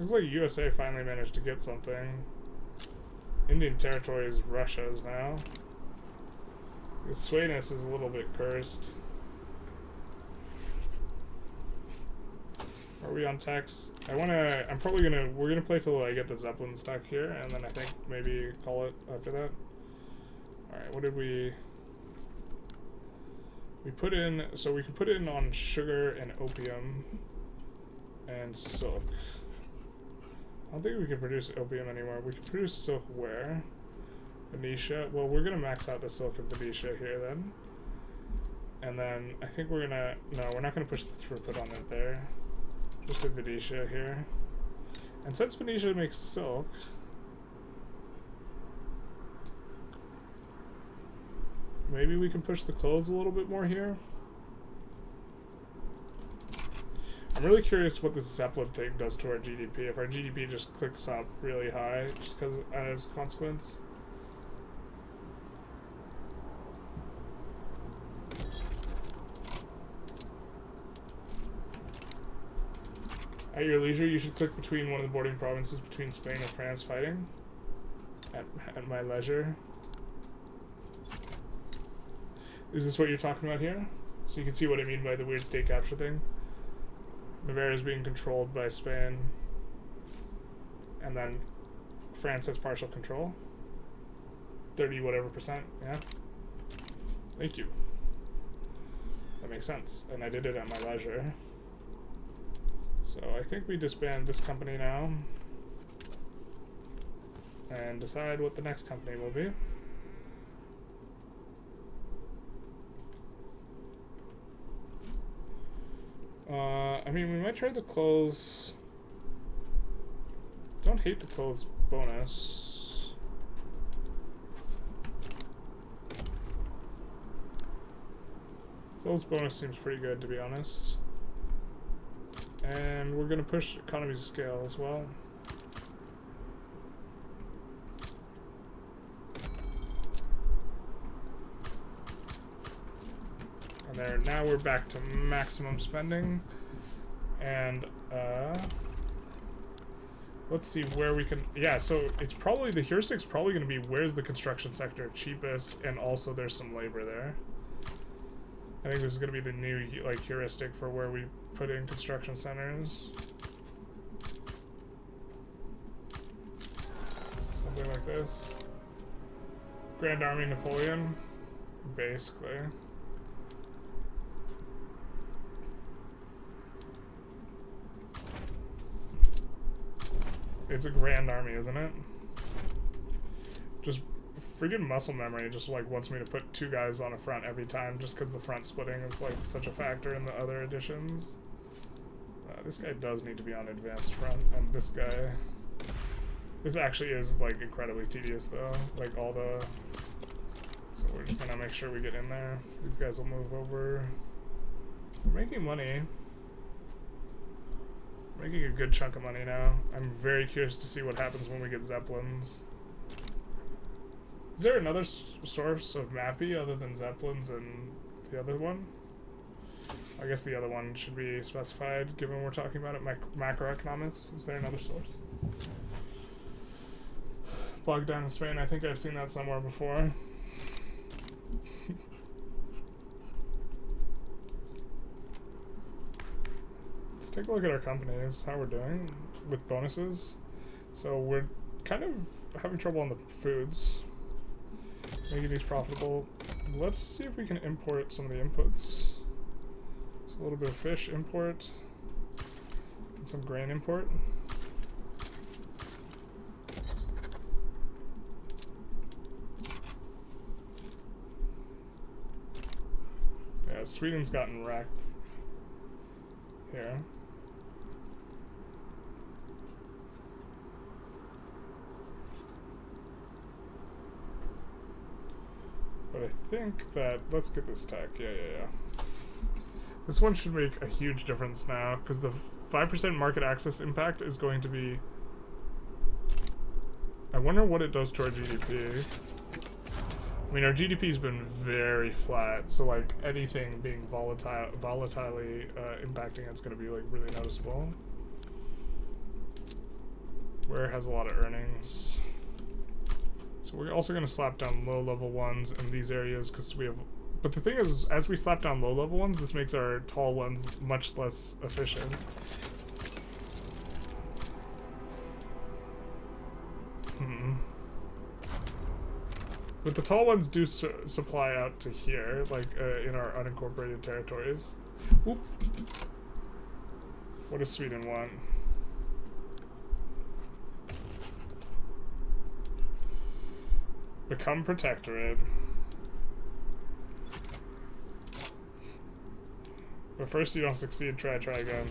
Looks like USA finally managed to get something. Indian territory is Russia's now. The Swayness is a little bit cursed. Are we on tax? we're gonna play till I get the Zeppelin stuck here, and then I think maybe call it after that. Alright, what did we put in? So we can put in on sugar and opium and silk. I don't think we can produce opium anymore. We can produce silk where? Venetia. Well, we're gonna max out the silk of Venetia here then. And then I think we're gonna, no, we're not gonna push the throughput on it there. Just a Venetia here. And since Venetia makes silk, maybe we can push the clothes a little bit more here. I'm really curious what this Zeppelin thing does to our GDP. If our GDP just clicks up really high, just because as a consequence. At your leisure, you should click between one of the bordering provinces between Spain and France fighting. At my leisure. Is this what you're talking about here? So you can see what I mean by the weird state capture thing. Navarre is being controlled by Spain, and then France has partial control. 30 whatever %, yeah? Thank you. That makes sense, and I did it at my leisure. So I think we disband this company now, and decide what the next company will be. I mean, we might try the clothes. Don't hate the clothes bonus. Clothes bonus seems pretty good, to be honest. And we're gonna push economies of scale as well. And there, now we're back to maximum spending. And let's see where we can, yeah, so it's probably, the heuristics probably gonna be where's the construction sector cheapest, and also there's some labor there. I think this is gonna be the new like heuristic for where we put in construction centers. Something like this. Grand Army Napoleon, basically. It's a grand army, isn't it? Just freaking muscle memory just like wants me to put 2 guys on a front every time just because the front splitting is like such a factor in the other editions. This guy does need to be on advanced front, and this guy, this actually is like incredibly tedious though, like all the, so we're just gonna make sure we get in there. These guys will move over. We're making money. Making a good chunk of money now. I'm very curious to see what happens when we get Zeppelins. Is there another source of Mappy other than Zeppelins and the other one? I guess the other one should be specified, given we're talking about it. Macroeconomics. Is there another source? Bogged down in Spain. I think I've seen that somewhere before. take a look at our companies, how we're doing with bonuses. So we're kind of having trouble on the foods, making these profitable. Let's see if we can import some of the inputs. So a little bit of fish import, and some grain import. Yeah, Sweden's gotten wrecked here. But I think that, let's get this tech, yeah. This one should make a huge difference now, because the 5% market access impact is going to be, I wonder what it does to our GDP. I mean, our GDP's been very flat, so like anything being volatilely impacting it's going to be like really noticeable. Where has a lot of earnings. So we're also going to slap down low-level ones in these areas because we have... But the thing is, as we slap down low-level ones, this makes our tall ones much less efficient. But the tall ones do supply out to here, like in our unincorporated territories. Oop. What does Sweden want? Become protectorate. But first you don't succeed, try again.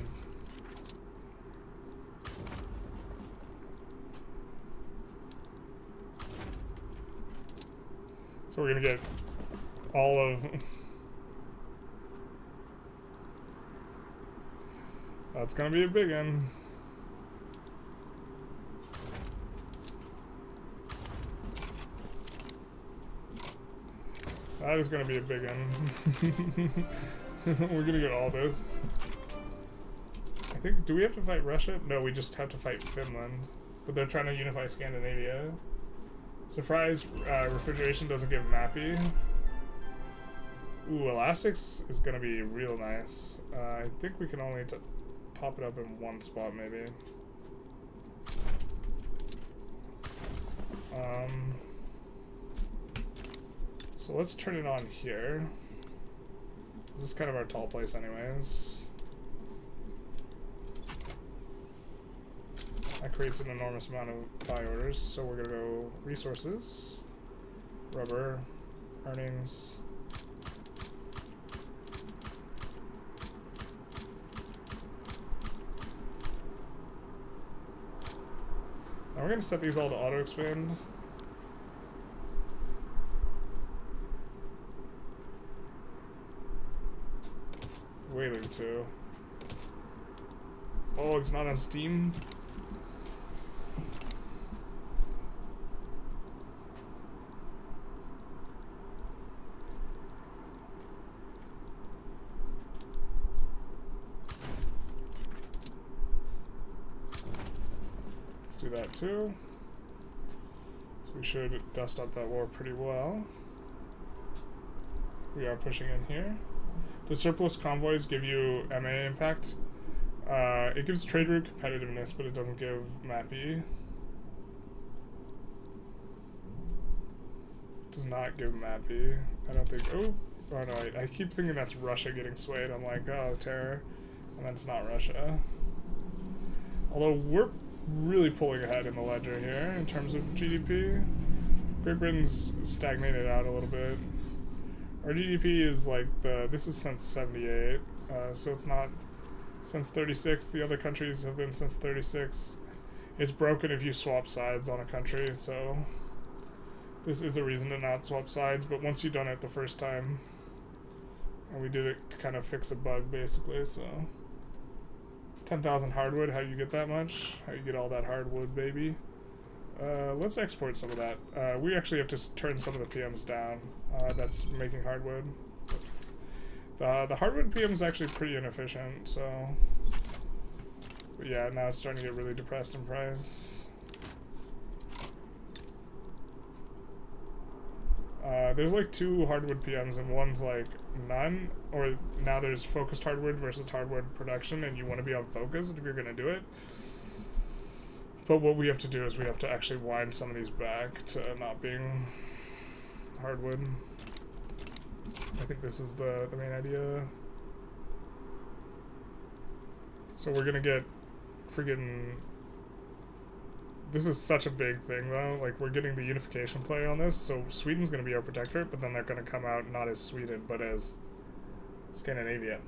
So we're gonna get all of... That's gonna be a big one. That is gonna be a big one. We're gonna get all this. I think, do we have to fight Russia? No, we just have to fight Finland. But they're trying to unify Scandinavia. Surprise, refrigeration doesn't give Mappy. Ooh, elastics is gonna be real nice. I think we can only pop it up in one spot, maybe. So let's turn it on here. This is kind of our tall place anyways. That creates an enormous amount of buy orders, so we're gonna go resources, rubber, earnings. Now we're gonna set these all to auto expand. Whaling 2. Oh, it's not on Steam? Let's do that too. So we should dust up that war pretty well. We are pushing in here. Does surplus convoys give you MA impact? It gives trade route competitiveness, but it doesn't give MAPE. Does not give MAPE. I don't think. Oh no! I keep thinking that's Russia getting swayed. I'm like, oh, terror, and then it's not Russia. Although we're really pulling ahead in the ledger here in terms of GDP. Great Britain's stagnated out a little bit. Our GDP is like this is since 78, so it's not since 36. The other countries have been since 36. It's broken if you swap sides on a country, so this is a reason to not swap sides, but once you've done it the first time, and we did it to kind of fix a bug basically, so 10,000 hardwood, how you get that much? How you get all that hardwood, baby? Let's export some of that. We actually have to turn some of the PMs down. That's making hardwood. The hardwood PM is actually pretty inefficient, so... But yeah, now it's starting to get really depressed in price. There's like 2 hardwood PMs and one's like none, or now there's focused hardwood versus hardwood production, and you want to be on focused if you're going to do it. But what we have to do is we have to actually wind some of these back to not being hardwood. I think this is the main idea. So we're gonna get friggin'... This is such a big thing though, like we're getting the unification play on this, so Sweden's gonna be our protectorate, but then they're gonna come out not as Sweden, but as Scandinavia.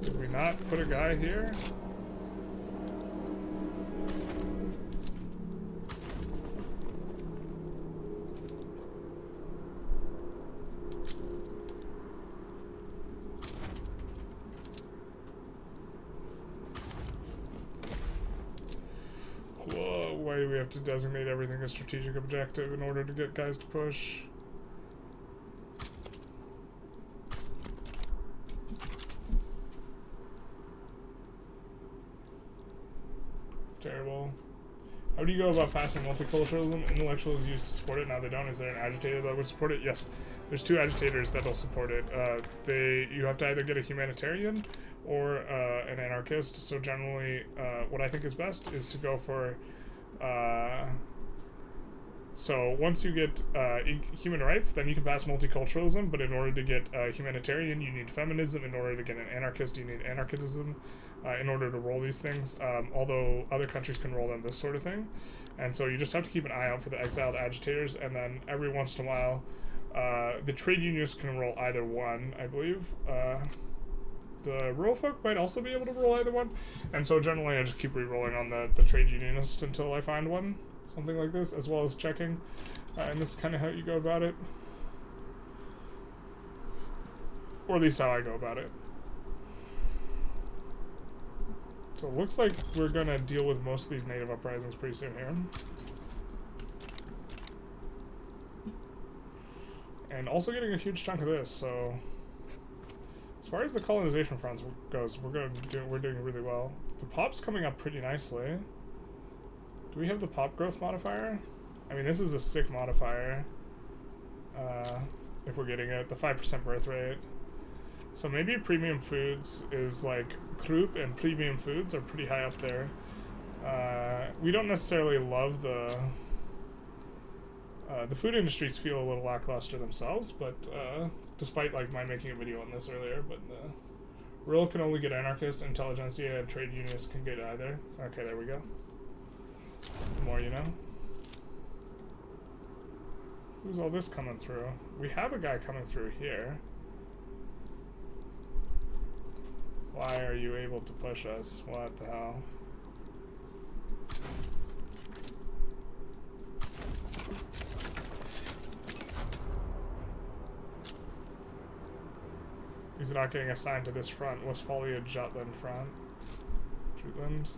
Did we not put a guy here? Whoa, why do we have to designate everything a strategic objective in order to get guys to push? Terrible. How do you go about passing multiculturalism? Intellectuals used to support it, now they don't. Is there an agitator that would support it? Yes. There's 2 agitators that'll support it. You have to either get a humanitarian or an anarchist. So generally, what I think is best is to go for... so once you get human rights, then you can pass multiculturalism, but in order to get humanitarian, you need feminism. In order to get an anarchist, you need anarchism. In order to roll these things, although other countries can roll them this sort of thing. And so you just have to keep an eye out for the exiled agitators, and then every once in a while, the trade unionists can roll either one, I believe. The rural folk might also be able to roll either one. And so generally I just keep re-rolling on the trade unionist until I find one. Something like this, as well as checking. And this is kind of how you go about it. Or at least how I go about it. So it looks like we're going to deal with most of these native uprisings pretty soon here. And also getting a huge chunk of this, so... As far as the colonization front goes, we're doing really well. The pop's coming up pretty nicely. Do we have the pop growth modifier? I mean, this is a sick modifier. If we're getting it. The 5% birth rate. So maybe premium foods is like troop and premium foods are pretty high up there. We don't necessarily love the food industries feel a little lackluster themselves, but despite like my making a video on this earlier, but Rural can only get anarchist, intelligentsia, and trade unionists can get either. Okay, there we go. The more you know. Who's all this coming through? We have a guy coming through here. Why are you able to push us? What the hell? He's not getting assigned to this front. Westphalia, Jutland front. Jutland.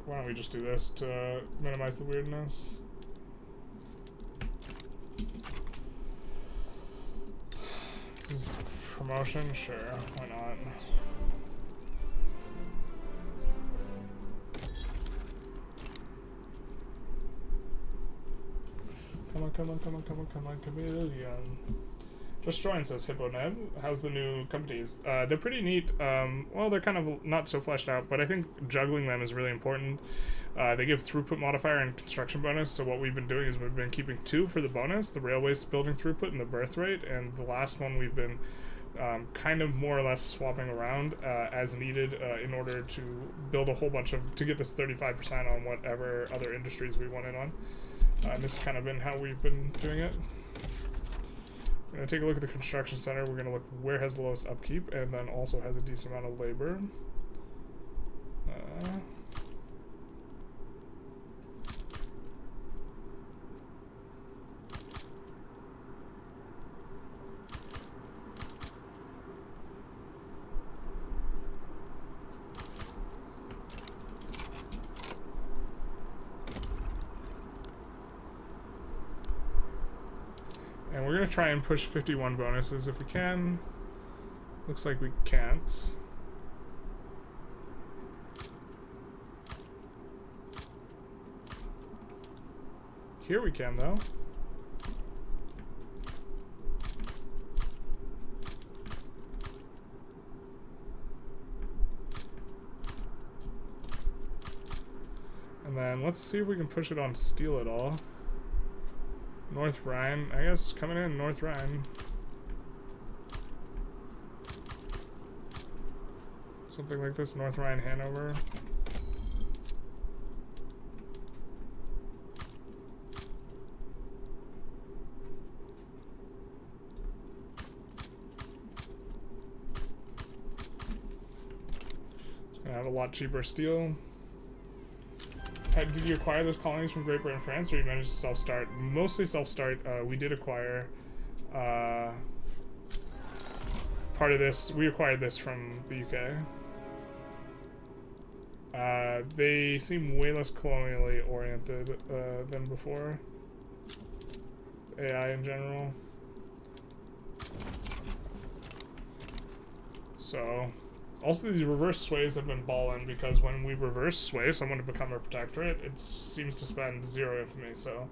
Why don't we just do this to minimize the weirdness? This is promotion? Sure, why not? Come on, come on, come on, come on, come on, chameleon. Just join, says HippoNeb. How's the new companies? They're pretty neat. Well, they're kind of not so fleshed out, but I think juggling them is really important. They give throughput modifier and construction bonus, so what we've been doing is we've been keeping 2 for the bonus, the railways building throughput and the birth rate, and the last one we've been kind of more or less swapping around as needed in order to build a whole bunch of, to get this 35% on whatever other industries we want it on. And this has kind of been how we've been doing it. We're going to take a look at the construction center. We're going to look where has the lowest upkeep and then also has a decent amount of labor. And we're going to try and push 51 bonuses if we can. Looks like we can't. Here we can, though. And then let's see if we can push it on steel at all. North Rhine, I guess coming in North Rhine. Something like this, North Rhine, Hanover. It's gonna have a lot cheaper steel. Did you acquire those colonies from Great Britain and France, or you managed to self-start? Mostly self-start. We did acquire part of this. We acquired this from the UK. They seem way less colonially oriented than before. AI in general. So... Also, these reverse sways have been ballin' because when we reverse sway someone to become a protectorate, it seems to spend 0 infamy, so...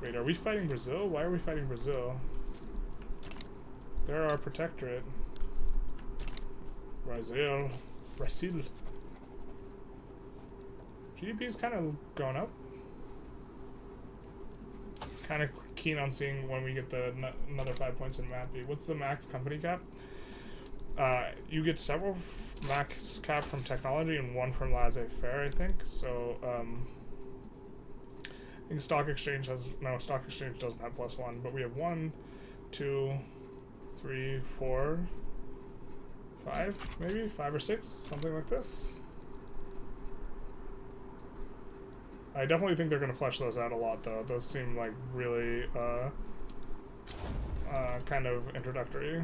Wait, are we fighting Brazil? Why are we fighting Brazil? They're our protectorate. Brazil. GDP's kind of going up. Kind of keen on seeing when we get the another 5 points in MAPI. What's the max company cap? You get several max cap from technology and 1 from laissez-faire, I think. So, I think stock exchange has... No, stock exchange doesn't have +1, but we have 1, 2, 3, 4, 5, maybe? 5 or 6? Something like this. I definitely think they're going to flesh those out a lot, though. Those seem like really, kind of introductory.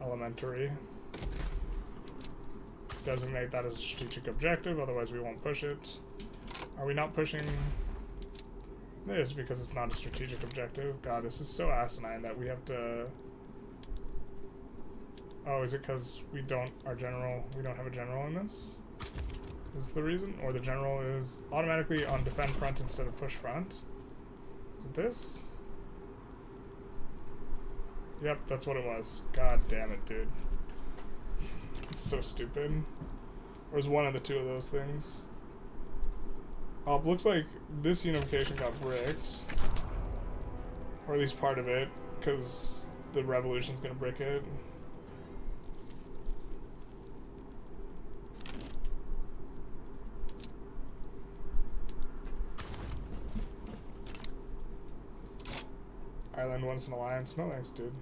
Elementary. Designate that as a strategic objective, otherwise we won't push it. Are we not pushing this because it's not a strategic objective? God, this is so asinine that we have to... Oh, is it because we don't have a general in this? Is this the reason? Or the general is automatically on defend front instead of push front? Is it this? Yep, that's what it was. God damn it, dude. It's so stupid. Or is one of the two of those things? Oh, it looks like this unification got bricked. Or at least part of it, because the revolution's gonna brick it. Ireland wants an alliance. No thanks, dude.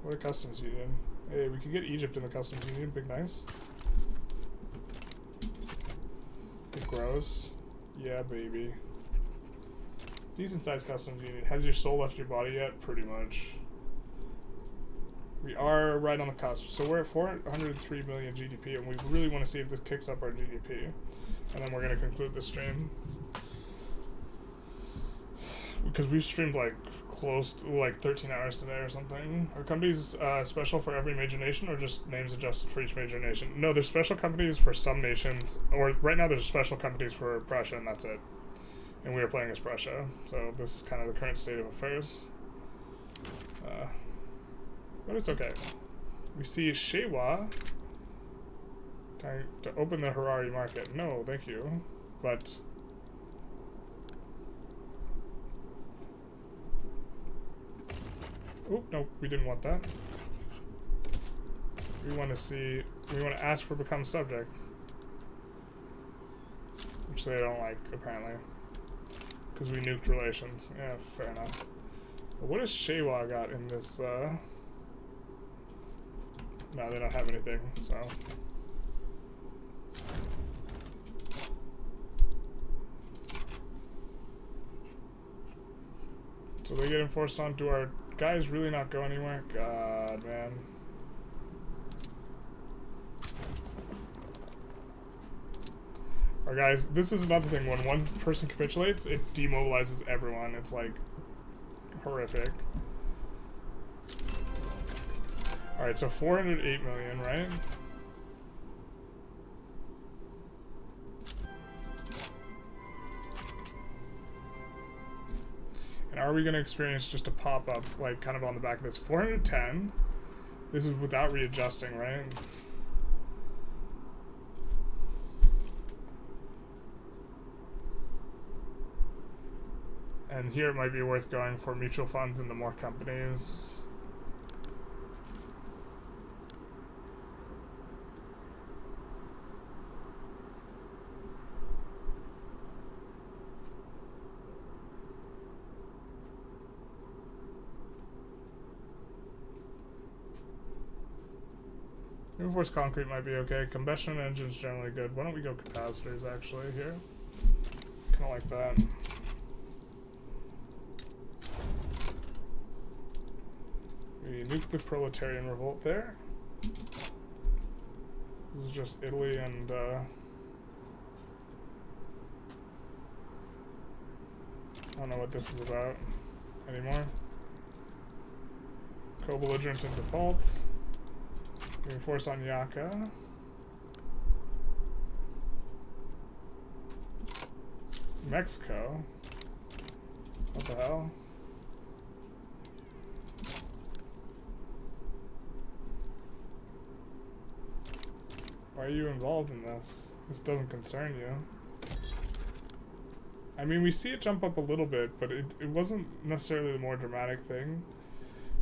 What a customs union. Hey, we could get Egypt in the customs union. Big nice. It grows. Yeah, baby. Decent sized customs union. Has your soul left your body yet? Pretty much. We are right on the cusp. So we're at 403 million GDP, and we really want to see if this kicks up our GDP. And then we're going to conclude the stream. Because we've streamed like close to like 13 hours today or something. Are companies special for every major nation, or just names adjusted for each major nation? No, there's special companies for some nations, or right now there's special companies for Prussia, and that's it. And we are playing as Prussia, so this is kind of the current state of affairs. But it's okay. We see Shewa trying to open the Harari market. No, thank you. But oh, no, we didn't want that. We want to ask for become subject. Which they don't like, apparently. Because we nuked relations. Yeah, fair enough. But what has Shewa got in this, No, they don't have anything, so... So they get enforced on. Do our guys really not go anywhere? God, man. Alright guys, this is another thing. When one person capitulates, it demobilizes everyone. It's like horrific. Alright, so 408 million, right? And are we going to experience just a pop-up, like, kind of on the back of this? 410. This is without readjusting, right? And here it might be worth going for mutual funds into more companies. Reinforced concrete might be okay. Combustion engines generally good. Why don't we go capacitors actually here? Kind of like that. We nuke the proletarian revolt there. This is just Italy and I don't know what this is about anymore. Co-belligerent in default. Reinforce on Yaka. Mexico. What the hell? Why are you involved in this? This doesn't concern you. I mean, we see it jump up a little bit, but it wasn't necessarily the more dramatic thing.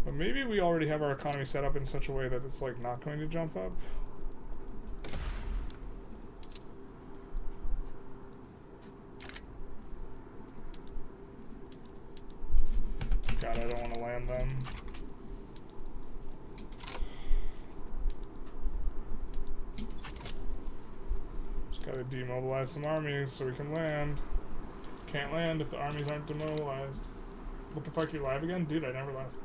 But maybe we already have our economy set up in such a way that it's like not going to jump up. God, I don't want to land them. Just gotta demobilize some armies so we can land. Can't land if the armies aren't demobilized. What the fuck, you live again? Dude, I never left.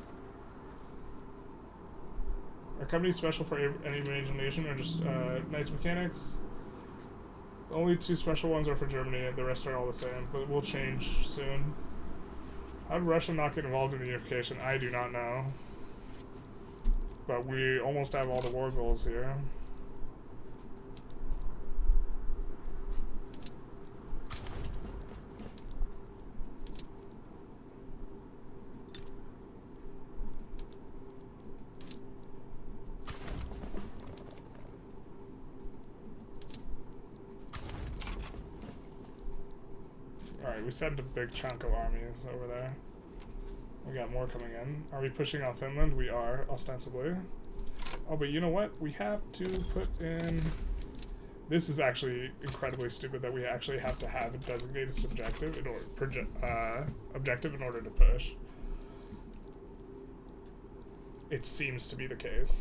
Are companies special for any major nation or just nice mechanics? The only two special ones are for Germany, the rest are all the same, but we'll change soon. How did Russia not get involved in the unification? I do not know. But we almost have all the war goals here. We sent a big chunk of armies over there. We got more coming in. Are we pushing on Finland? We are, ostensibly. Oh, but you know what? We have to put in... This is actually incredibly stupid that we actually have to have a designated subjective in order, objective in order to push. It seems to be the case.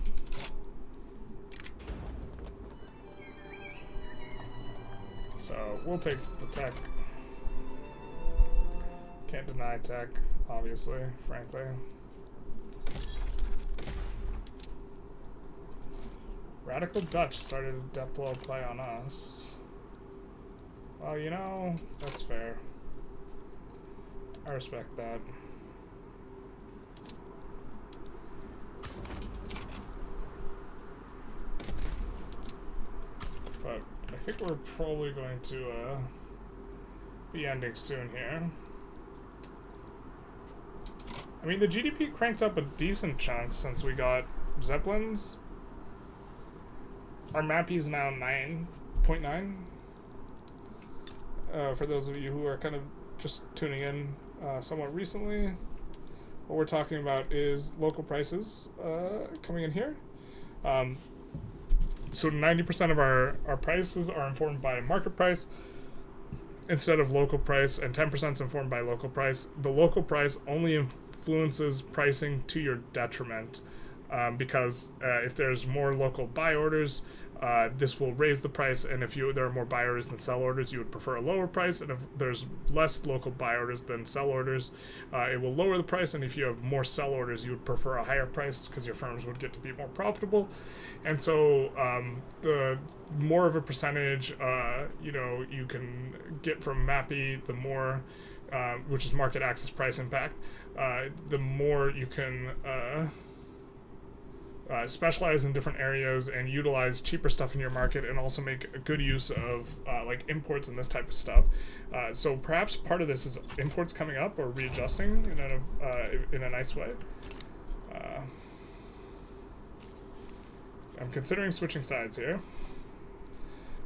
So, we'll take the tech. Can't deny tech, obviously, frankly. Radical Dutch started a death blow play on us. Well, you know, that's fair. I respect that. But I think we're probably going to be ending soon here. I mean, the GDP cranked up a decent chunk since we got Zeppelins. Our MAPI is now 9.9. For those of you who are kind of just tuning in somewhat recently, what we're talking about is local prices coming in here. So 90% of our prices are informed by market price instead of local price, and 10% is informed by local price. The local price only influences pricing to your detriment. because if there's more local buy orders, this will raise the price, and if there are more buy orders than sell orders, you would prefer a lower price, and if there's less local buy orders than sell orders, it will lower the price, and if you have more sell orders, you would prefer a higher price because your firms would get to be more profitable. And so the more of a percentage you can get from MAPI, the more, which is market access price impact, the more you can specialize in different areas and utilize cheaper stuff in your market, and also make a good use of like imports and this type of stuff. So perhaps part of this is imports coming up or readjusting in a nice way. I'm considering switching sides here.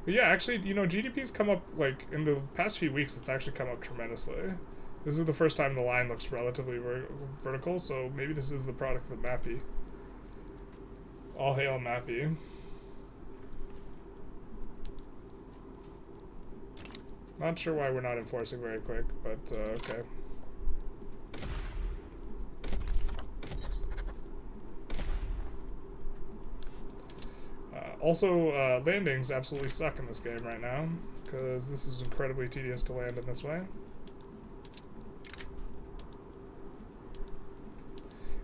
But yeah, actually, GDP's come up, like, in the past few weeks, it's actually come up tremendously. This is the first time the line looks relatively vertical, so maybe this is the product of the MAPI. All hail MAPI. Not sure why we're not enforcing very quick, but okay. Also, landings absolutely suck in this game right now, because this is incredibly tedious to land in this way.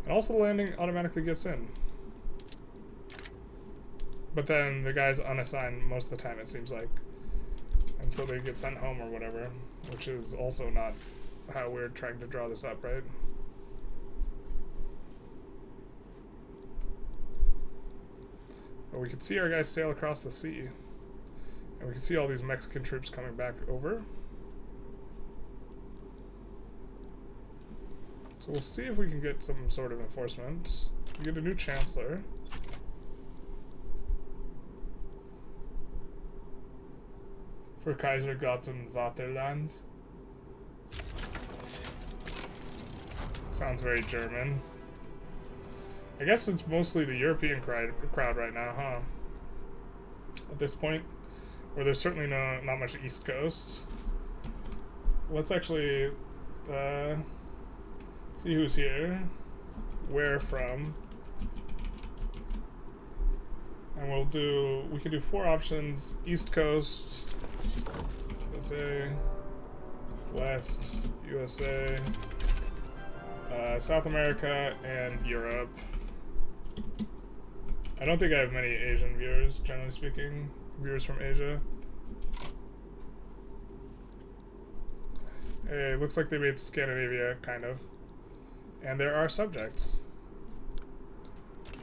And also the landing automatically gets in. But then the guy's unassigned most of the time, it seems like. And so they get sent home or whatever, which is also not how we're trying to draw this up, right? But we could see our guys sail across the sea. And we can see all these Mexican troops coming back over. So we'll see if we can get some sort of enforcement. We get a new chancellor. For Kaiser Gotten Vaterland. Sounds very German. I guess it's mostly the European crowd right now, huh? At this point, where there's certainly not much East Coast. Let's actually see who's here, where from, and we can do 4 options: East Coast, USA, West, USA, South America, and Europe. I don't think I have many Asian viewers, generally speaking. Viewers from Asia. Hey, looks like they made Scandinavia, kind of. And they're our subject.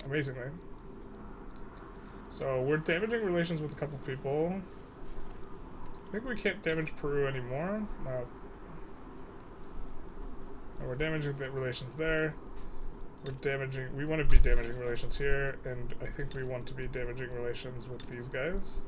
Amazingly. So we're damaging relations with a couple people. I think we can't damage Peru anymore. No. And we're damaging the relations there. We want to be damaging relations here, and I think we want to be damaging relations with these guys.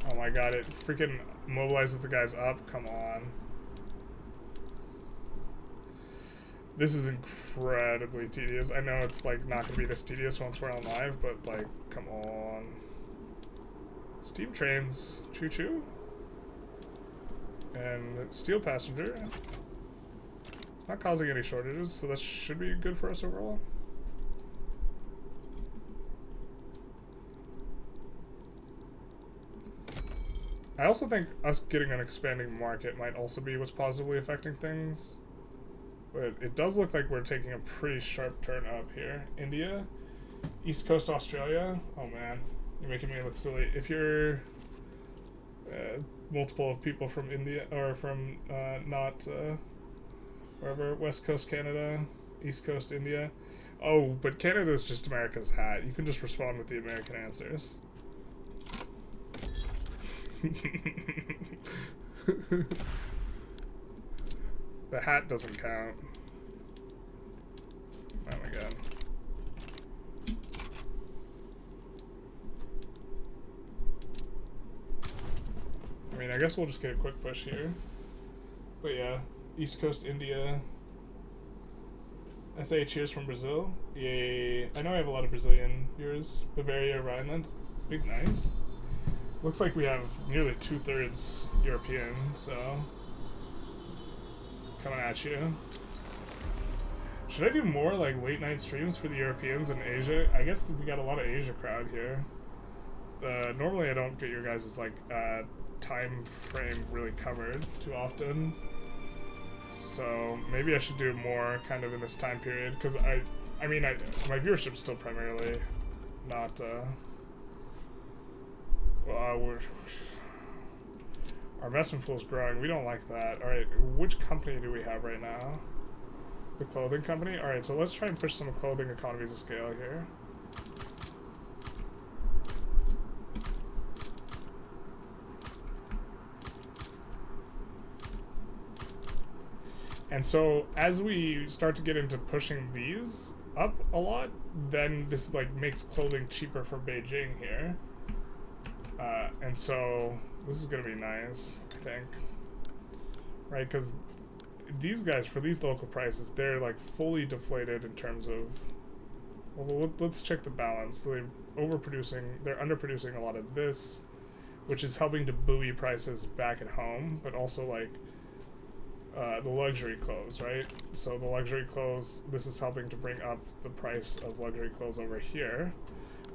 Oh my god, it freaking mobilizes the guys up. Come on. This is incredibly tedious. I know it's like not gonna be this tedious once we're on live, but like, come on. Steam trains, choo-choo. And steel passenger. It's not causing any shortages, so that should be good for us overall. I also think us getting an expanding market might also be what's positively affecting things. But it does look like we're taking a pretty sharp turn up here. India, East Coast Australia. Oh man, you're making me look silly. If you're multiple of people from India, or from not wherever, West Coast Canada, East Coast India. Oh, but Canada is just America's hat. You can just respond with the American answers. The hat doesn't count. Oh my god. I mean, I guess we'll just get a quick push here. But yeah, East Coast India. SA cheers from Brazil. Yay. I know I have a lot of Brazilian viewers. Bavaria, Rhineland. Big nice. Looks like we have nearly 2/3 European, so coming at you. Should I do more like late night streams for the Europeans in Asia? I guess we got a lot of Asia crowd here. Normally I don't get your guys' like time frame really covered too often, so maybe I should do more kind of in this time period, because I mean my viewership's still primarily not our investment pool is growing. We don't like that. All right, which company do we have right now? The clothing company. All right, so let's try and push some clothing economies of scale here. And so as we start to get into pushing these up a lot, then this like makes clothing cheaper for Beijing here. And so this is gonna be nice, I think, right? Because these guys, for these local prices, they're like fully deflated in terms of, well, let's check the balance. So they're underproducing a lot of this, which is helping to buoy prices back at home, but also like the luxury clothes, right? So the luxury clothes, this is helping to bring up the price of luxury clothes over here,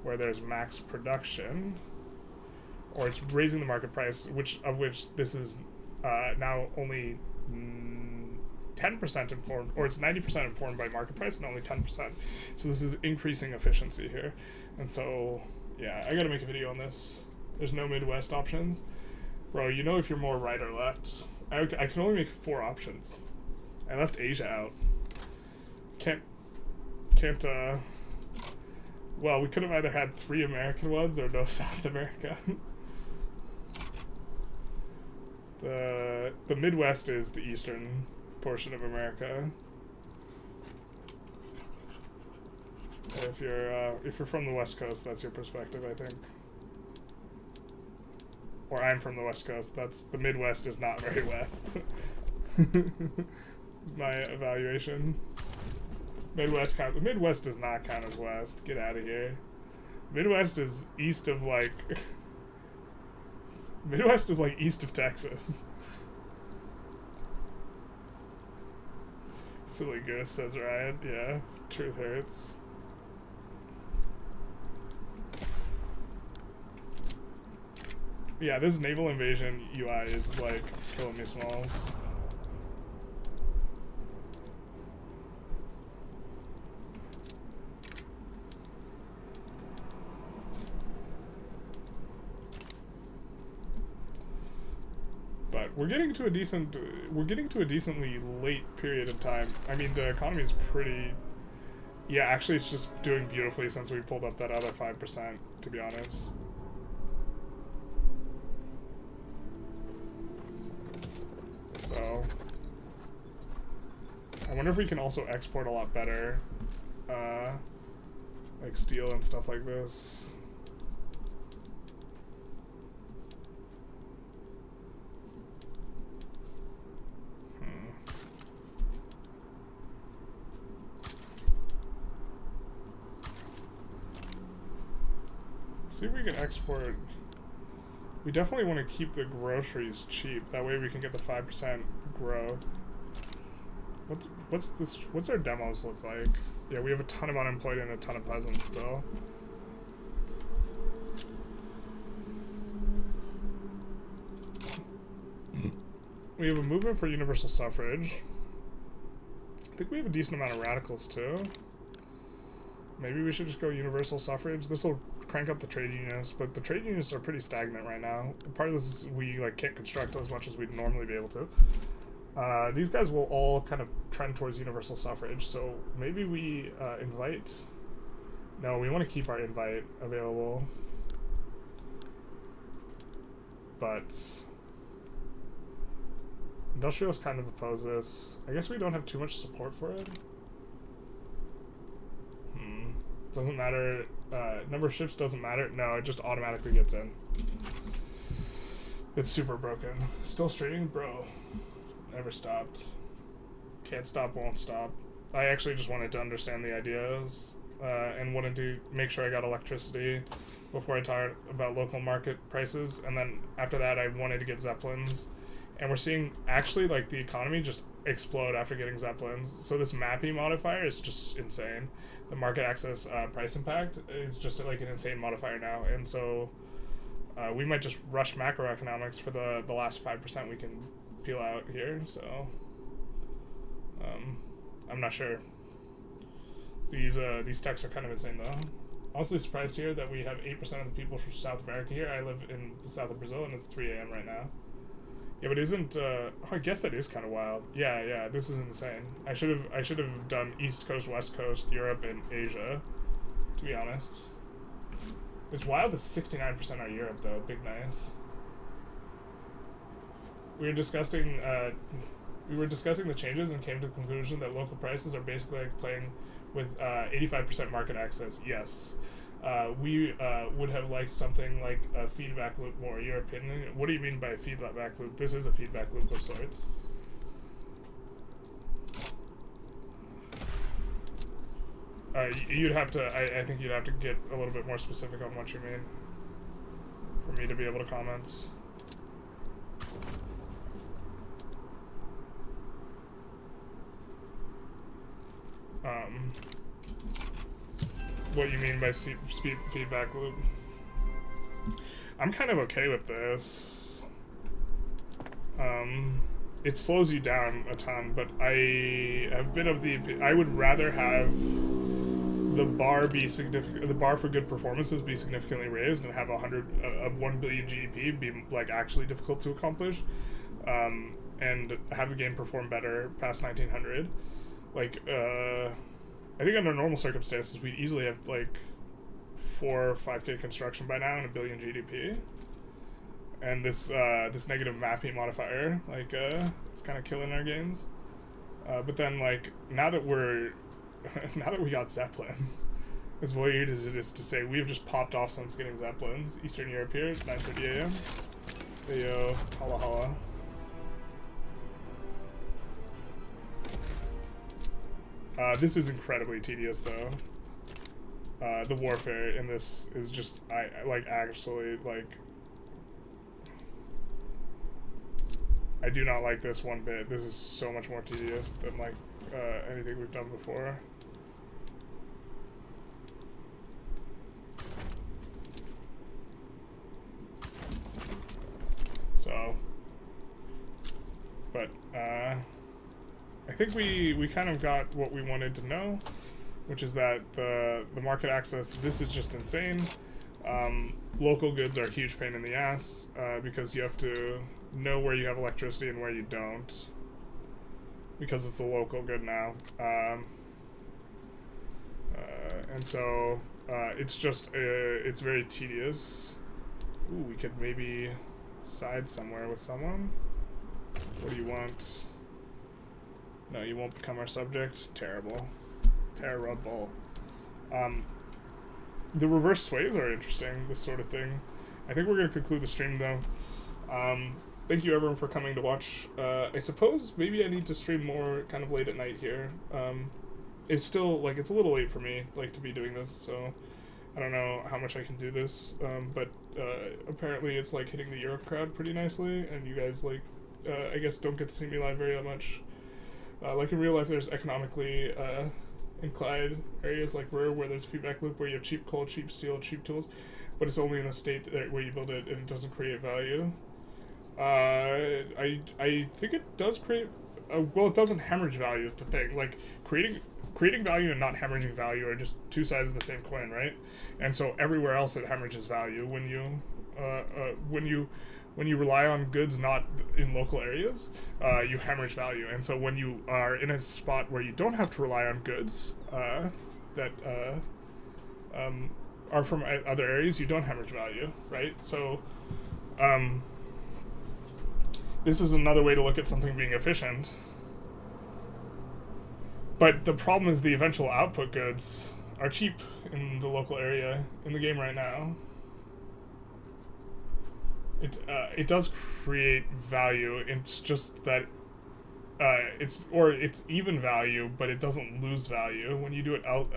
where there's max production, or it's raising the market price, which this is now only 10% informed, or it's 90% informed by market price and only 10%. So this is increasing efficiency here. And so, yeah, I gotta make a video on this. There's no Midwest options. Bro, you know if you're more right or left. I can only make 4 options. I left Asia out. Can't, well, we could have either had 3 American ones or no South America. The Midwest is the eastern portion of America. If you're from the West Coast, that's your perspective, I think. Or I'm from the West Coast. That's the Midwest is not very west. Is my evaluation. Midwest does not count as west. Get out of here. Midwest is east of like. Midwest is like east of Texas. Silly goose, says Ryan. Yeah, truth hurts. Yeah, this naval invasion UI is like killing me, Smalls. But we're getting to a decently late period of time. I mean, the economy is pretty. Yeah, actually, it's just doing beautifully since we pulled up that other 5%. To be honest. So, I wonder if we can also export a lot better, like steel and stuff like this. Let's see if we can export. We definitely want to keep the groceries cheap. That way we can get the 5% growth. What's our demos look like? Yeah, we have a ton of unemployed and a ton of peasants still. We have a movement for universal suffrage. I think we have a decent amount of radicals too. Maybe we should just go universal suffrage. This will crank up the trade unionists, but the trade unionists are pretty stagnant right now. Part of this is we like can't construct as much as we'd normally be able to. These guys will all kind of trend towards universal suffrage, so maybe we invite. No, we want to keep our invite available, but Industrialists kind of oppose this. I guess we don't have too much support for it. Doesn't matter. Number of ships doesn't matter. No, it just automatically gets in. It's super broken. Still streaming? Bro. Never stopped. Can't stop, won't stop. I actually just wanted to understand the ideas and wanted to make sure I got electricity before I talked about local market prices. And then after that, I wanted to get Zeppelins. And we're seeing actually like the economy just explode after getting Zeppelins. So this MAPI modifier is just insane. The market access price impact is just like an insane modifier now. And so we might just rush macroeconomics for the last 5% we can peel out here. So I'm not sure. These techs are kind of insane though. Also surprised here that we have 8% of the people from South America here. I live in the south of Brazil and it's 3 a.m. right now. Yeah, but isn't I guess that is kind of wild. Yeah, this is insane. I should have done East Coast, West Coast, Europe, and Asia, to be honest. It's wild that 69% are Europe though. Big nice. We were discussing the changes and came to the conclusion that local prices are basically like playing with 85% market access. Yes. We would have liked something like a feedback loop more. Your opinion? What do you mean by feedback loop? This is a feedback loop of sorts. You'd have to. I think you'd have to get a little bit more specific on what you mean for me to be able to comment. What you mean by speed feedback loop? I'm kind of okay with this. It slows you down a ton, but I have been of the I would rather have the bar be significant. The bar for good performances be significantly raised, and have 1 billion GDP be like actually difficult to accomplish, and have the game perform better past 1900. Like, I think under normal circumstances, we'd easily have like 4 or 5K construction by now and 1 billion GDP. And this negative mapping modifier, like, it's kind of killing our gains. But then, like, now that we got Zeppelins, as weird as it is to say, we've just popped off since getting Zeppelins. Eastern Europe here, 9:30 a.m. Heyo, holla holla. This is incredibly tedious, though. The warfare in this is just, actually, like, I do not like this one bit. This is so much more tedious than, like, anything we've done before. So, but, I think we kind of got what we wanted to know, which is that the market access, this is just insane. Local goods are a huge pain in the ass, because you have to know where you have electricity and where you don't, because it's a local good now. And so it's just, it's very tedious. Ooh, we could maybe side somewhere with someone. What do you want? No, you won't become our subject. Terrible. Terrible. The reverse sways are interesting, this sort of thing. I think we're going to conclude the stream, though. Thank you, everyone, for coming to watch. I suppose maybe I need to stream more kind of late at night here. It's still, like, it's a little late for me, like, to be doing this, so I don't know how much I can do this. But apparently it's, like, hitting the Europe crowd pretty nicely, and you guys, like, I guess don't get to see me live very much. Like in real life, there's economically inclined areas like Ruhr where there's feedback loop where you have cheap coal, cheap steel, cheap tools, but it's only in a state where you build it and it doesn't create value. I think it does create. Well, it doesn't hemorrhage value is the thing. Like creating value and not hemorrhaging value are just two sides of the same coin, right? And so everywhere else it hemorrhages value when you rely on goods not in local areas, you hemorrhage value. And so when you are in a spot where you don't have to rely on goods that are from other areas, you don't hemorrhage value, right? So this is another way to look at something being efficient. But the problem is the eventual output goods are cheap in the local area in the game right now. It does create value. It's just that it's even value, but it doesn't lose value when you do it out.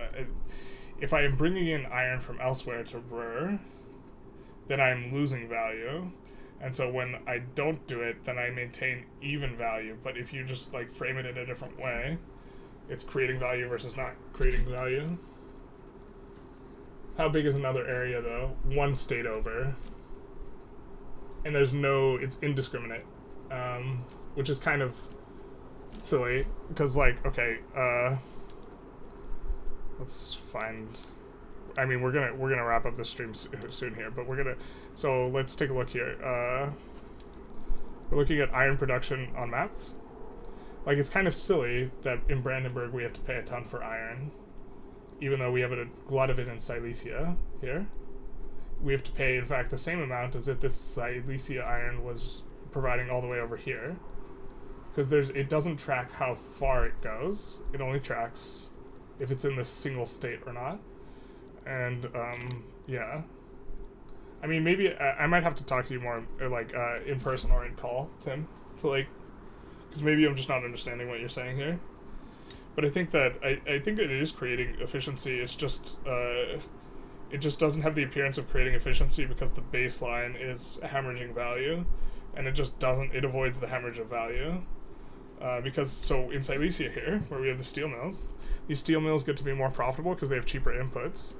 If I am bringing in iron from elsewhere to Ruhr, then I'm losing value. And so when I don't do it, then I maintain even value. But if you just like frame it in a different way, it's creating value versus not creating value. How big is another area though? One state over. And there's no, it's indiscriminate, which is kind of silly because like, okay, let's find, I mean, we're gonna wrap up this stream soon here, but so let's take a look here. We're looking at iron production on map. Like, it's kind of silly that in Brandenburg we have to pay a ton for iron, even though we have a lot of it in Silesia here. We have to pay, in fact, the same amount as if this Silesia iron was providing all the way over here. Because it doesn't track how far it goes. It only tracks if it's in this single state or not. And, yeah. I mean, maybe I might have to talk to you more, like, in person or in call, Tim, to, like, because maybe I'm just not understanding what you're saying here. But I think that, I think that it is creating efficiency. It's just, it just doesn't have the appearance of creating efficiency because the baseline is hemorrhaging value, and it just doesn't, it avoids the hemorrhage of value. Because, so in Silesia here, where we have the steel mills, these steel mills get to be more profitable because they have cheaper inputs.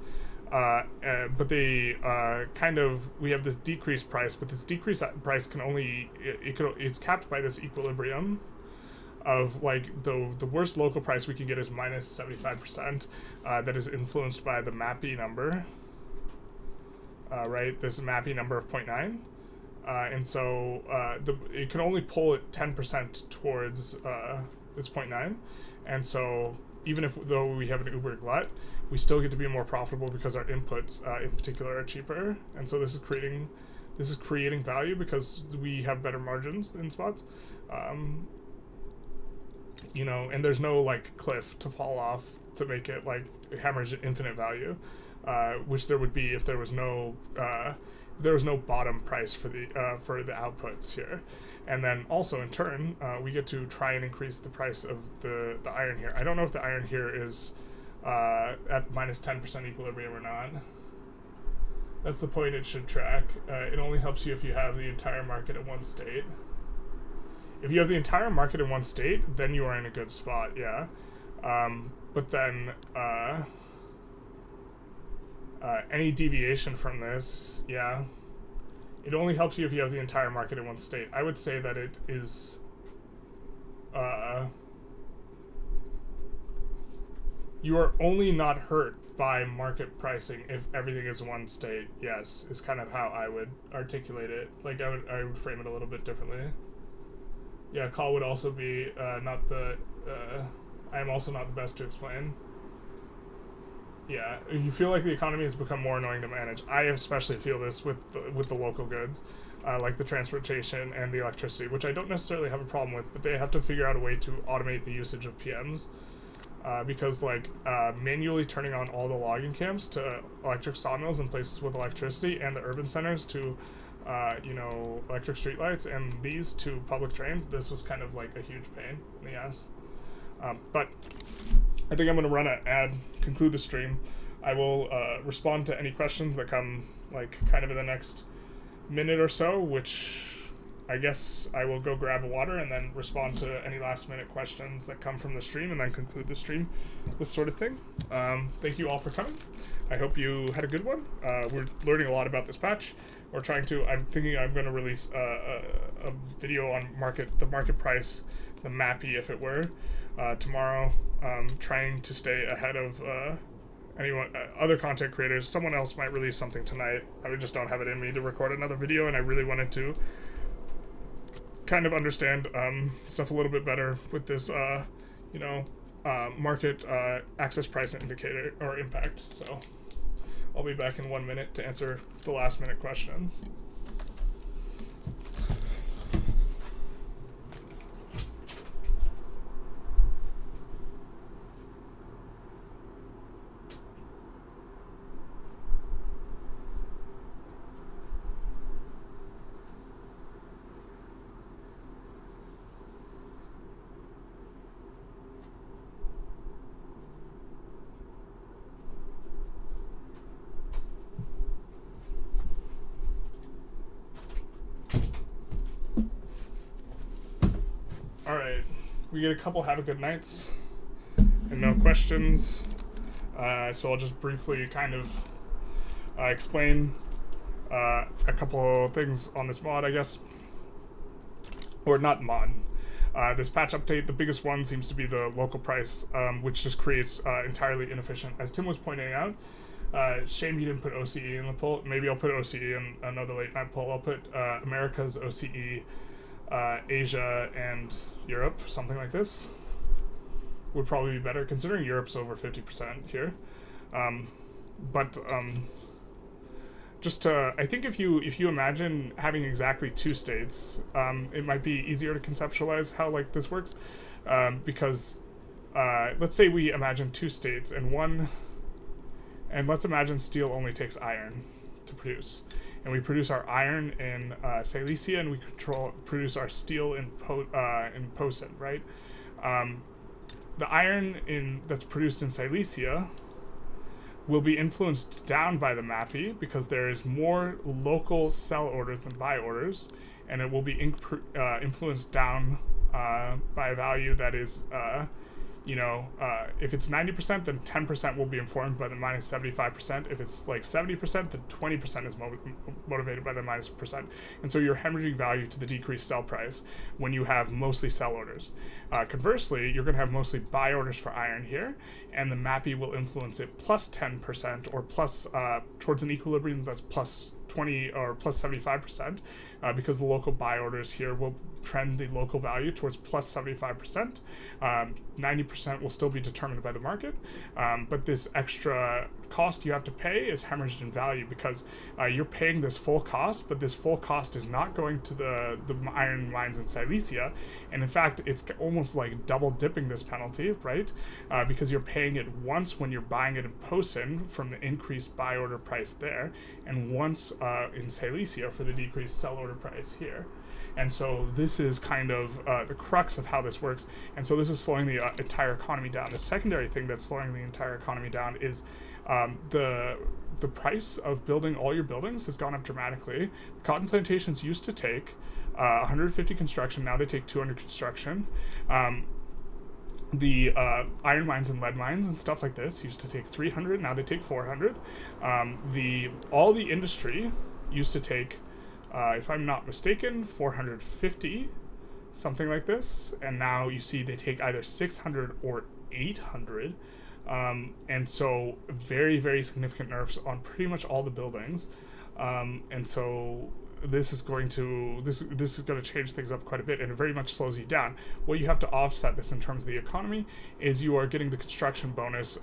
But they we have this decreased price, but this decreased price can only, it's capped by this equilibrium of like the worst local price we can get is minus 75%, that is influenced by the MAPI number, right? This MAPI number of 0.9. And so it can only pull it 10% towards this 0.9. And so even though we have an uber glut, we still get to be more profitable because our inputs in particular are cheaper. And so this is creating value because we have better margins in spots. You know, and there's no like cliff to fall off to make it like hemorrhage infinite value, which there would be if there was no bottom price for the outputs here. And then also in turn, we get to try and increase the price of the iron here. I don't know if the iron here is at minus 10% equilibrium or not. That's the point it should track. It only helps you if you have the entire market in one state. If you have the entire market in one state, then you are in a good spot, yeah. But then any deviation from this, yeah, it only helps you if you have the entire market in one state. I would say that it is you are only not hurt by market pricing if everything is one state. Yes, is kind of how I would articulate it. Like I would frame it a little bit differently. Yeah, call would also be not the. I am also not the best to explain. Yeah, you feel like the economy has become more annoying to manage. I especially feel this with the local goods, like the transportation and the electricity, which I don't necessarily have a problem with, but they have to figure out a way to automate the usage of PMs, because like manually turning on all the logging camps to electric sawmills in places with electricity and the urban centers to electric streetlights and these to public trains, this was kind of like a huge pain in the ass. But I think I'm going to run an ad, conclude the stream. I will respond to any questions that come like kind of in the next minute or so, which I guess I will go grab a water and then respond to any last minute questions that come from the stream and then conclude the stream, this sort of thing. Thank you all for coming. I hope you had a good one. We're learning a lot about this patch. I'm thinking I'm going to release a video on the market price, the MAPI if it were, tomorrow. Trying to stay ahead of other content creators. Someone else might release something tonight. I just don't have it in me to record another video, and I really wanted to kind of understand stuff a little bit better with this, market access price indicator or impact. So I'll be back in 1 minute to answer the last minute questions. we get a couple have a good nights and no questions. So I'll just briefly kind of explain a couple things on this mod, I guess. Or not mod. This patch update, the biggest one seems to be the local price, which just creates entirely inefficient. As Tim was pointing out, shame you didn't put OCE in the poll. Maybe I'll put OCE in another late night poll. I'll put America's OCE, Asia, and Europe, something like this. Would probably be better, considering Europe's over 50% here. Just to, I think if you imagine having exactly two states, it might be easier to conceptualize how like this works, because let's say we imagine two states and let's imagine steel only takes iron to produce, and we produce our iron in Silesia, and we produce our steel in Posen, right? The iron that's produced in Silesia will be influenced down by the MAPI because there is more local sell orders than buy orders, and it will be influenced down by a value that is, if it's 90%, then 10% will be informed by the minus 75%. If it's like 70%, then 20% is motivated by the minus percent. And so you're hemorrhaging value to the decreased sell price when you have mostly sell orders. Conversely, you're going to have mostly buy orders for iron here, and the MAPI will influence it plus 10% or plus towards an equilibrium that's plus 20 or plus 75%, because the local buy orders here will trend the local value towards plus 75%. 90% will still be determined by the market, but this extra cost you have to pay is hemorrhaged in value because you're paying this full cost, but this full cost is not going to the iron mines in Silesia, and in fact it's almost like double dipping this penalty, right? Because you're paying it once when you're buying it in Posen from the increased buy order price there, and once in Silesia for the decreased sell order price here. And so this is kind of the crux of how this works. And so this is slowing the entire economy down. The secondary thing that's slowing the entire economy down is the price of building all your buildings has gone up dramatically. Cotton plantations used to take 150 construction. Now they take 200 construction. The iron mines and lead mines and stuff like this used to take 300. Now they take 400. All the industry used to take, if I'm not mistaken, 450, something like this, and now you see they take either 600 or 800, and so very, very significant nerfs on pretty much all the buildings, and so this is going to change things up quite a bit, and it very much slows you down. What you have to offset this in terms of the economy is you are getting the construction bonus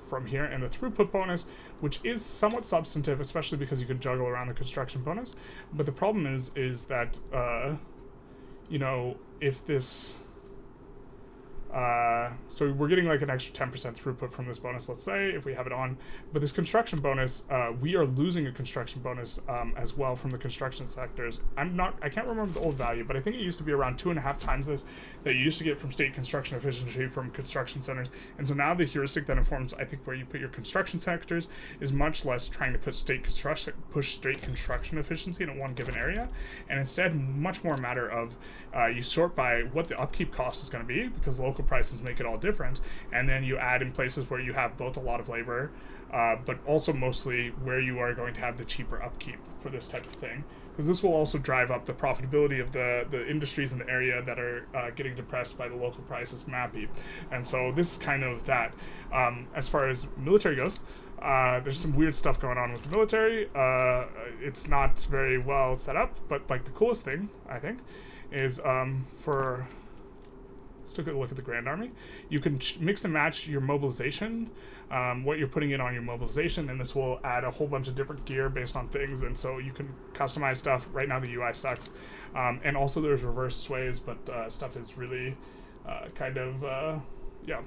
from here and the throughput bonus, which is somewhat substantive, especially because you can juggle around the construction bonus. But the problem is that if this so we're getting like an extra 10% throughput from this bonus, let's say, if we have it on. But this construction bonus, we are losing a construction bonus as well from the construction sectors. I can't remember the old value, but I think it used to be around 2.5 times this that you used to get from state construction efficiency from construction centers. And so now the heuristic that informs, I think, where you put your construction sectors is much less trying to push state construction efficiency in one given area, and instead much more a matter of you sort by what the upkeep cost is going to be, because local prices make it all different, and then you add in places where you have both a lot of labor, but also mostly where you are going to have the cheaper upkeep for this type of thing, because this will also drive up the profitability of the industries in the area that are getting depressed by the local prices MAPI. And so this is kind of that. As far as military goes, there's some weird stuff going on with the military. It's not very well set up, but like the coolest thing, I think, is let's take a look at the Grand Army. You can mix and match your mobilization, what you're putting in on your mobilization, and this will add a whole bunch of different gear based on things, and so you can customize stuff. Right now the UI sucks, and also there's reverse sways, but stuff is really yeah.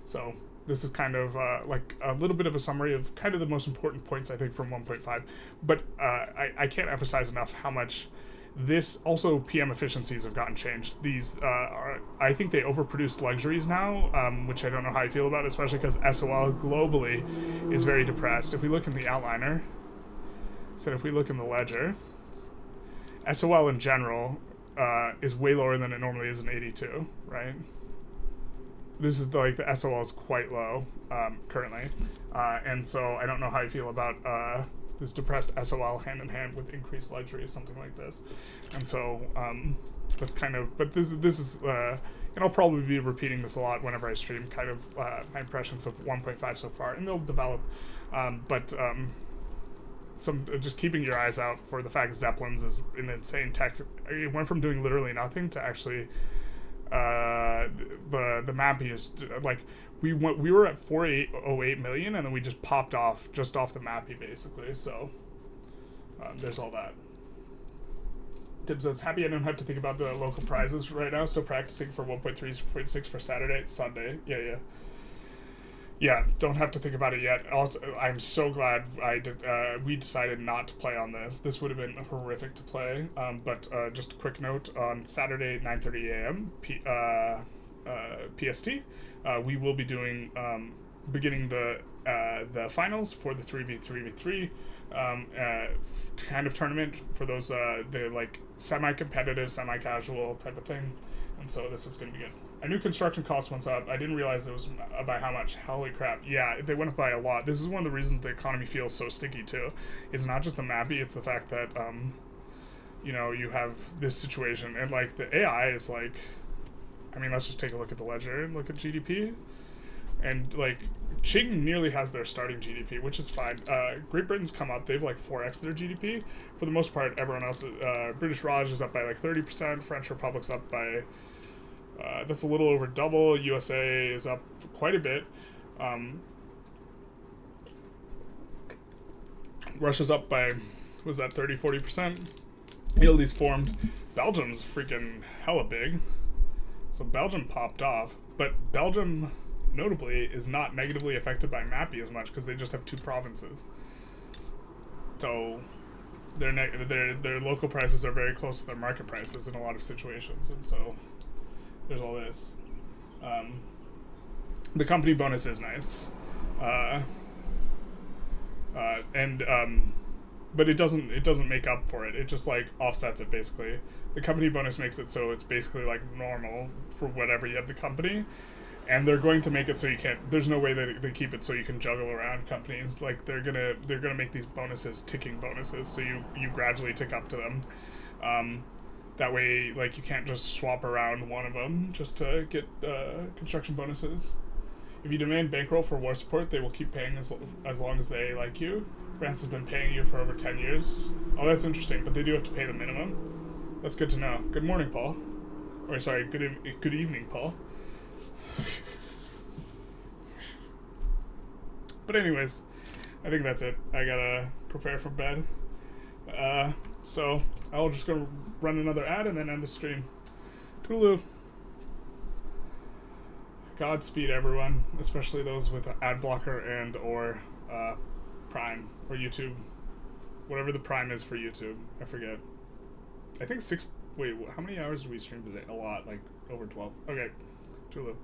So this is kind of like a little bit of a summary of kind of the most important points, I think, from 1.5, but I can't emphasize enough how much this also PM efficiencies have gotten changed. These I think they overproduce luxuries now, which I don't know how I feel about, especially because SOL globally is very depressed. If we look in the outliner, so if we look in the ledger, SOL in general is way lower than it normally is in 82, right? This is like the SOL is quite low currently, and so I don't know how I feel about this depressed SOL hand in hand with increased luxury, something like this, and so that's kind of. But this is and I'll probably be repeating this a lot whenever I stream. Kind of my impressions of 1.5 so far, and they'll develop, but. Some just keeping your eyes out for the fact Zeppelins is an insane tech. It went from doing literally nothing to actually the mapping is like we were at 408 million and then we just popped off just off the mapping basically. So there's all that. Tib says, happy I don't have to think about the local prizes right now. Still practicing for 1.3.6 for Saturday, Sunday. Yeah, don't have to think about it yet. Also, I'm so glad we decided not to play on this. This would have been horrific to play. But just a quick note, on Saturday, 9:30 a.m. PST, we will be doing beginning the finals for the 3v3v3 kind of tournament for those the like semi-competitive, semi-casual type of thing. And so this is going to be good. I knew construction costs went up. I didn't realize it was by how much. Holy crap. Yeah, they went up by a lot. This is one of the reasons the economy feels so sticky, too. It's not just the mappy, it's the fact that, you know, you have this situation. And, like, the AI is, like... I mean, let's just take a look at the ledger and look at GDP. And, like, Qing nearly has their starting GDP, which is fine. Great Britain's come up. They've, like, 4x their GDP. For the most part, everyone else... British Raj is up by, like, 30%. French Republic's up by... that's a little over double. USA is up quite a bit. Russia's up by, was that 30-40%? Italy's formed. Belgium's freaking hella big. So Belgium popped off. But Belgium, notably, is not negatively affected by MAPI as much because they just have 2 provinces. So their local prices are very close to their market prices in a lot of situations. And so... there's all this. The company bonus is nice. But it doesn't make up for it. It just like offsets it basically. The company bonus makes it so it's basically like normal for whatever you have the company. And they're going to make it so you can't, there's no way that they keep it so you can juggle around companies. Like they're gonna make these bonuses ticking bonuses so you gradually tick up to them. That way, like, you can't just swap around one of them just to get construction bonuses. If you demand bankroll for war support, they will keep paying as long as they like you. France has been paying you for over 10 years. Oh, that's interesting, but they do have to pay the minimum. That's good to know. Good morning, Paul. Or, sorry, good evening, Paul. But anyways, I think that's it. I gotta prepare for bed. So I'll just go run another ad and then end the stream. Toodaloo. Godspeed, everyone, especially those with ad blocker and or Prime or YouTube, whatever the Prime is for YouTube. I forget. I think 6. Wait, how many hours did we stream today? A lot, like over 12. Okay, toodaloo.